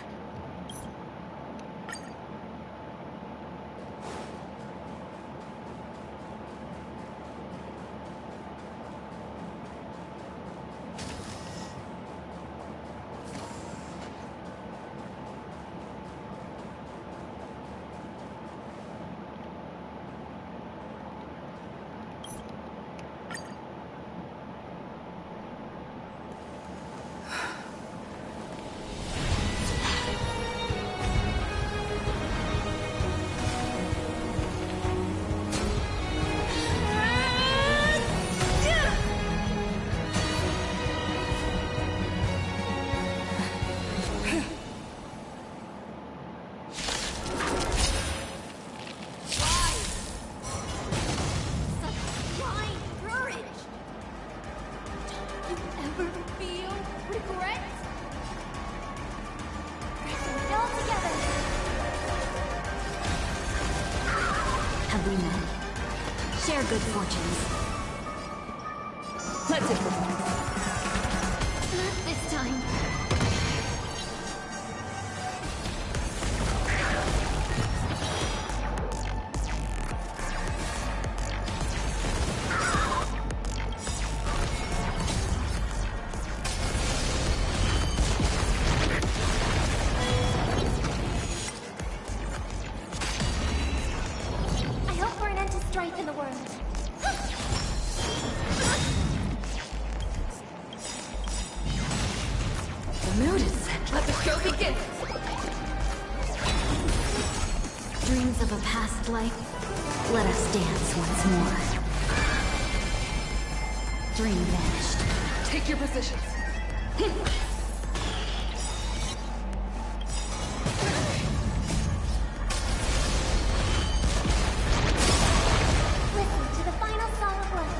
Have we met? Share good fortunes. Let's it. Not this time. I hope for an end to strife in the world. The mood is set. Let the show begin. Dreams of a past life, let us dance once more. Dream vanished. Take your positions. Listen to the final song of life.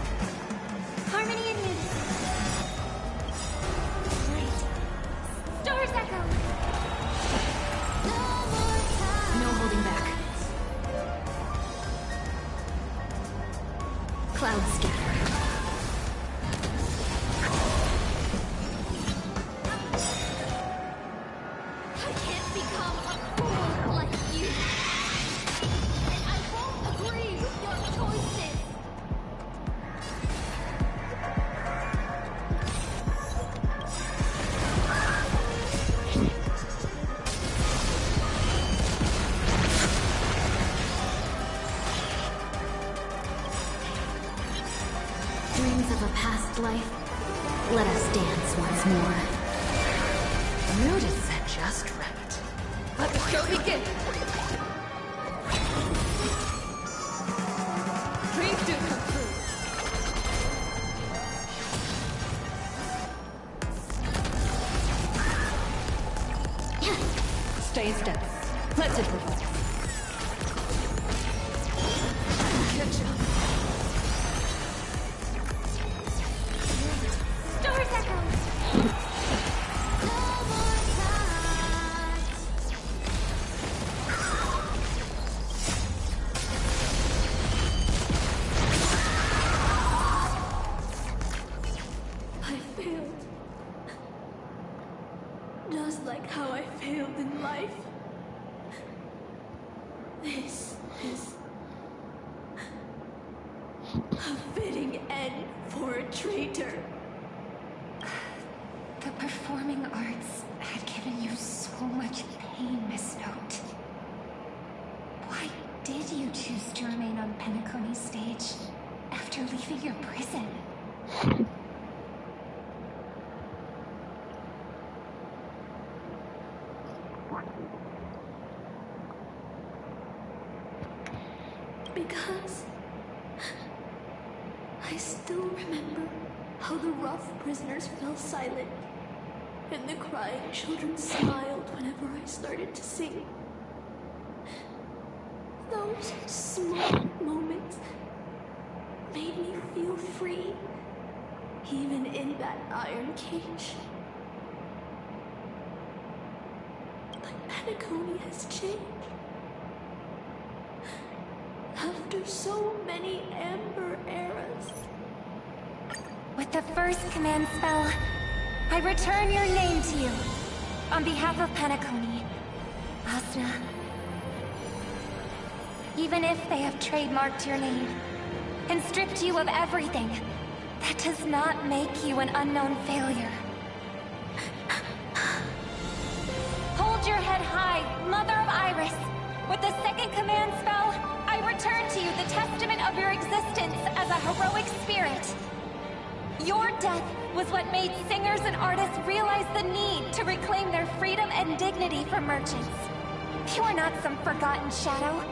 Harmony and unity. Great. Stars echo. No holding back. Clouds scatter. I can't become a fool like you. And I won't agree with your choices. dreams of a past life, let us dance once more. The mood is set just right. Let the show begin! Dreams do come true. Stay in step. Let's improvise. Catch up. Stars echo! I failed. Just like how I failed in life. This is a fitting end for a traitor. The performing arts had given you so much pain, Miss Note. Why did you choose to remain on Penacony's stage after leaving your prison? Because I still remember how the rough prisoners fell silent and the crying children smiled whenever I started to sing. Those small moments made me feel free, even in that iron cage. But Penacony has changed. After so many Amber eras. With the first command spell, I return your name to you. On behalf of Penacony, Asuna. Even if they have trademarked your name and stripped you of everything, that does not make you an unknown failure. Hold your head high, Mother of Iris. With the second command spell, I return to you the testament of your existence as a heroic spirit. Your death was what made singers and artists realize the need to reclaim their freedom and dignity from merchants. You are not some forgotten shadow.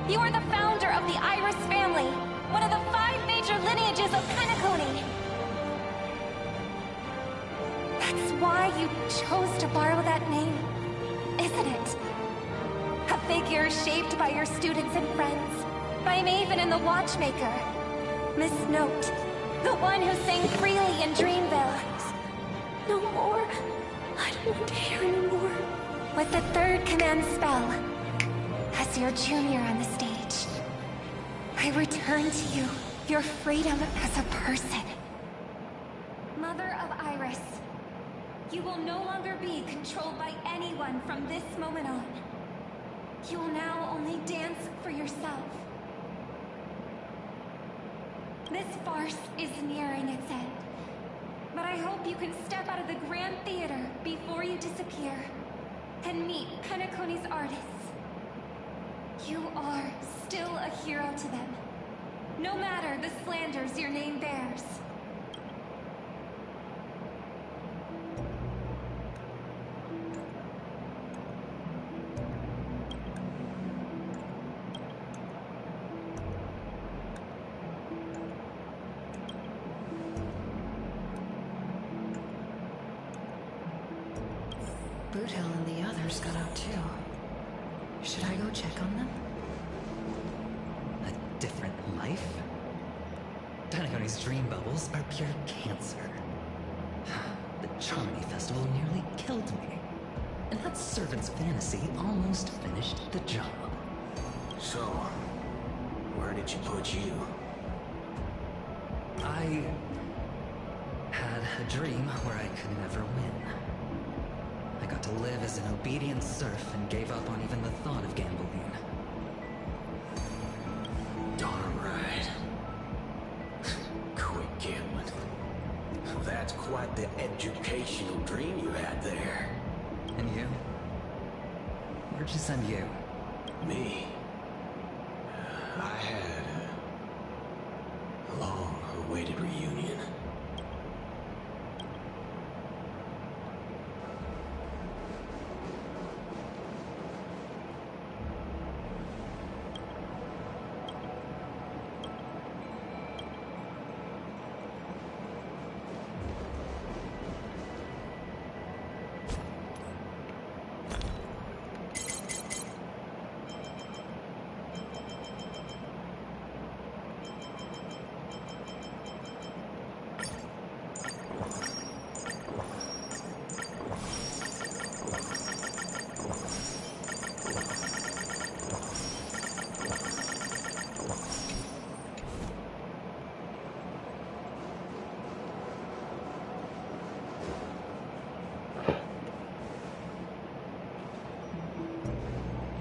You are the founder of the Iris family, one of the 5 major lineages of Penacony. That's why you chose to borrow that name, isn't it? A figure shaped by your students and friends, by Maven and the Watchmaker. Miss Note, the one who sang freely in Dreamville. No more. I don't want to hear anymore. With the third command spell, as your junior on the stage, I return to you your freedom as a person. Mother of Iris, you will no longer be controlled by anyone from this moment on. You will now only dance for yourself. This farce is nearing its end, but I hope you can step out of the Grand Theater before you disappear and meet Penacony's artists. You are still a hero to them, no matter the slanders your name bears. Boothill and the others got out too. Should I go check on them? A different life? Penacony's dream bubbles are pure cancer. The Charmony Festival nearly killed me. And that servant's fantasy almost finished the job. So, where did you put you? I had a dream where I could never win. I got to live as an obedient serf and gave up on even the thought of gambling. Darn right. Quit gambling. That's quite the educational dream you had there. And you? Where'd you send you? Me? I had a long long-awaited reunion.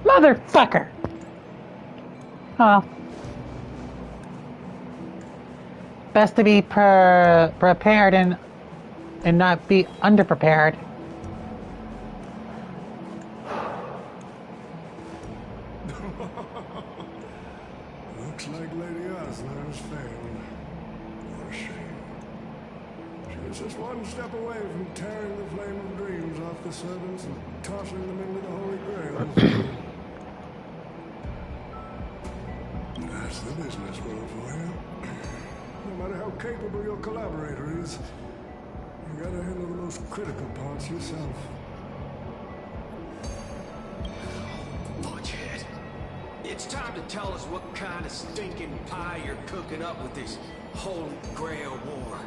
Motherfucker! Oh. Best to be prepared and not be underprepared. Looks like Lady Osler has failed. What a shame. She was just one step away from tearing the flame of dreams off the servants and tossing them into the Holy Grail. That's the business world for you. No matter how capable your collaborator is, you gotta handle the most critical parts yourself. Butchhead. It's time to tell us what kind of stinking pie you're cooking up with this Holy Grail war.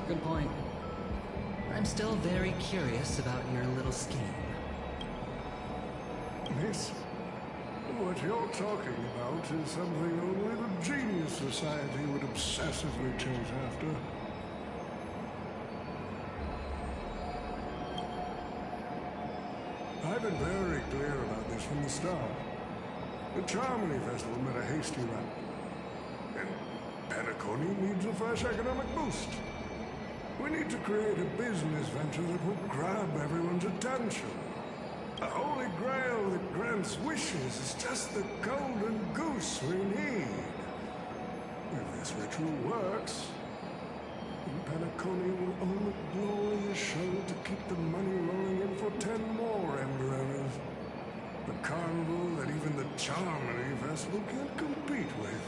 Good point. I'm still very curious about your little scheme. Miss, what you're talking about is something only the Genius Society would obsessively chase after. I've been very clear about this from the start. The Charmony Festival met a hasty run. And Penacony needs a fresh economic boost. We need to create a business venture that will grab everyone's attention. The Holy Grail that grants wishes is just the golden goose we need. If this ritual works, then Penacony will own a glorious show to keep the money rolling in for 10 more Ember Eras. A carnival that even the Charmony Festival can't compete with.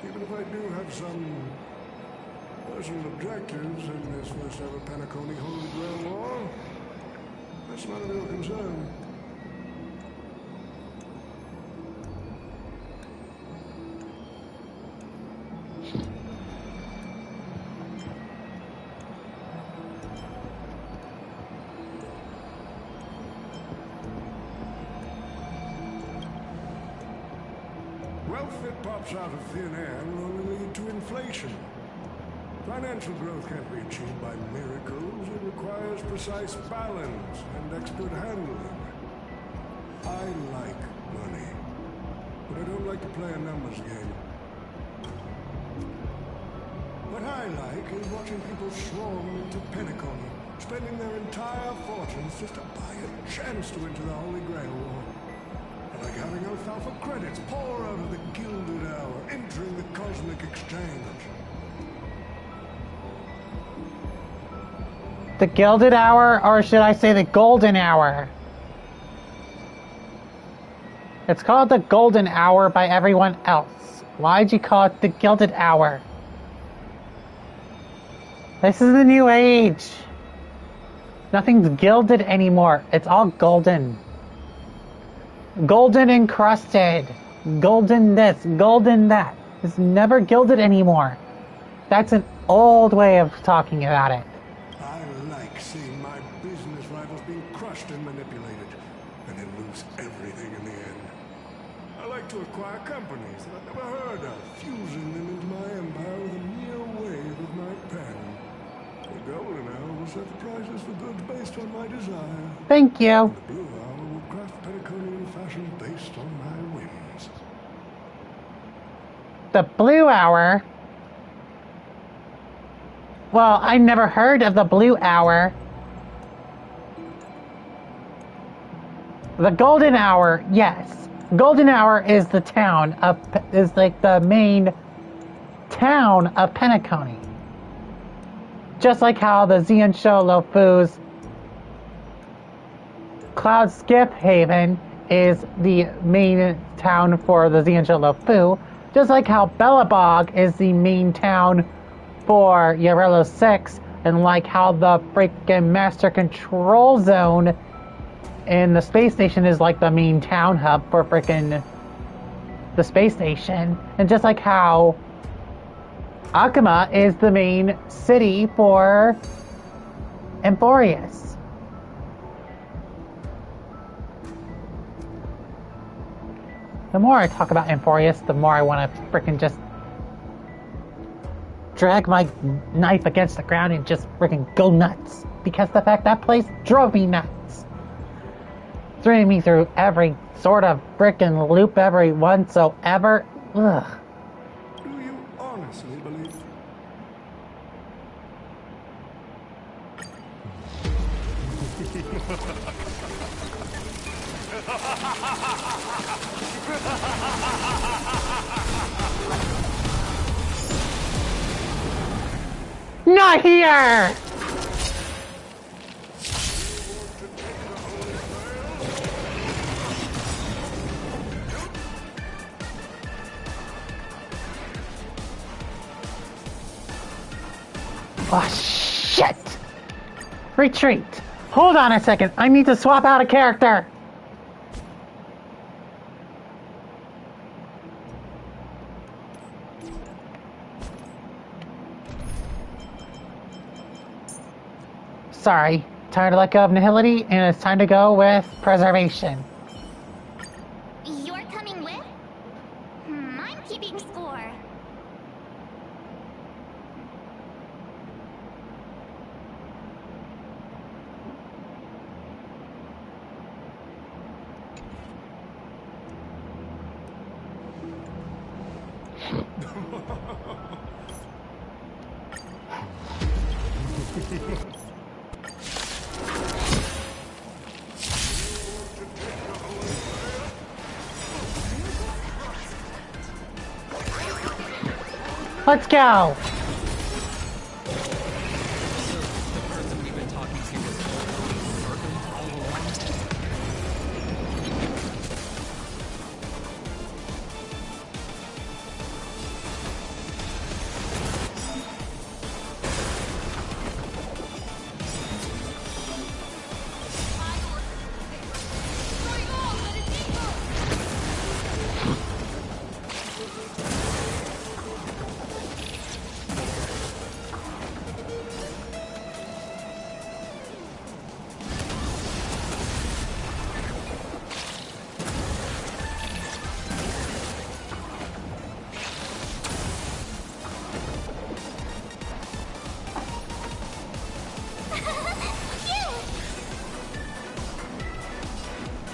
Even if I do have some personal objectives in this first ever Penacony Holy Grail War, that's none of your concern. Wealth that pops out of thin air will only lead to inflation. Financial growth can't be achieved by miracles. It requires precise balance and expert handling. I like money, but I don't like to play a numbers game. What I like is watching people swarm into Penacony, spending their entire fortunes just to buy a chance to enter the Holy Grail War. I like having alfalfa credits pour out of the Gilded Hour, entering the Cosmic Exchange. The Gilded Hour, or should I say the Golden Hour? It's called the Golden Hour by everyone else. Why'd you call it the Gilded Hour? This is the new age. Nothing's gilded anymore. It's all golden. Golden encrusted. Golden this, golden that. It's never gilded anymore. That's an old way of talking about it. I like seeing my business rivals being crushed and manipulated, and then lose everything in the end. I like to acquire companies that I've never heard of, fusing them into my empire with a mere wave of my pen. The Golden Hour will set the prices for goods based on my desire. Thank you. And the Blue Hour will craft Penaconian fashion based on my whims. The Blue Hour? Well, I never heard of the Blue Hour. The Golden Hour, yes. Golden Hour is the town of, is like the main town of Penacony. Just like how the Xianzhou Luofu's Cloud Skip Haven is the main town for the Xianzhou Luofu. Just like how Bellabog is the main town for Yarelo 6. And like how the freaking Master Control Zone in the space station is like the main town hub for freaking the space station. And just like how Akuma is the main city for Emphorius. The more I talk about Emphorius, the more I want to freaking just drag my knife against the ground and just freaking go nuts. Because the fact that place drove me nuts. Throwing me through every sort of freaking loop every whatsoever. Ugh. Do you honestly believe? Not here! Oh, shit! Retreat! Hold on a second, I need to swap out a character! Sorry, time to let go of nihility, and it's time to go with preservation. You're coming with? I'm keeping score. Let's go!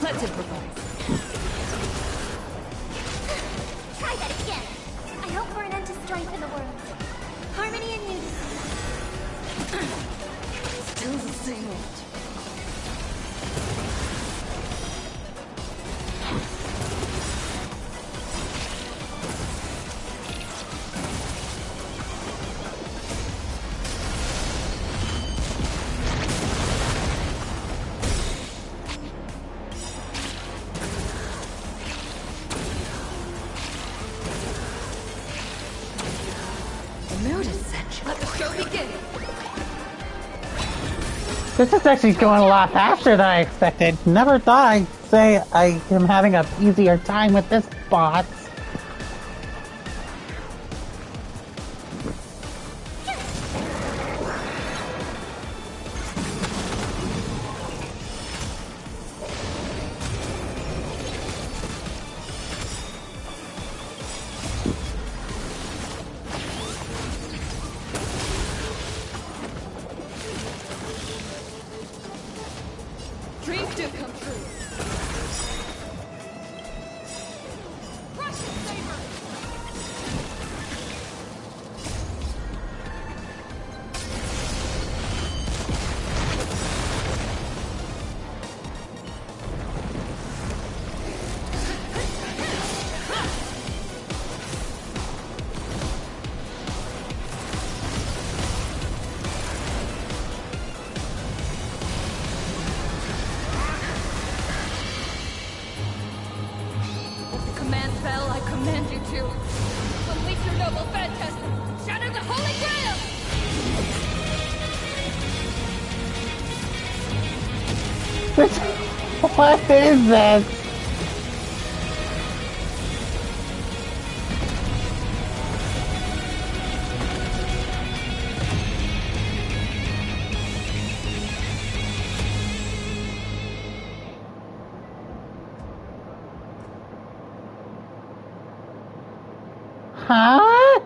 Let's improvise. Try that again. I hope for an end to strife in the world. Harmony and unity. Still the same old. This is actually going a lot faster than I expected. Never thought I'd say I am having an easier time with this boss. Dreams do come true. Command spell, I command you to unleash your noble phantasm! Shatter the Holy Grail! What is this? Huh?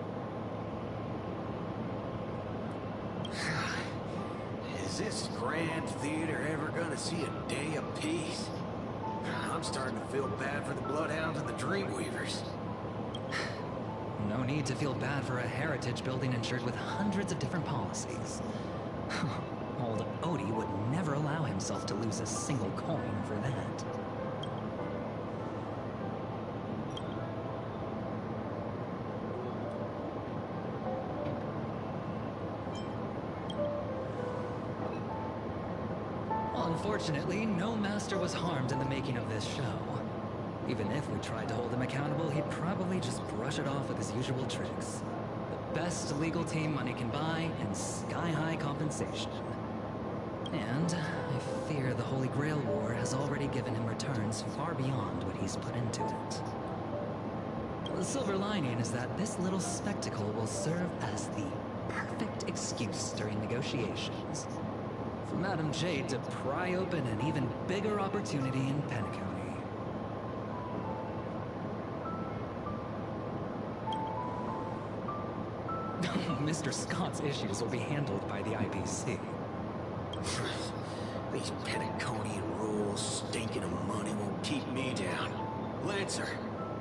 Is this grand theater ever gonna see a day of peace? I'm starting to feel bad for the Bloodhounds and the Dreamweavers. No need to feel bad for a heritage building insured with hundreds of different policies. Old Odie would never allow himself to lose a single coin for that. Unfortunately, no master was harmed in the making of this show. Even if we tried to hold him accountable, he'd probably just brush it off with his usual tricks. The best legal team money can buy, and sky-high compensation. And I fear the Holy Grail War has already given him returns far beyond what he's put into it. The silver lining is that this little spectacle will serve as the perfect excuse during negotiations for Madame Jade to pry open an even bigger opportunity in Penacony. Mr. Scott's issues will be handled by the IBC. These Penaconian rules, stinking of money won't keep me down. Lancer,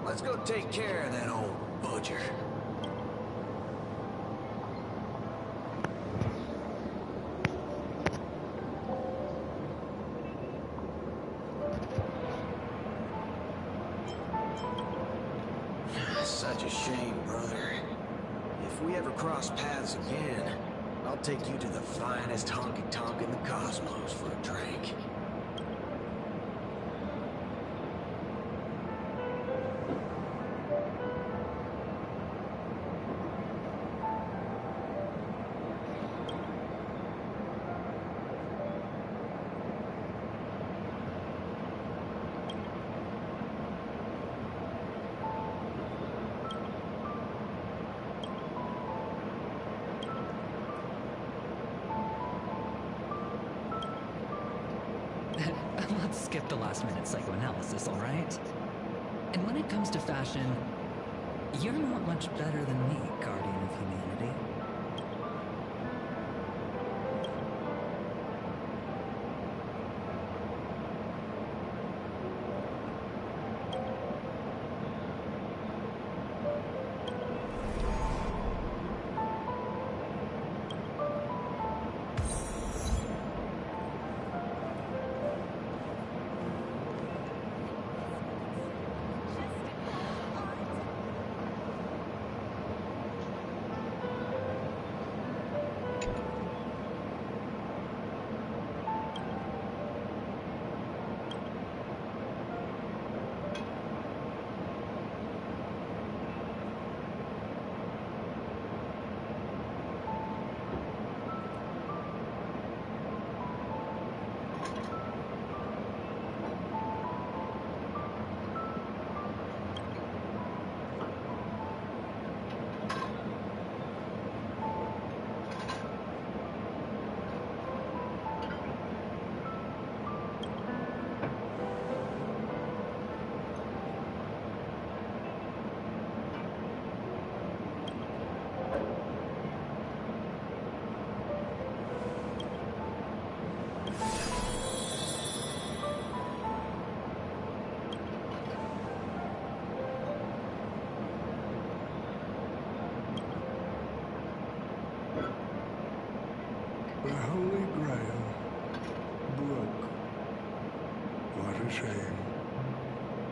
let's go take care of that old butcher. Such a shame, brother. If we ever cross paths again, I'll take you to the finest honky-tonk in the cosmos for a drink. Let's skip the last-minute psychoanalysis, all right? And when it comes to fashion, you're not much better than me, Guardian of Humanity. The Holy Grail. Broke. What a shame.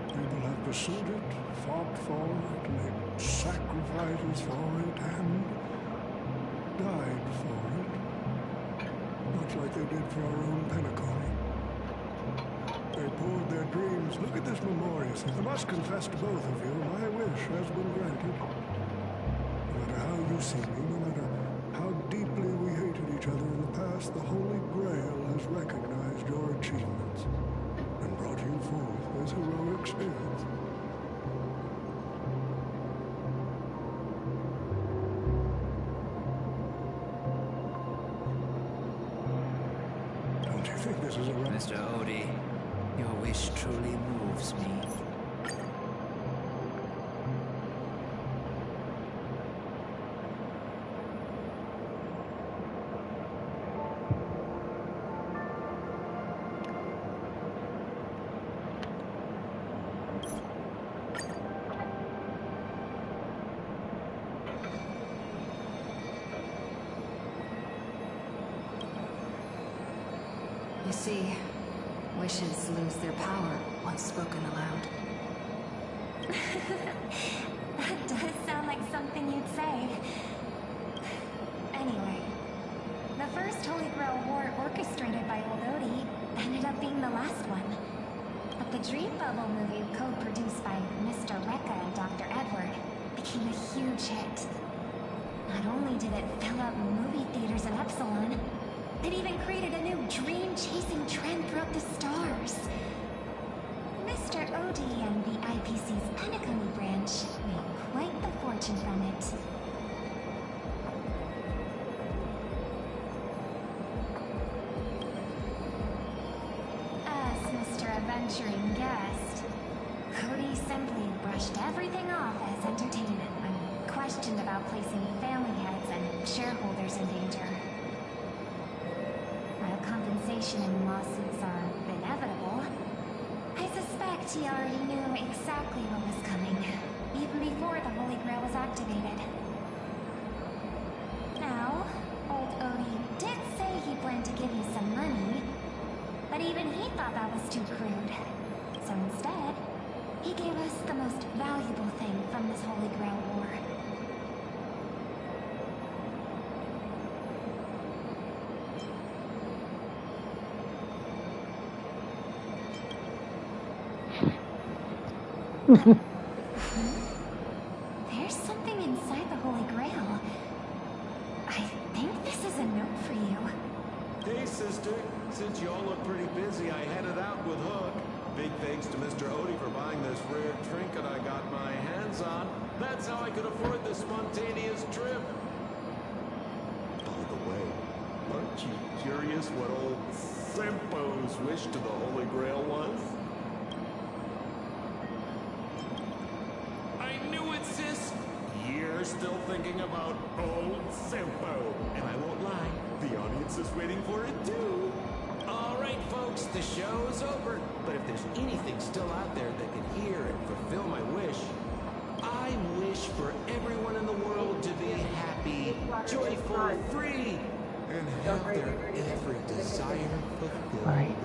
People have pursued it, fought for it, made sacrifices for it, and died for it. Much like they did for our own Penacony. they poured their dreams. Look at this memorial. I must confess to both of you, my wish has been granted. No matter how you see me, no matter how deeply we hated each other in the past, the Holy Grail has recognized your achievements and brought you forth as heroic spirits. Don't you think this is a Mr. Odie, your wish truly moves me. You see, wishes lose their power once spoken aloud. That does sound like something you'd say. Anyway, the first Holy Grail War orchestrated by Old Odie ended up being the last one. But the Dream Bubble movie co-produced by Mr. Rekka and Dr. Edward became a huge hit. Not only did it fill up movie theaters in Epsilon, it even created a new dream-chasing trend throughout the stars. Mr. Odie and the IPC's Penacony branch made quite the fortune from it. As Mr. Adventuring Guest, Cody simply brushed everything off as entertainment when questioned about placing family heads and shareholders in danger. While compensation and lawsuits are inevitable, I suspect he already knew exactly what was coming, even before the Holy Grail was activated. Now, old Odie did say he planned to give you some money, but even he thought that was too crude. So instead, he gave us the most valuable thing from this Holy Grail War. There's something inside the Holy Grail. I think this is a note for you. Hey, sister. Since y'all look pretty busy, I headed out with Hook. Big thanks to Mr. Odie for buying this rare trinket I got my hands on. That's how I could afford this spontaneous trip. By the way, aren't you curious what old Simpo's wish to the Holy Grail was? I knew it, sis! You're still thinking about old Simpo. And I won't lie, the audience is waiting for it too. All right, folks, the show's over. But if there's anything still out there that can hear and fulfill my wish, I wish for everyone in the world to be happy, joyful, free, and have their every desire fulfilled. All right.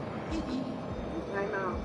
I know.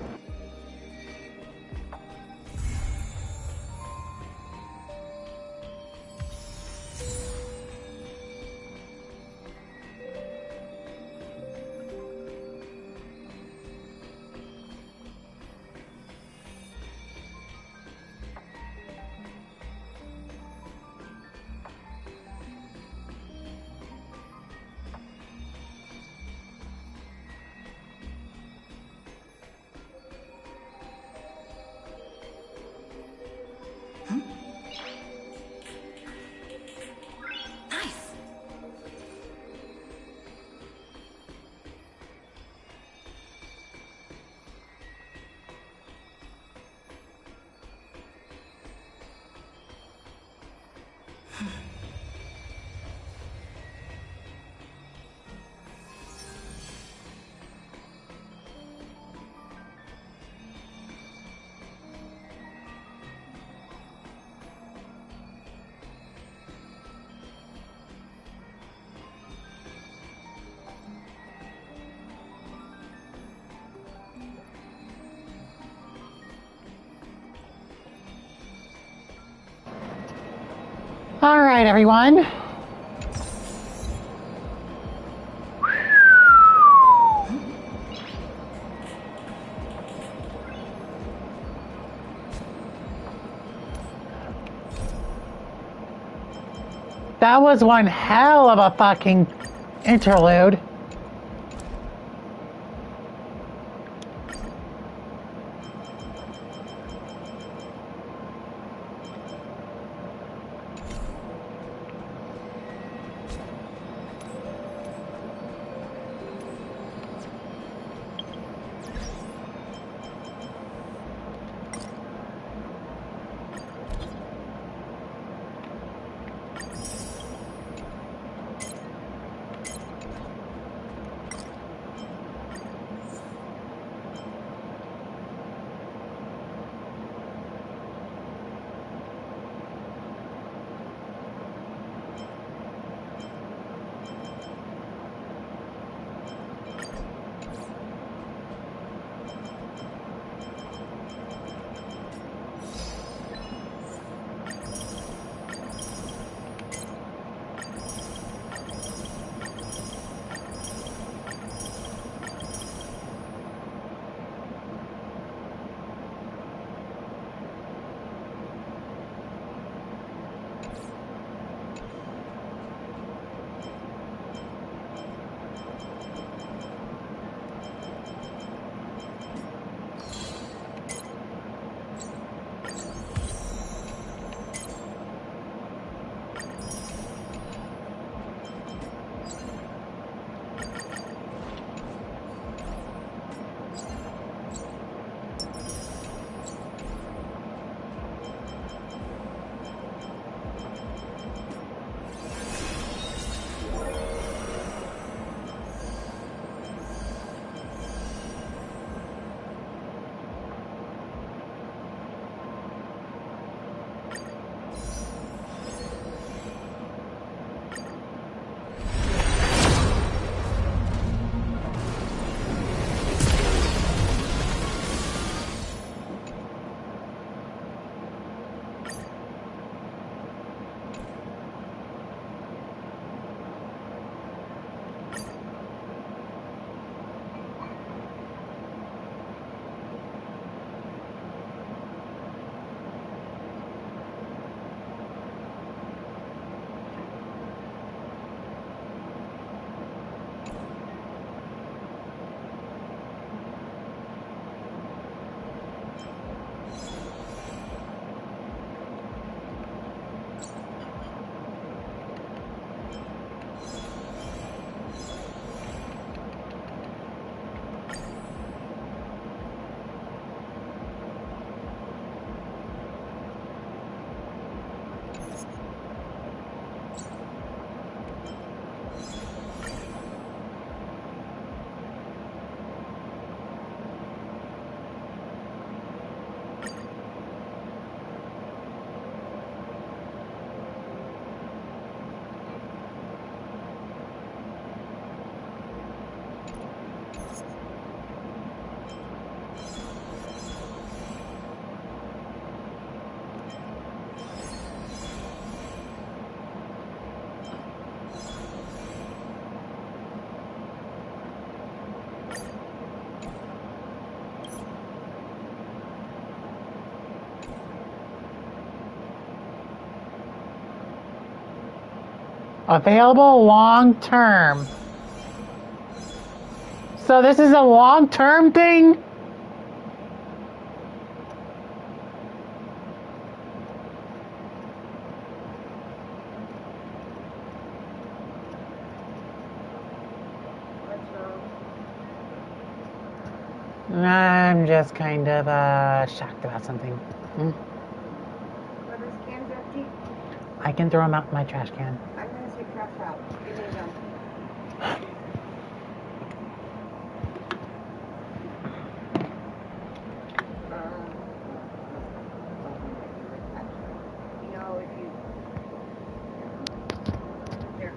All right, everyone. That was one hell of a fucking interlude. Available long term. So this is a long term thing? I'm just kind of shocked about something. Are those cans empty? I can throw them out in my trash can. I'm going to take trash out. Give me them. You know, if you... Here.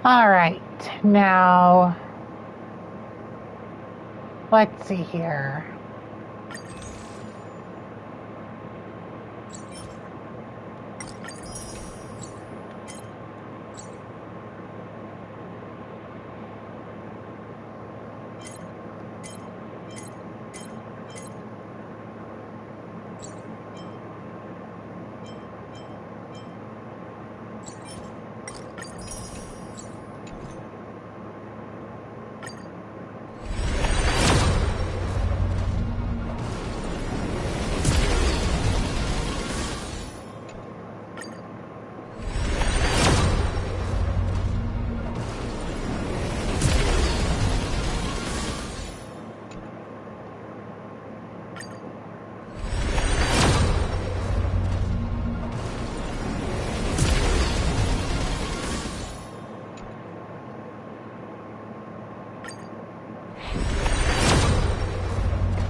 Alright, now let's see here.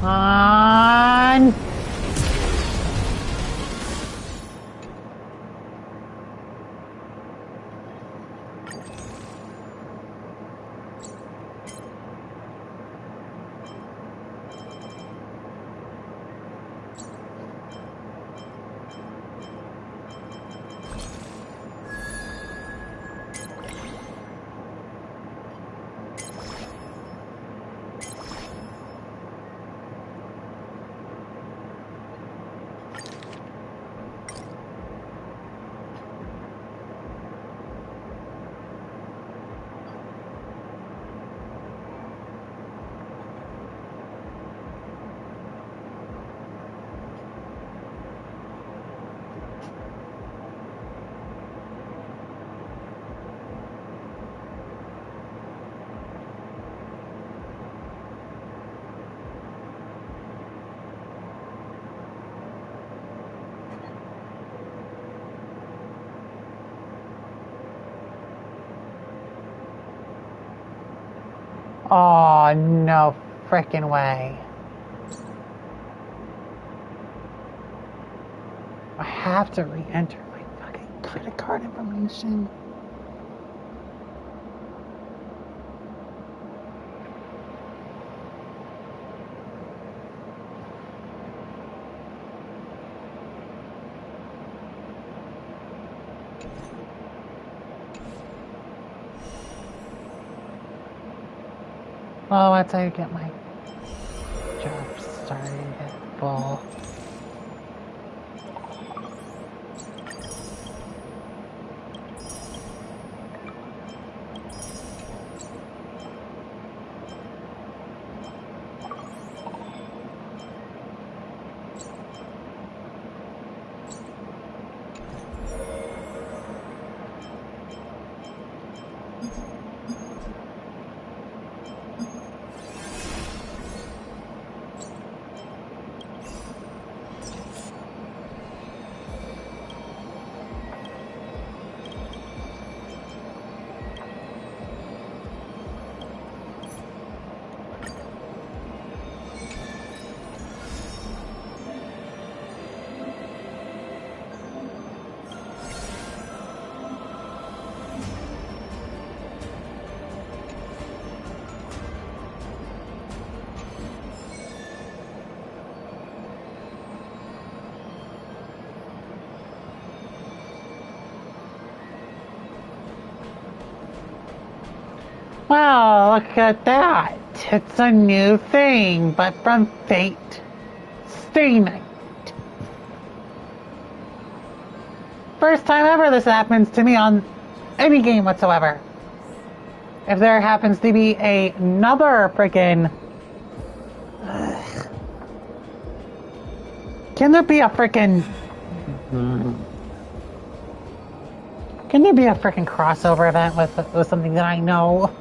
On. Oh, no frickin' way. I have to re-enter my fucking credit card information. Oh, that's how you get my job started at full. Wow, look at that. It's a new thing, but from Fate Stay Night. First time ever this happens to me on any game whatsoever. If there happens to be another freaking... Can there be a freaking... Can there be a freaking crossover event with something that I know?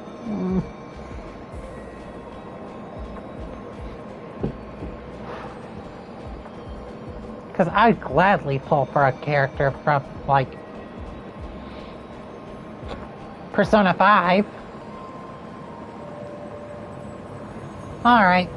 Because I'd gladly pull for a character from, like, Persona 5. Alright.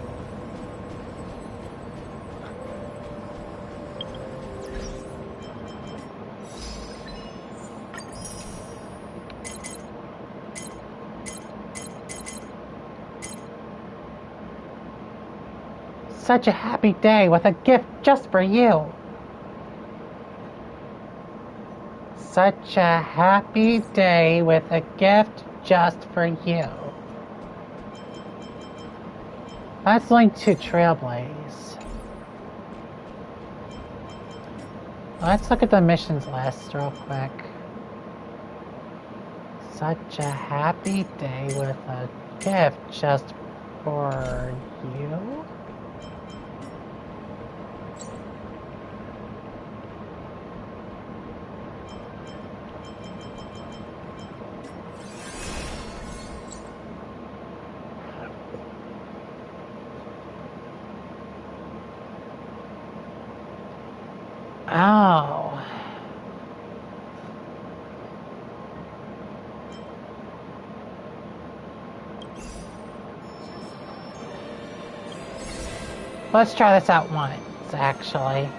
Such a happy day with a gift just for you. Such a happy day with a gift just for you. Let's link to Trailblaze. Let's look at the missions list real quick. Such a happy day with a gift just for you. Oh. Let's try this out once, actually.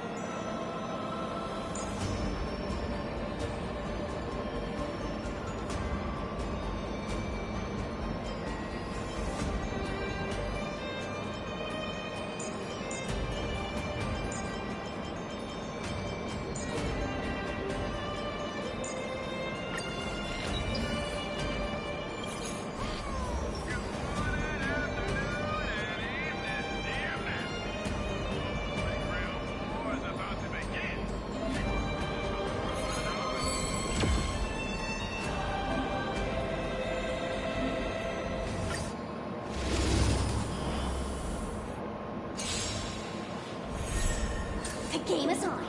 The game is on.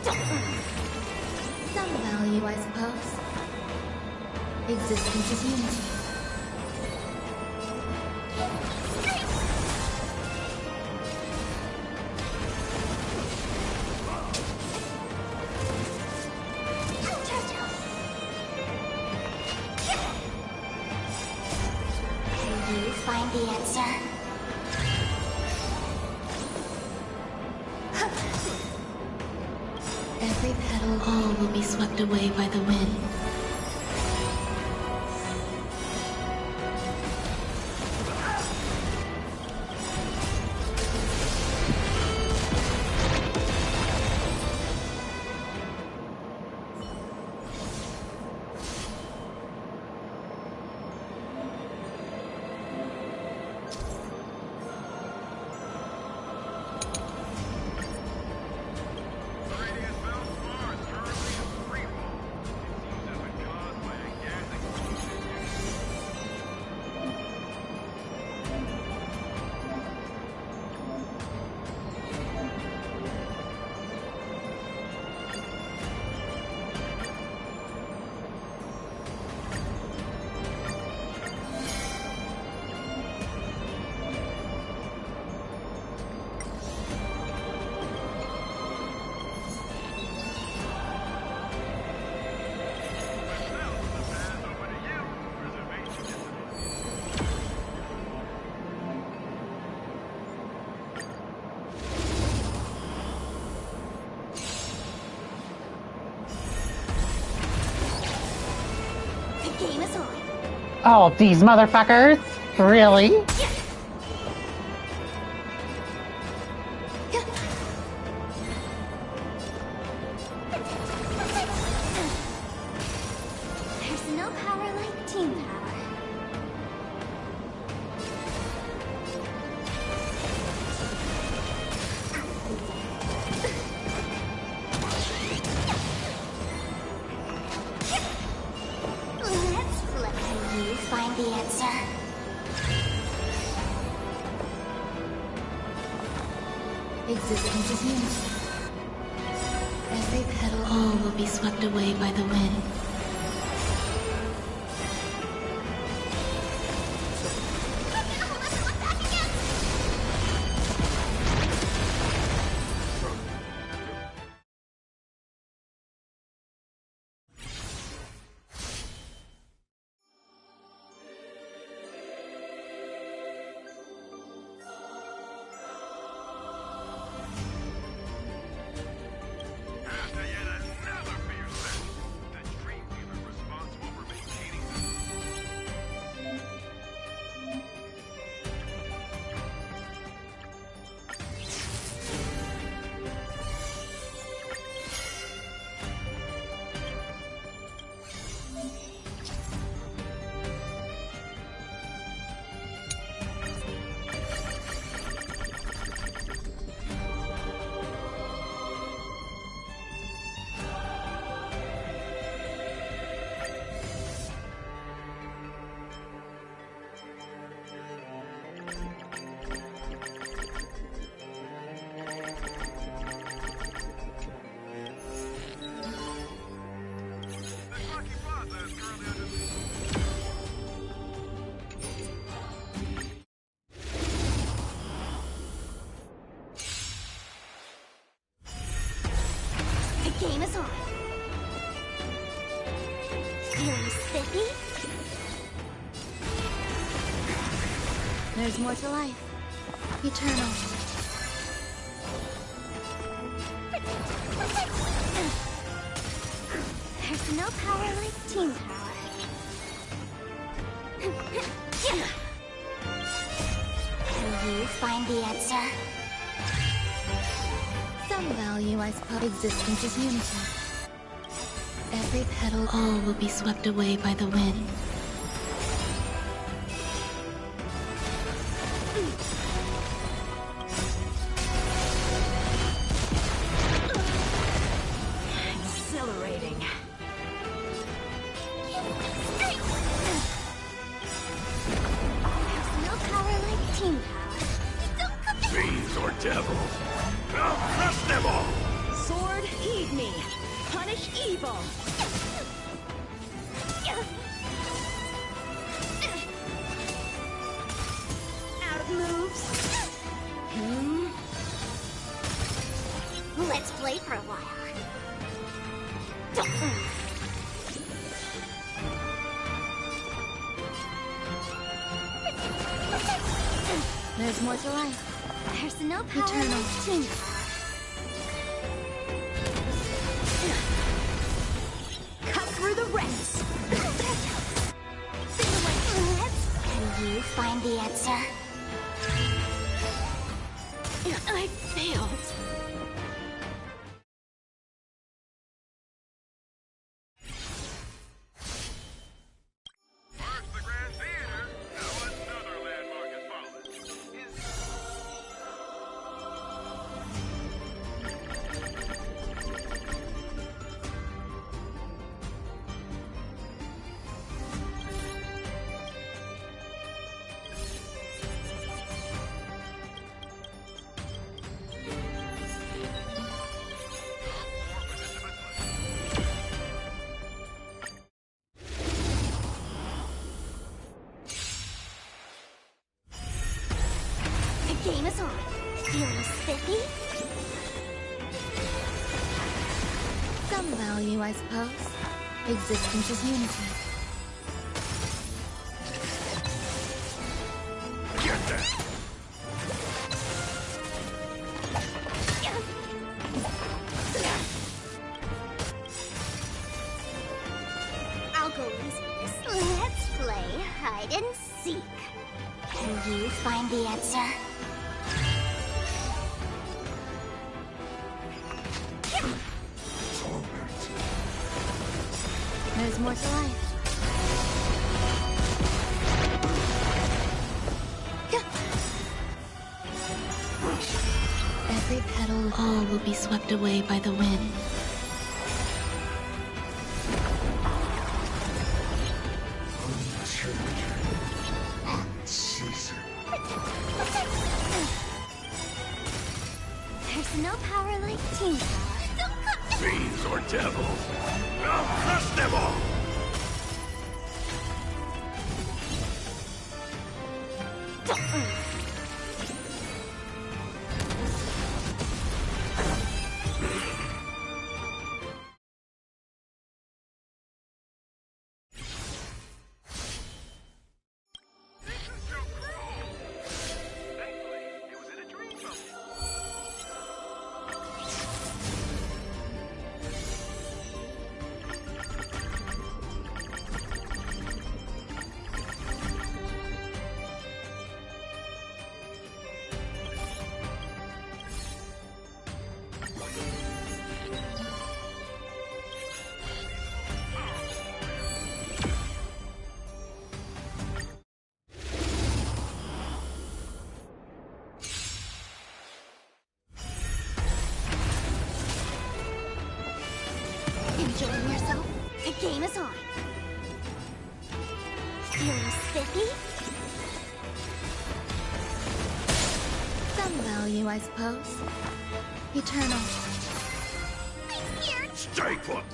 Some value, I suppose. Existence is unity. Can you find the answer? Every petal, all will be swept away by the wind. Oh, these motherfuckers? Really? There's no power like team power. Let's flip. Can you find the answer? Existence is unity. Every petal, all will be swept away by the wind. After yet another beer session, the spiffy? There's more to life. Eternal. There's no power like team power. Will you find the answer? Some value, I suppose. Existence is unity. Every petal, all will be swept away by the wind. Exhilarating. There's no power like team power. Fiends or devils, I'll crush them all! Sword, heed me. Punish evil. Out of moves. Let's play for a while. There's more to life. There's no power Eternal. like team Cut through the ranks. Can you find the answer? I failed. The game is on. Feeling spiffy? Some value, I suppose. Existence is unity. Get that! I'll go easy with this. Let's play hide and seek. Can you find the answer? There's more to life. Every petal, all will be swept away by the wind. There's no power like team power. Fiends or devils, I'll crush them all! Enjoying yourself? The game is on. Feeling spiffy? Some value, I suppose. Eternal. I'm scared. Stay put!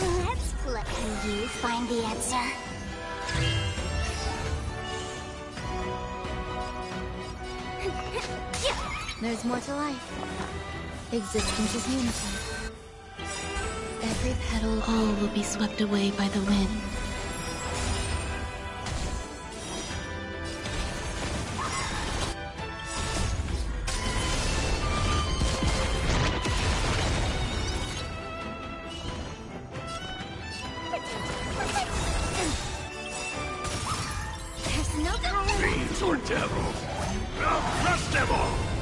Let's play. Can you find the answer. There's more to life. Existence is unity. Every petal, all will be swept away by the wind. There's no power. Fiends or devils, I'll crush them all!